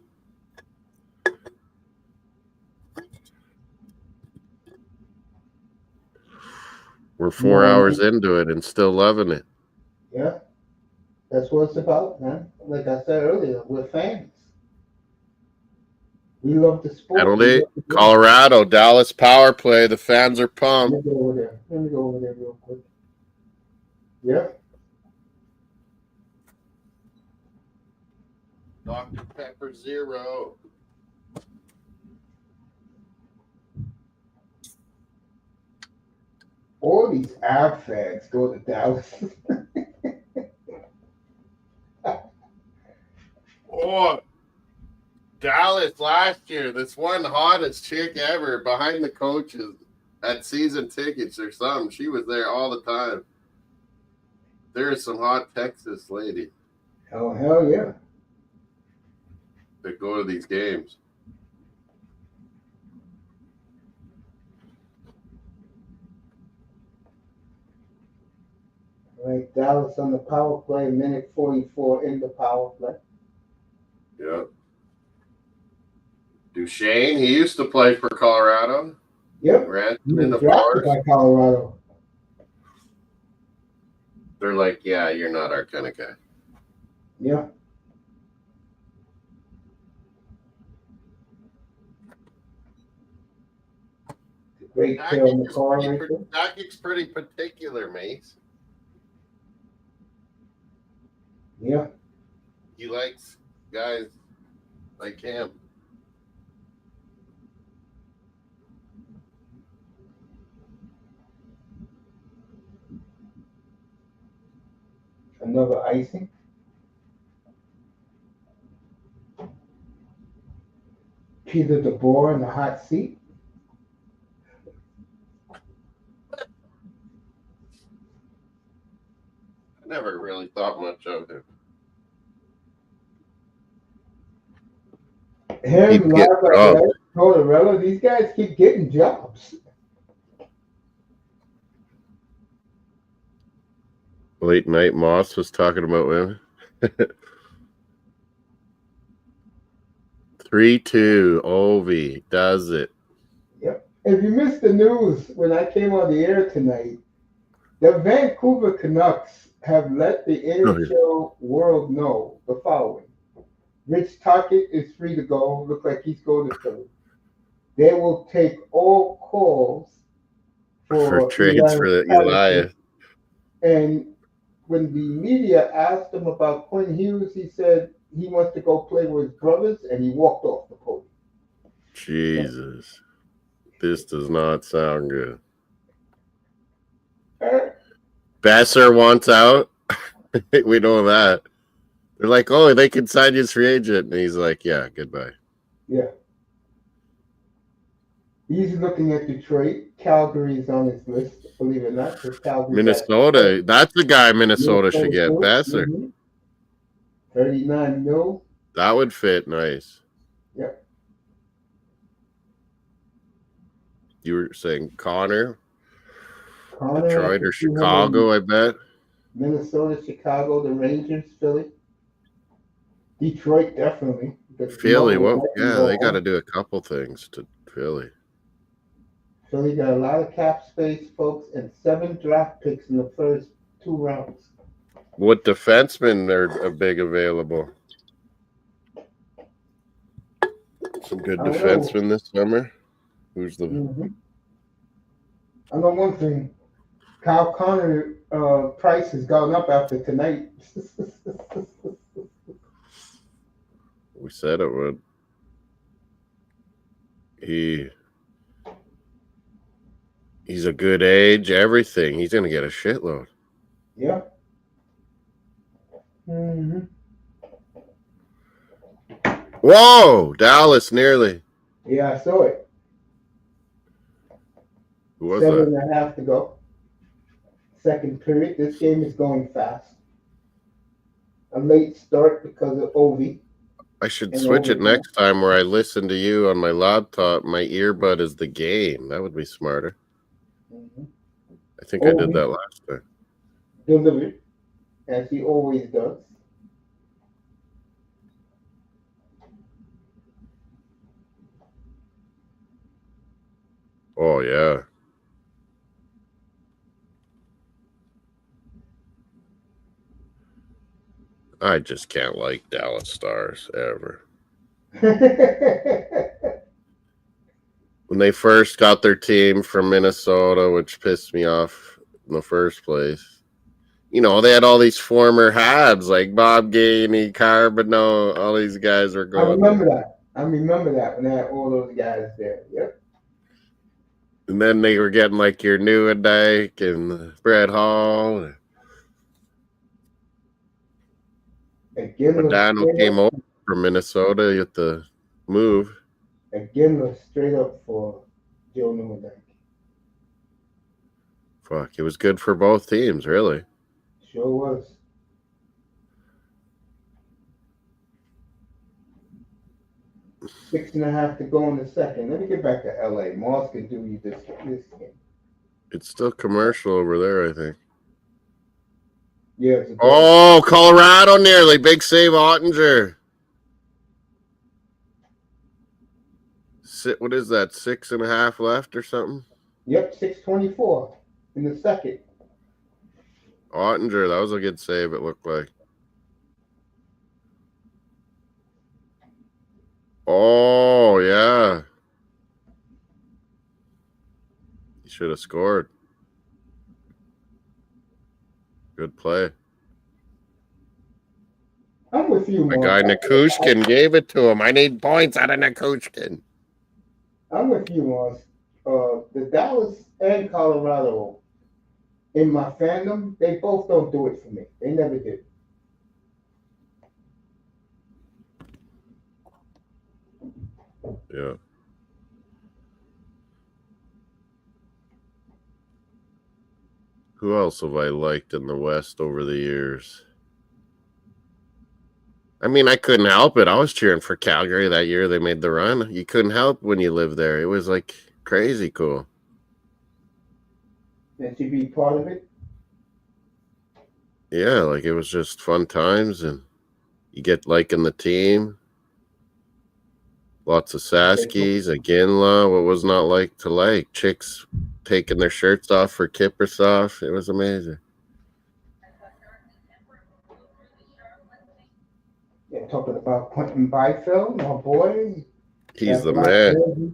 We're 4 hours into it and still loving it. Yeah. That's what it's about, man. Like I said earlier, we're fans. We love the sport. Penalty, Colorado, Dallas power play. The fans are pumped. Let me go over there. Let me go over there real quick. Yeah. Dr. Pepper 0. All these Av fans go to Dallas. Oh, Dallas last year. This one hottest chick ever behind the coaches at season tickets or something. She was there all the time. There's some hot Texas lady Oh, hell yeah. that go to these games. Right, Dallas on the power play, minute 44 in the power play. Yeah. Duchesne, he used to play for Colorado. Yep. Ran He in the was drafted force. by Colorado. They're like, yeah, you're not our kind of guy. Yeah. Great kill in the car right there. Dakic's pretty particular, Mace. Yeah. He likes guys like him. Another icing. Peter DeBoer in the hot seat. I never really thought much of him. Him, Larva, Tortorella, these guys keep getting jobs. Late night Moss was talking about women. 3-2. Ovi does it. Yep. If you missed the news when I came on the air tonight, the Vancouver Canucks have let the NHL world know the following. Rich Tocchet is free to go. Looks like he's going to Philly. They will take all calls for trades for the Elias. And when the media asked him about Quinn Hughes, he said he wants to go play with his brothers, and he walked off the podium. Jesus. This does not sound good. Besser wants out. We know that. They're like, oh, they can sign you as free agent. And he's like, yeah, goodbye. Yeah. He's looking at Detroit. Calgary's on his list, believe it or not. Minnesota. That's the guy Minnesota should get. Besser. 39 mil. That would fit nice. Yep. You were saying Connor? Detroit or Chicago, I bet. Minnesota, Chicago, the Rangers, Philly. Detroit, definitely. Philly, they got to do a couple things to Philly. Philly got a lot of cap space, folks, and 7 draft picks in the first 2 rounds. What defensemen are big available? Some good defensemen this summer. Who's the? I know one thing. Kyle Connor price has gone up after tonight. We said it would. He He's a good age, everything. He's going to get a shitload. Yeah. Mm-hmm. Whoa! Dallas nearly. Yeah, I saw it. Who was 7.5 to go. Second period. This game is going fast. A late start because of Ovi. I should And switch it Ovi. next time where I listen to you on my laptop. My earbud is the game. That would be smarter. Mm-hmm. I think I did that last time. Delivered, as he always does. Oh, yeah. I just can't like Dallas Stars ever. When they first got their team from Minnesota, which pissed me off in the first place, you know, they had all these former Habs like Bob Gainey, Carbonneau, all these guys were I going. remember that. I remember that when they had all those guys there. Yep. And then they were getting like your Newendijk and Brett Hall. Modano came over from Minnesota at the move. Again, was straight up for Joe Newendijk. Fuck, it was good for both teams, really. Sure was. Six and a half to go in the second. Let me get back to LA. Moss can do you this game. It's still commercial over there, I think. Yeah. Oh, Colorado nearly. Big save, Ottinger. What is that, 6.5 left or something? Yep, 6:24 in the second. Ottinger, that was a good save, it looked like. Oh, yeah. He should have scored. Good play. I'm with you, My Moss. guy Nikushkin gave it to him. I need points out of Nikushkin. I'm with you, Moss. The Dallas and Colorado, in my fandom, they both don't do it for me. They never did. Yeah. Who else have I liked in the West over the years? I mean, I couldn't help it. I was cheering for Calgary that year they made the run. You couldn't help when you lived there. It was like crazy cool. That you be part of it? Yeah, like it was just fun times, and you get liking the team. Lots of Saskis, a Ginla. What was not like to like? Chicks taking their shirts off for Kiprusoff. It was amazing. Yeah, talking about Quinton Byfield, my boy. He's the man. Jersey.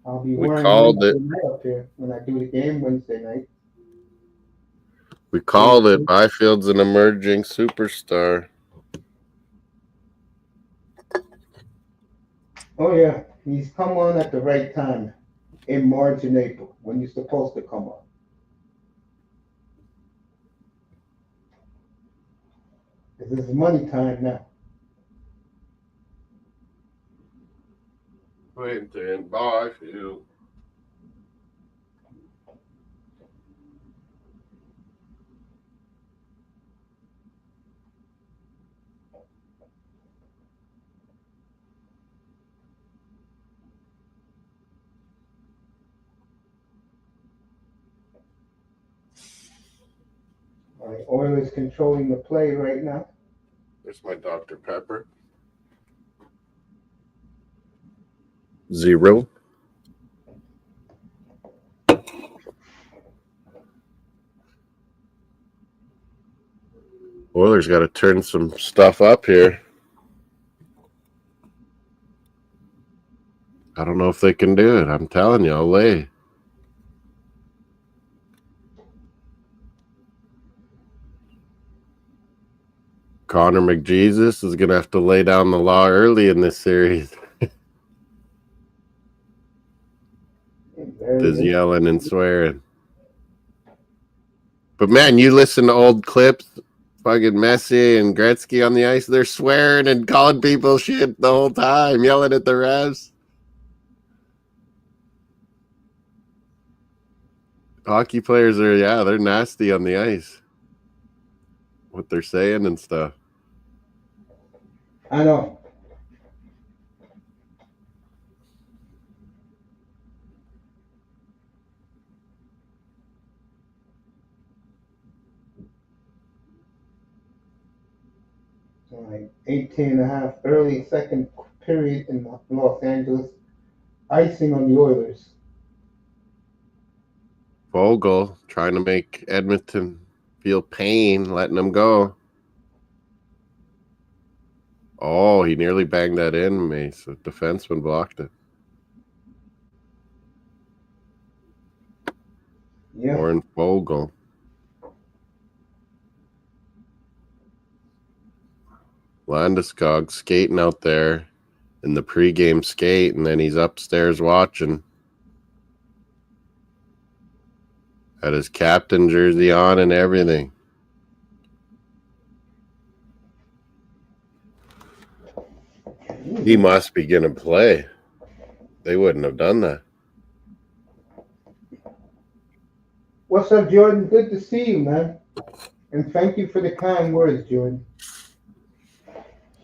I'll be We wearing called Wednesday it. night up here when I do the game Wednesday night. We called it. Byfield's an emerging superstar. Oh yeah, he's come on at the right time in March and April when you're supposed to come on. Because it's money time now. Quinton Byfield. All right, Oilers controlling the play right now. There's my Dr. Pepper. 0. Oilers got to turn some stuff up here. I don't know if they can do it. I'm telling you, I'll lay. Connor McJesus is going to have to lay down the law early in this series. Just yelling and swearing. But man, you listen to old clips, fucking Messi and Gretzky on the ice, they're swearing and calling people shit the whole time, yelling at the refs. Hockey players are, they're nasty on the ice. What they're saying and stuff. I know. All right, 18.5 early second period in Los Angeles. Icing on the Oilers. Vogel trying to make Edmonton feel pain, letting them go. Oh, he nearly banged that in, Mace. The defenseman blocked it. Yeah. Warren Vogel. Landeskog skating out there in the pregame skate, and then he's upstairs watching. Had his captain jersey on and everything. He must be going to play. They wouldn't have done that. What's up, Jordan? Good to see you, man. And thank you for the kind words, Jordan.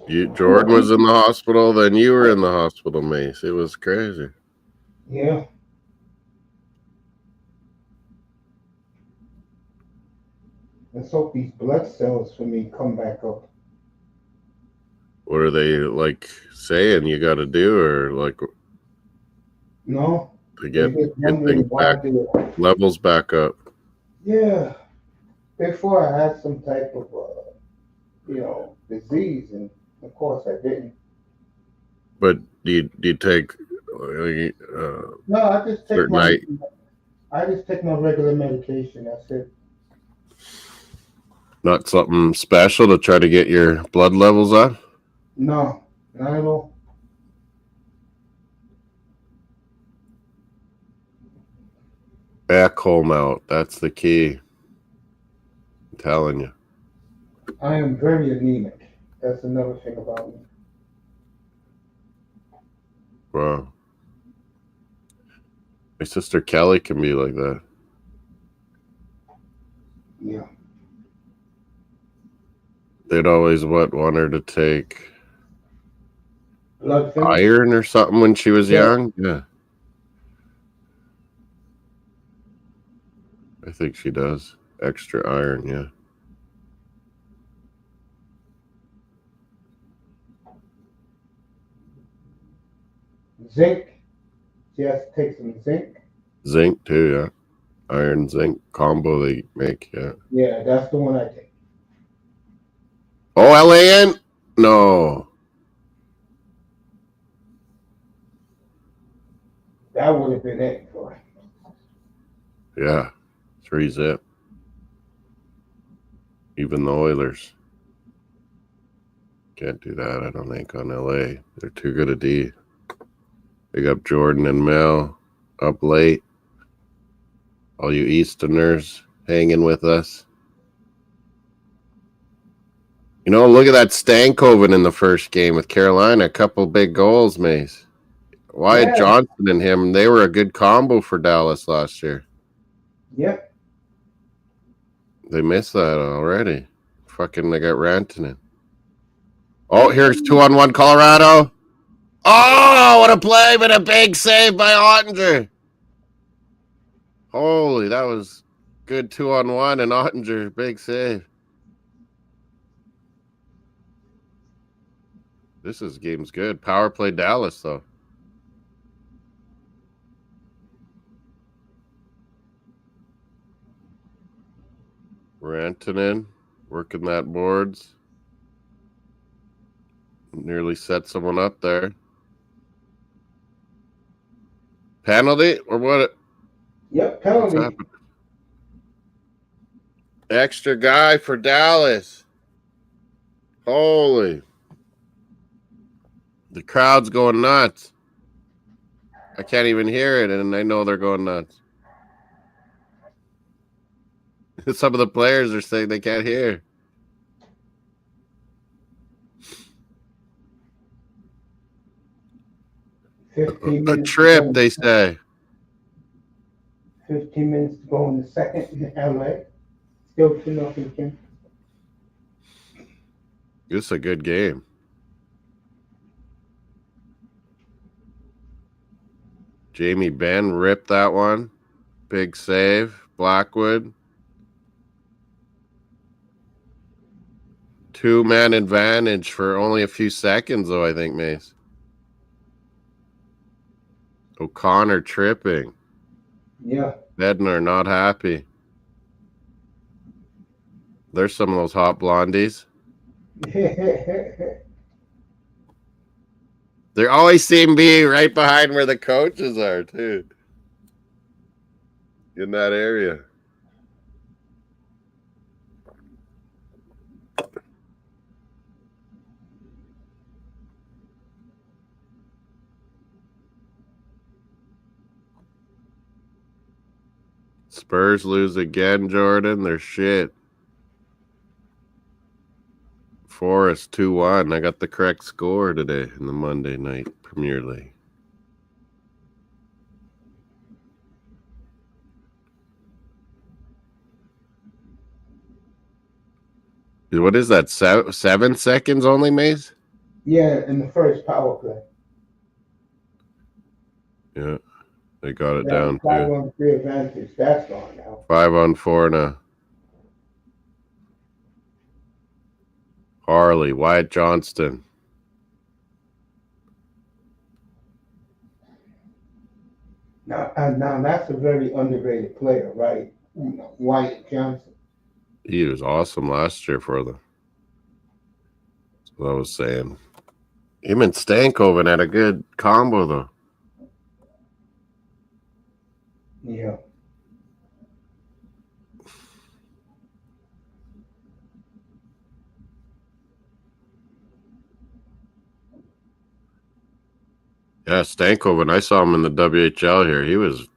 Jordan was in the hospital, then you were in the hospital, Mace. It was crazy. Yeah. Let's hope these blood cells for me come back up. What are they like saying you got to do, or like No. to get things back, levels back up? Yeah. Before I had some type of, disease, and of course I didn't. But do you take No, I just take my regular medication. That's it. Not something special to try to get your blood levels up? No, not at all. Back home out. That's the key. I'm telling you. I am very anemic. That's another thing about me. Wow. My sister Kelly can be like that. Yeah. They'd always want her to take Blood thinner? iron or something when she was young. Yeah. I think she does. Extra iron, yeah. Zinc. She has to take some zinc. Zinc too, yeah. Iron zinc combo they make, yeah. Yeah, that's the one I take. Oh, LAN? No. That would have been it for her. Yeah. 3-zip. Even the Oilers. Can't do that, I don't think, on LA. They're too good a D. Big up Jordan and Mel. Up late. All you Easterners hanging with us. You know, look at that Stankoven in the first game with Carolina. A couple big goals, Mace. Wyatt Johnson and him, they were a good combo for Dallas last year. Yep. They missed that already. Fucking, they got Rantanen. Oh, here's 2-on-1 Colorado. Oh, what a play, but a big save by Ottinger. Holy, that was good 2-on-1 and Ottinger, big save. Game's good. Power play Dallas, though. Rantanen working that boards. Nearly set someone up there. Penalty or what? Yep, penalty. Extra guy for Dallas. Holy. The crowd's going nuts. I can't even hear it, and I know they're going nuts. Some of the players are saying they can't hear. A 15 minutes to trip, go. they say. 15 minutes to go in the second in LA. Still 2-0 King. This is a good game. Jamie Benn ripped that one. Big save. Blackwood. 2-man advantage for only a few seconds, though, I think, Mace. O'Connor tripping. Yeah. Bednar not happy. There's some of those hot blondies. They always seem to be right behind where the coaches are, too. In that area. Spurs lose again, Jordan. They're shit. Forest 2-1. I got the correct score today in the Monday night Premier League. What is that? 7 seconds only, Mace? Yeah, in the first power play. Yeah, they got it That down was too. 5-on-3 advantage. That's gone now. 5-on-4 now. Harley, Wyatt Johnston. Now that's a very underrated player, right? Wyatt Johnson. He was awesome last year for them. That's what I was saying. Him and Stankoven had a good combo, though. Yeah. Yeah, Stankoven, I saw him in the WHL here. He was,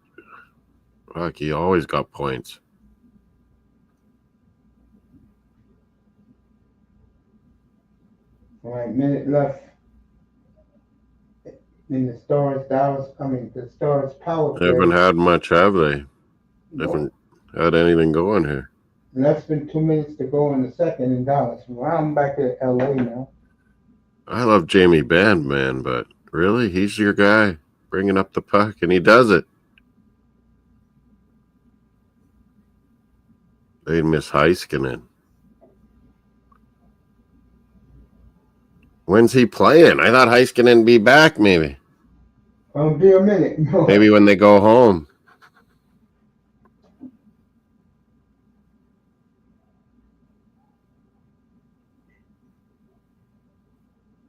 fuck, he always got points. All right, minute left in the Stars the Stars power They play. haven't had much, have they? They haven't had anything going here. Less than 2 minutes to go in the second in Dallas. Well, I'm back at LA now. I love Jamie Benn, man, but really, he's your guy bringing up the puck, and he does it. They miss Heiskanen. When's he playing? I thought Heiskanen be back, maybe. Be a minute. Maybe when they go home.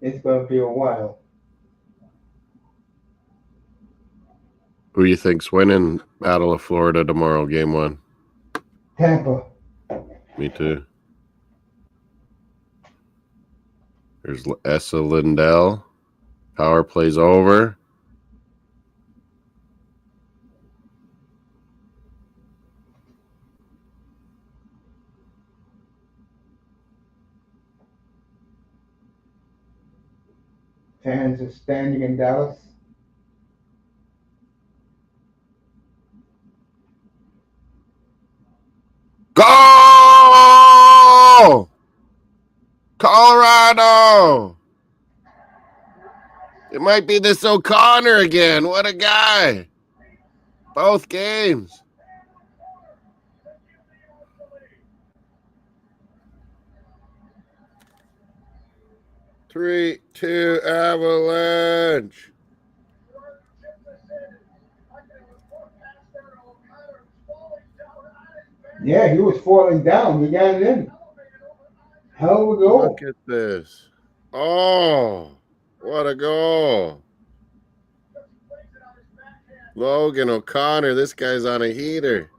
It's gonna be a while. Who you think's winning Battle of Florida tomorrow, Game 1? Tampa. Me too. There's Essa Lindell. Power plays over. Fans are standing in Dallas. Go! Colorado! It might be this O'Connor again. What a guy. Both games. Three, 2, Avalanche. Yeah, he was falling down. He got it in. Hell of a goal. Look at this. Oh, what a goal. Logan O'Connor, this guy's on a heater.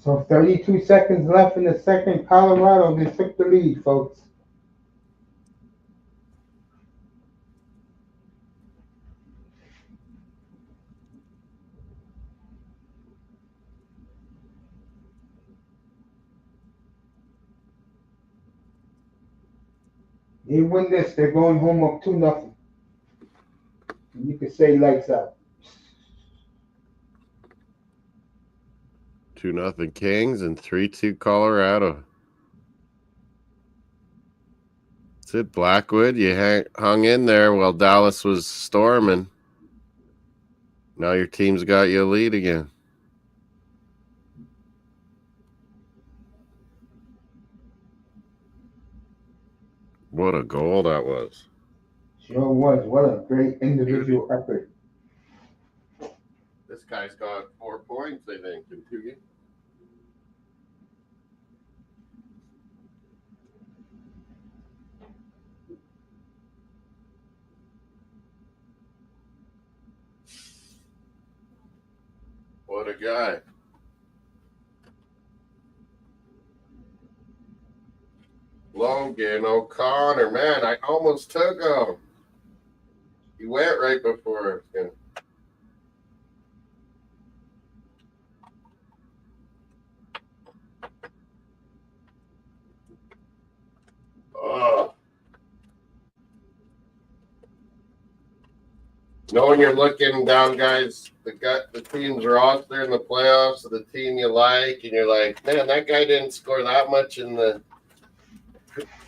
So 32 seconds left in the second. Colorado just took the lead, folks. They win this, they're going home up 2-0. You could say lights out. 2-0 Kings and 3-2 Colorado. That's it, Blackwood. You hung in there while Dallas was storming. Now your team's got you a lead again. What a goal that was. Sure was. What a great individual effort. This guy's got 4 points, I think, in 2 games. What a guy. Logan O'Connor, man, I almost took him. He went right before. Oh. Knowing you're looking down, guys, the teams roster in the playoffs of the team you like, and you're like, man, that guy didn't score that much in the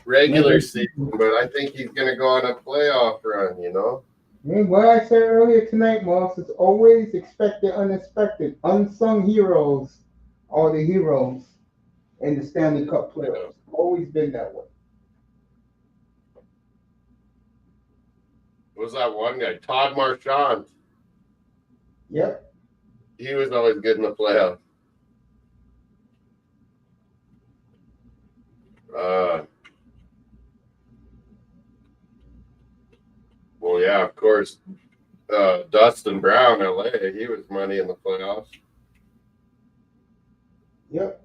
regular season, but I think he's going to go on a playoff run, you know? Hey, what I said earlier tonight, Moss, is always expect the unexpected. Unsung heroes are the heroes in the Stanley Cup playoffs. Always been that way. What was that one guy? Todd Marchand. Yep. He was always good in the playoffs. Well, yeah, of course. Dustin Brown, LA, he was money in the playoffs. Yep.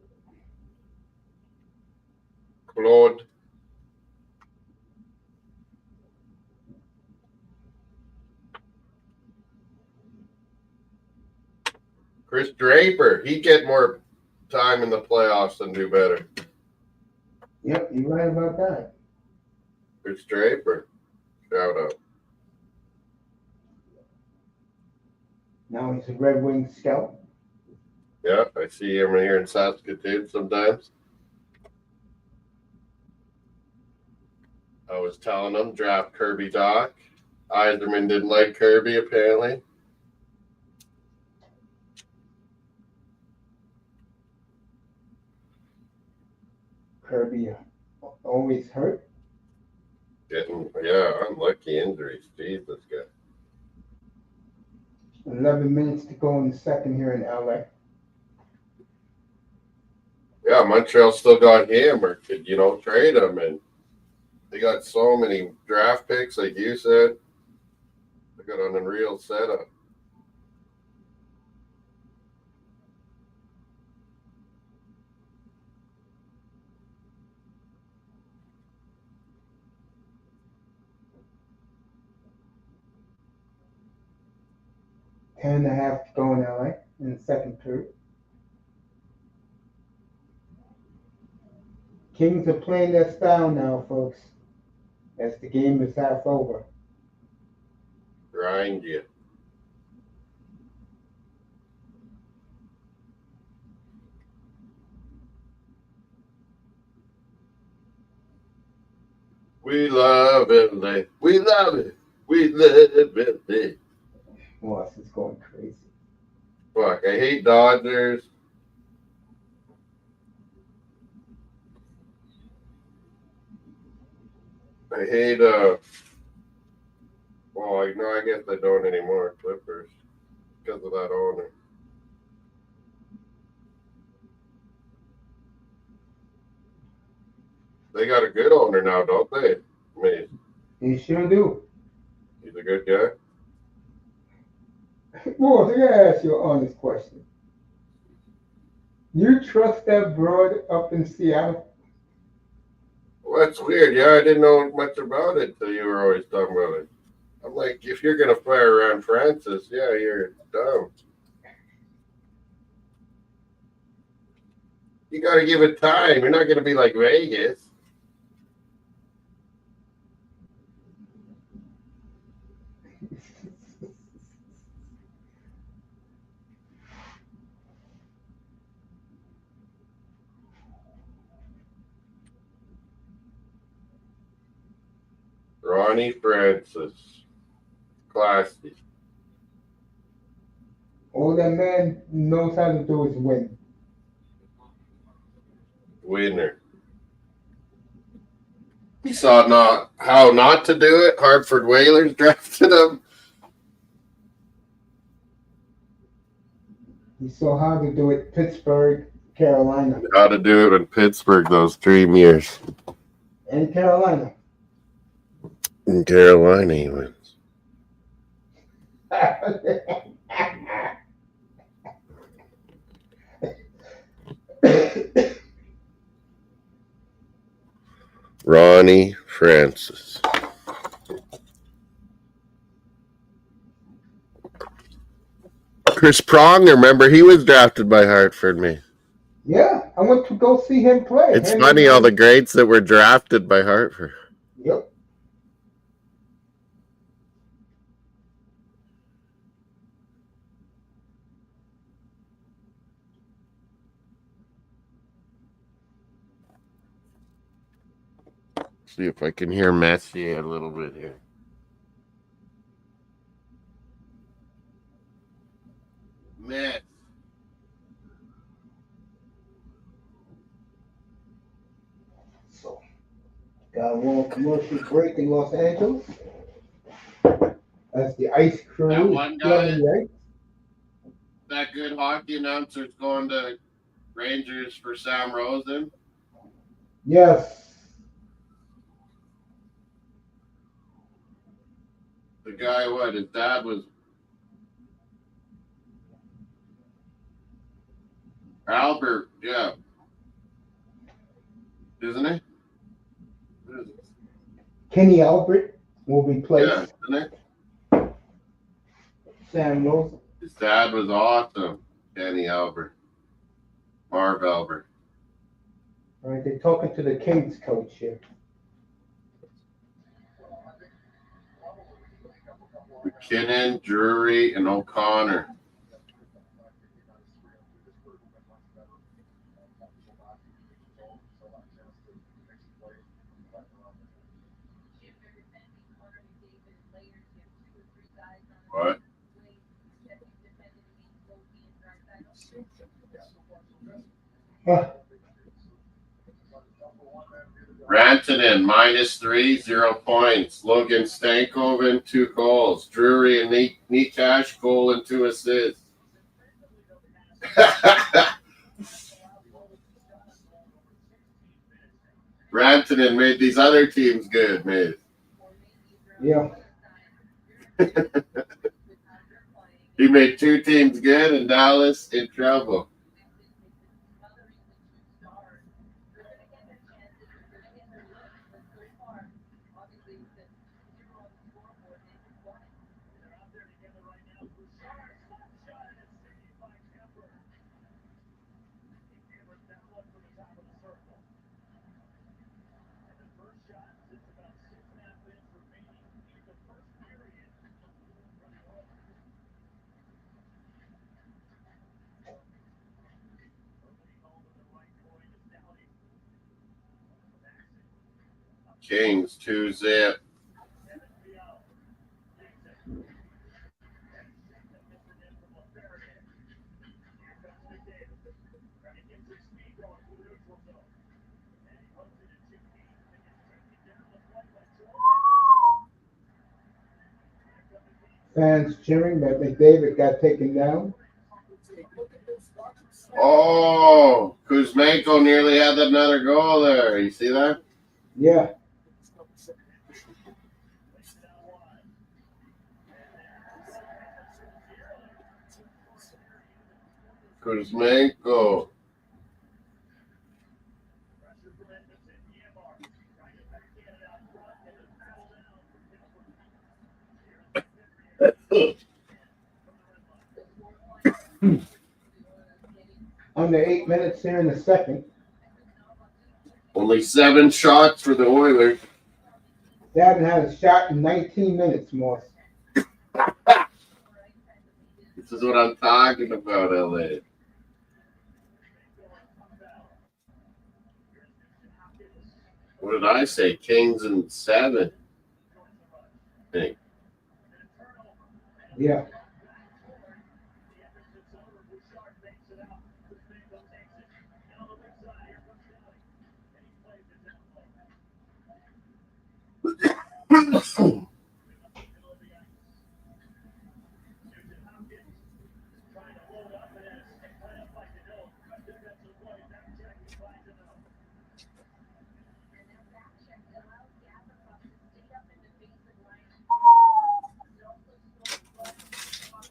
Claude. Chris Draper, he'd get more time in the playoffs and do better. Yep, you're right about that. Chris Draper, shout out. Now he's a Red Wing scout. Yeah, I see him here in Saskatoon sometimes. I was telling him, draft Kirby Doc. Eiserman didn't like Kirby, apparently. Kirby always hurt. Unlucky injuries. Jeez, this guy. 11 minutes to go in the second here in LA. Yeah, Montreal still got him or could, trade him. And they got so many draft picks, like you said. They got an unreal setup. Ten and a half to go in LA in the second period. Kings are playing their style now, folks, as the game is half over. Grind you. We love LA. We love it. We live LA. Moss is going crazy. Fuck, I hate Dodgers. I hate, I guess I don't anymore, Clippers, because of that owner. They got a good owner now, don't they? I mean, You sure do. he's a good guy. Moss, I gotta ask you an honest question. You trust that broad up in Seattle? Well, that's weird. Yeah, I didn't know much about it till you were always talking about it. I'm like, if you're gonna fire around Francis, yeah, you're dumb. You got to give it time. You're not gonna be like Vegas. Ronnie Francis, classy All that man knows how to do is win. winner. He saw not how not to do it. Hartford Whalers drafted him. He saw how to do it. Pittsburgh, Carolina, How to do it in Pittsburgh those dream years. and Carolina. In Carolina, he wins. Ronnie Francis. Chris Pronger, remember he was drafted by Hartford, man. Yeah, I went to go see him play. It's funny all the greats that were drafted by Hartford. Yep. See if I can hear Messier a little bit here. Mess. So, got a little commercial break in Los Angeles. That's the ice crew. That one guy? Right? That good hockey announcer's going to Rangers for Sam Rosen. Yes. The guy, what? His dad was Albert, yeah. Isn't he? What is it? Kenny Albert will replace Yeah, isn't he? Sam Rosen. His dad was awesome. Kenny Albert. Marv Albert. All right, they're talking to the Kings coach here. McKinnon, Drury, and O'Connor. What? Rantanen, -3, 0 points. Logan Stankoven, 2 goals. Drury and Nikash, goal and 2 assists. Rantanen made these other teams good, man. Yeah. He made 2 teams good and Dallas in trouble. Kings 2-0. Fans cheering that McDavid got taken down. Oh, Kuzmenko nearly had another goal there. You see that? Yeah. Kuzmenko. Under 8 minutes here in the second. Only 7 shots for the Oilers. They haven't had a shot in 19 minutes, Morse. This is what I'm talking about, LA. What did I say? Kings and 7. I think. Yeah.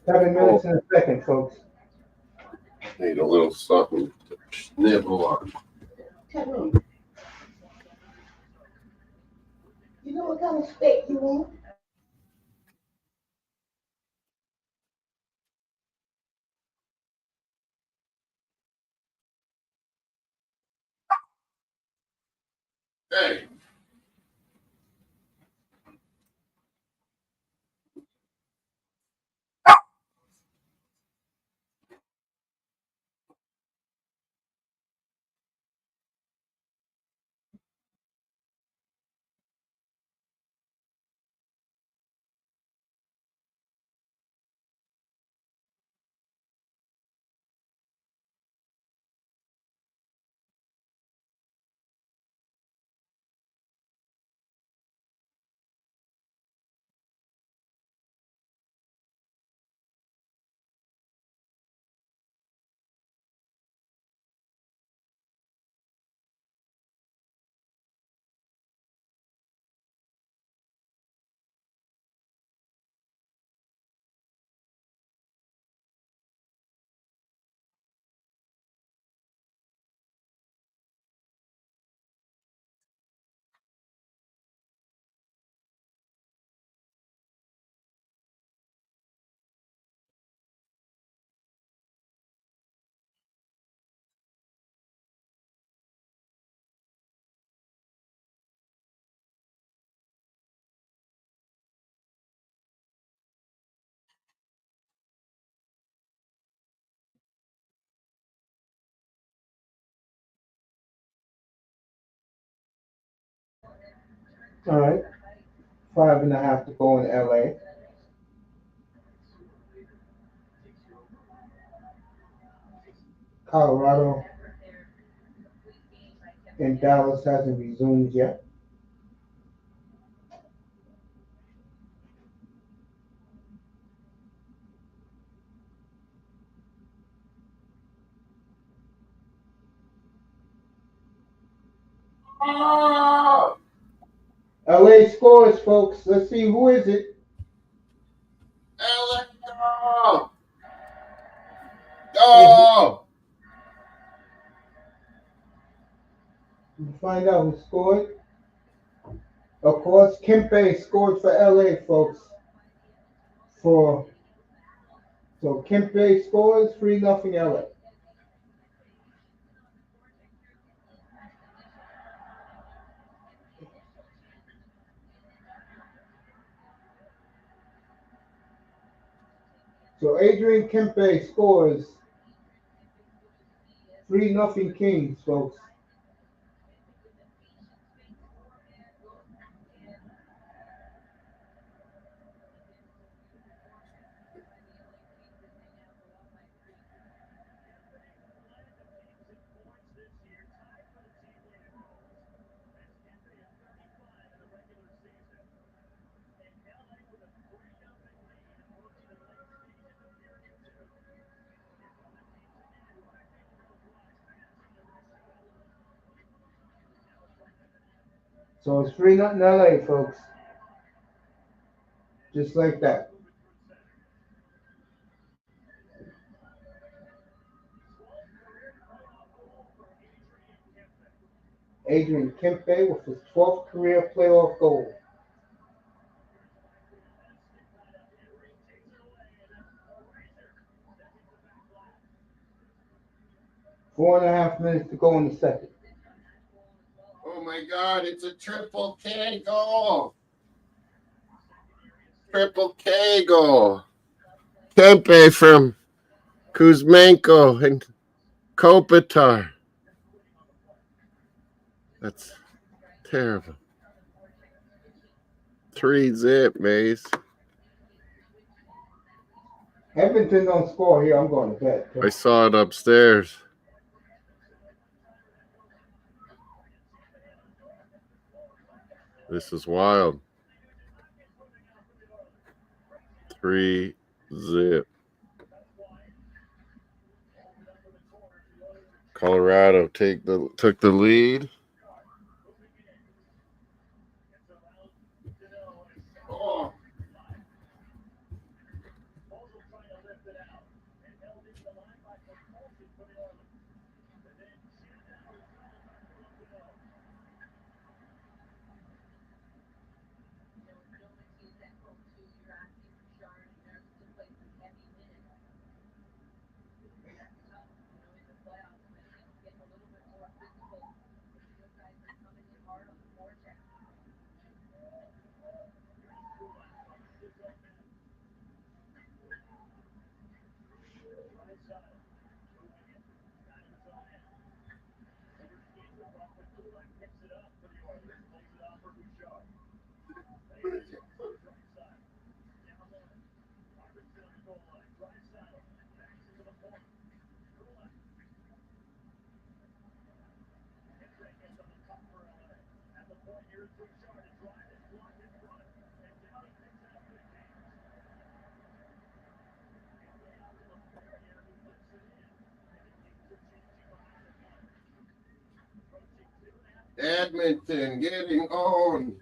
Seven minutes in a second, folks. Need a little something to nibble on. Chyckroun, you know what kind of steak you want? Hey. All right. 5.5 to go in LA. Colorado and Dallas hasn't resumed yet. Oh! LA scores, folks. Let's see, who is it? LA, go! Go! We'll find out who scored. Of course, Kempe scored for LA, folks. So Kempe scores 3-0 LA. So Adrian Kempe scores 3-0 Kings, folks. So it's 3-0 LA, folks. Just like that. Adrian Kempe with his 12th career playoff goal. 4.5 minutes to go in the second. Oh my God, it's a triple K goal. Triple K goal. Kempe from Kuzmenko and Kopitar. That's terrible. 3-0, Maze. Edmonton don't score here. I'm going to bed. I saw it upstairs. This is wild. 3-0. Colorado took the lead. Oh. Edmonton getting on.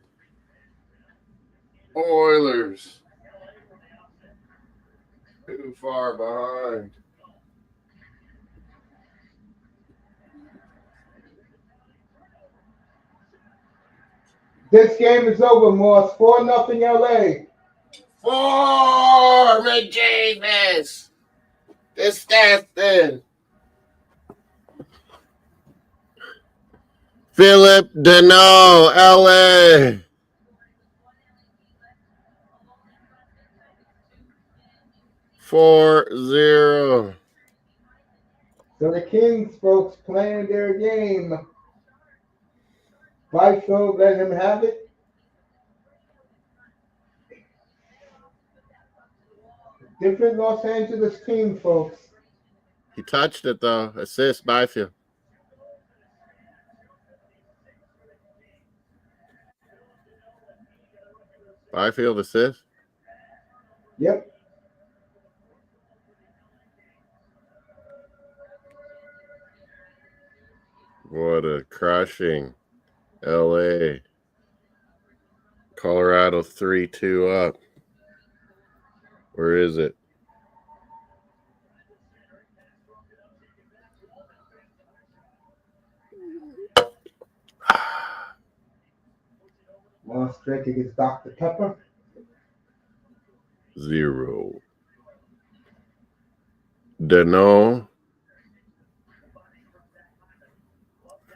Oilers. Too far behind. This game is over, Moss. 4-0 LA. For McDavid. Disgusting. Philip Deneau, LA. .40. So the Kings, folks, playing their game. Byfield let him have it. Different Los Angeles team, folks. He touched it, though. Assist, Byfield. Byfield assist. Yep. What a crushing. LA. Colorado 3-2 up. Where is it? Moss Drake against Dr. Pepper. 0. Deneau.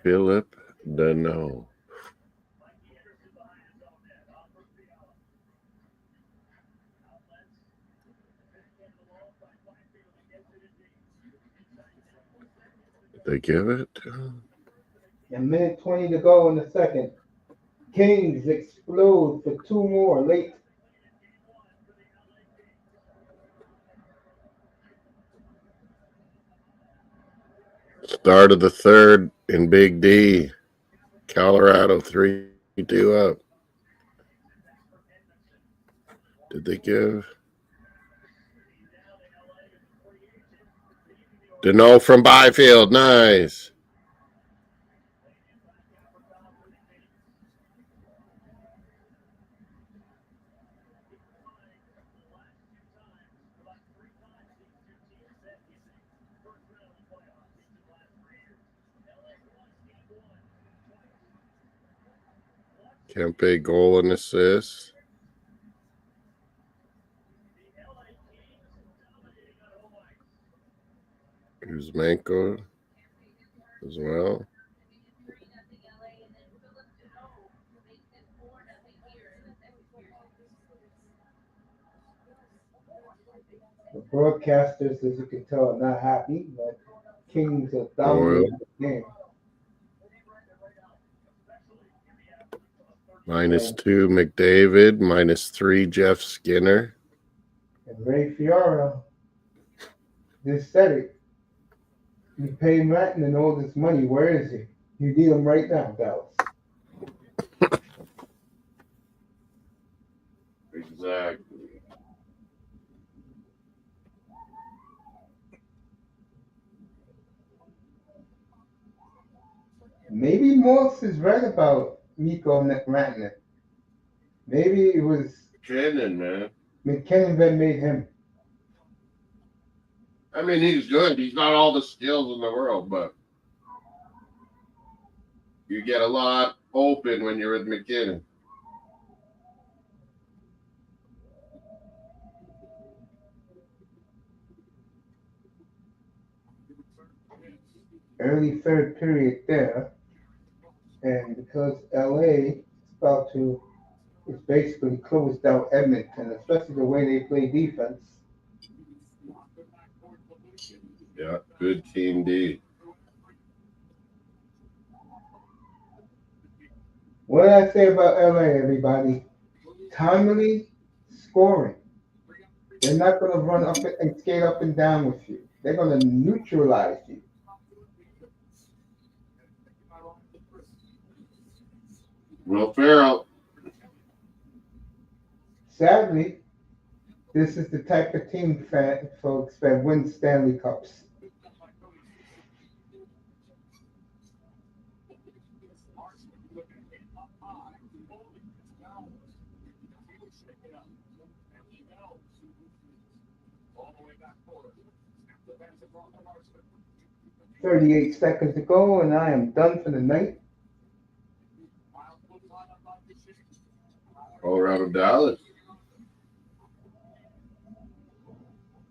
Philip Deneau. Did they give it? And minute 20 to go in the second. Kings explode for 2 more late. Start of the third in Big D. Colorado 3-2 up. Did they give? Deneau from Byfield. Nice. Kempe goal and assist. Kuzmenko. as well. The broadcasters, as you can tell, are not happy that Kings are Oil. dominating the game. -2 McDavid, -3 Jeff Skinner. And Ray Fiora just said it. You pay Rantanen all this money. Where is he? You need him right now, Dallas. Exactly. Maybe Morse is right about Mikko Rantanen. Maybe it was McKinnon, man. McKinnon that made him. I mean, he's good. He's not all the skills in the world, but you get a lot open when you're with McKinnon. Early third period there. And because LA it's basically closed out Edmonton, especially the way they play defense. Yeah, good team D. What did I say about LA, everybody? Timely scoring. They're not going to run up and skate up and down with you. They're going to neutralize you. Will Ferrell. Sadly, this is the type of team, folks, that wins Stanley Cups. "38 seconds to go, and I am done for the night." Colorado, Dallas.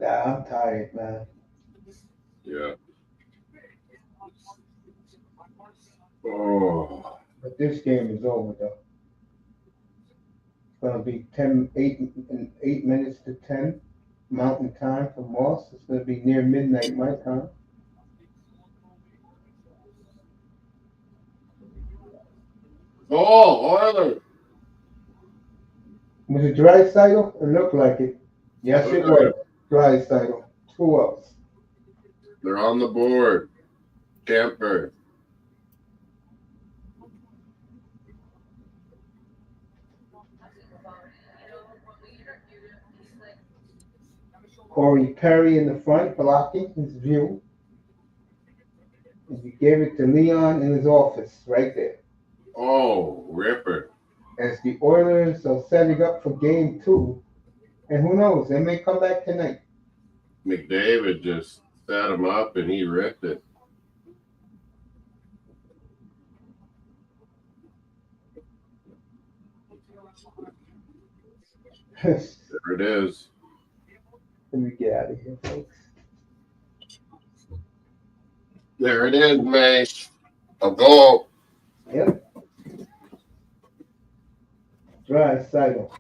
Yeah, I'm tired, man. Yeah. Oh. But this game is over, though. It's going to be 8 minutes to 10 Mountain Time for Moss. It's going to be near midnight my time. Oh, Oilers. Was it Draisaitl? It looked like it. Yes, it was. Draisaitl. Who else? They're on the board. Camper. Corey Perry in the front, blocking his view. And you gave it to Leon in his office, right there. Oh, Ripper. As the Oilers are setting up for game 2. And who knows, they may come back tonight. McDavid just set him up and he ripped it. There it is. Let me get out of here, folks. There it is, mate. A goal. Yep. Draisaitl.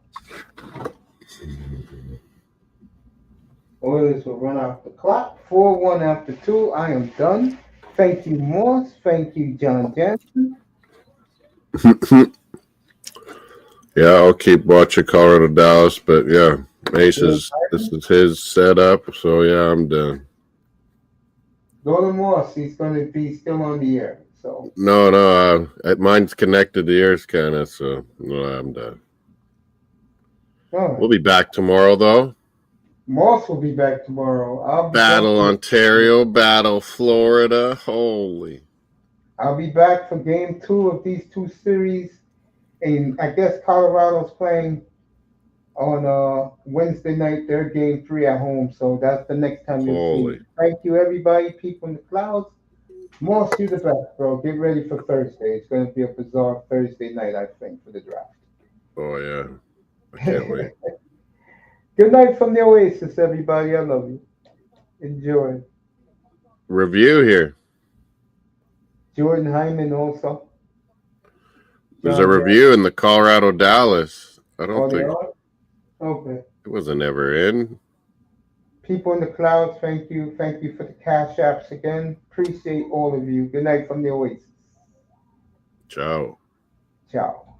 Oilers will run out the clock. 4-1 after 2. I am done. Thank you, Morse. Thank you, John Jansen. Yeah, I'll keep watching Colorado, Dallas, but yeah, this is his setup, so yeah, I'm done. Go to Morse. He's going to be still on the air. So No, mine's connected to yours, kind of, so no, I'm done. all right. We'll be back tomorrow, though. Morse will be back tomorrow. Battle Ontario, Battle Florida. Holy. I'll be back for game 2 of these 2 series. And I guess Colorado's playing on Wednesday night, their game 3 at home. So that's the next time you'll see me. Thank you, everybody. People in the clouds. Morse, you the best, bro. Get ready for Thursday. It's going to be a bizarre Thursday night, I think, for the draft. Oh, yeah. I can't wait. Good night from the Oasis, everybody. I love you. Enjoy. Review here. Jordan Hyman also. There's a review in the Colorado Dallas. I don't think Okay. it wasn't ever in. People in the clouds, thank you. Thank you for the cash apps again. Appreciate all of you. Good night from the Oasis. Ciao. Ciao.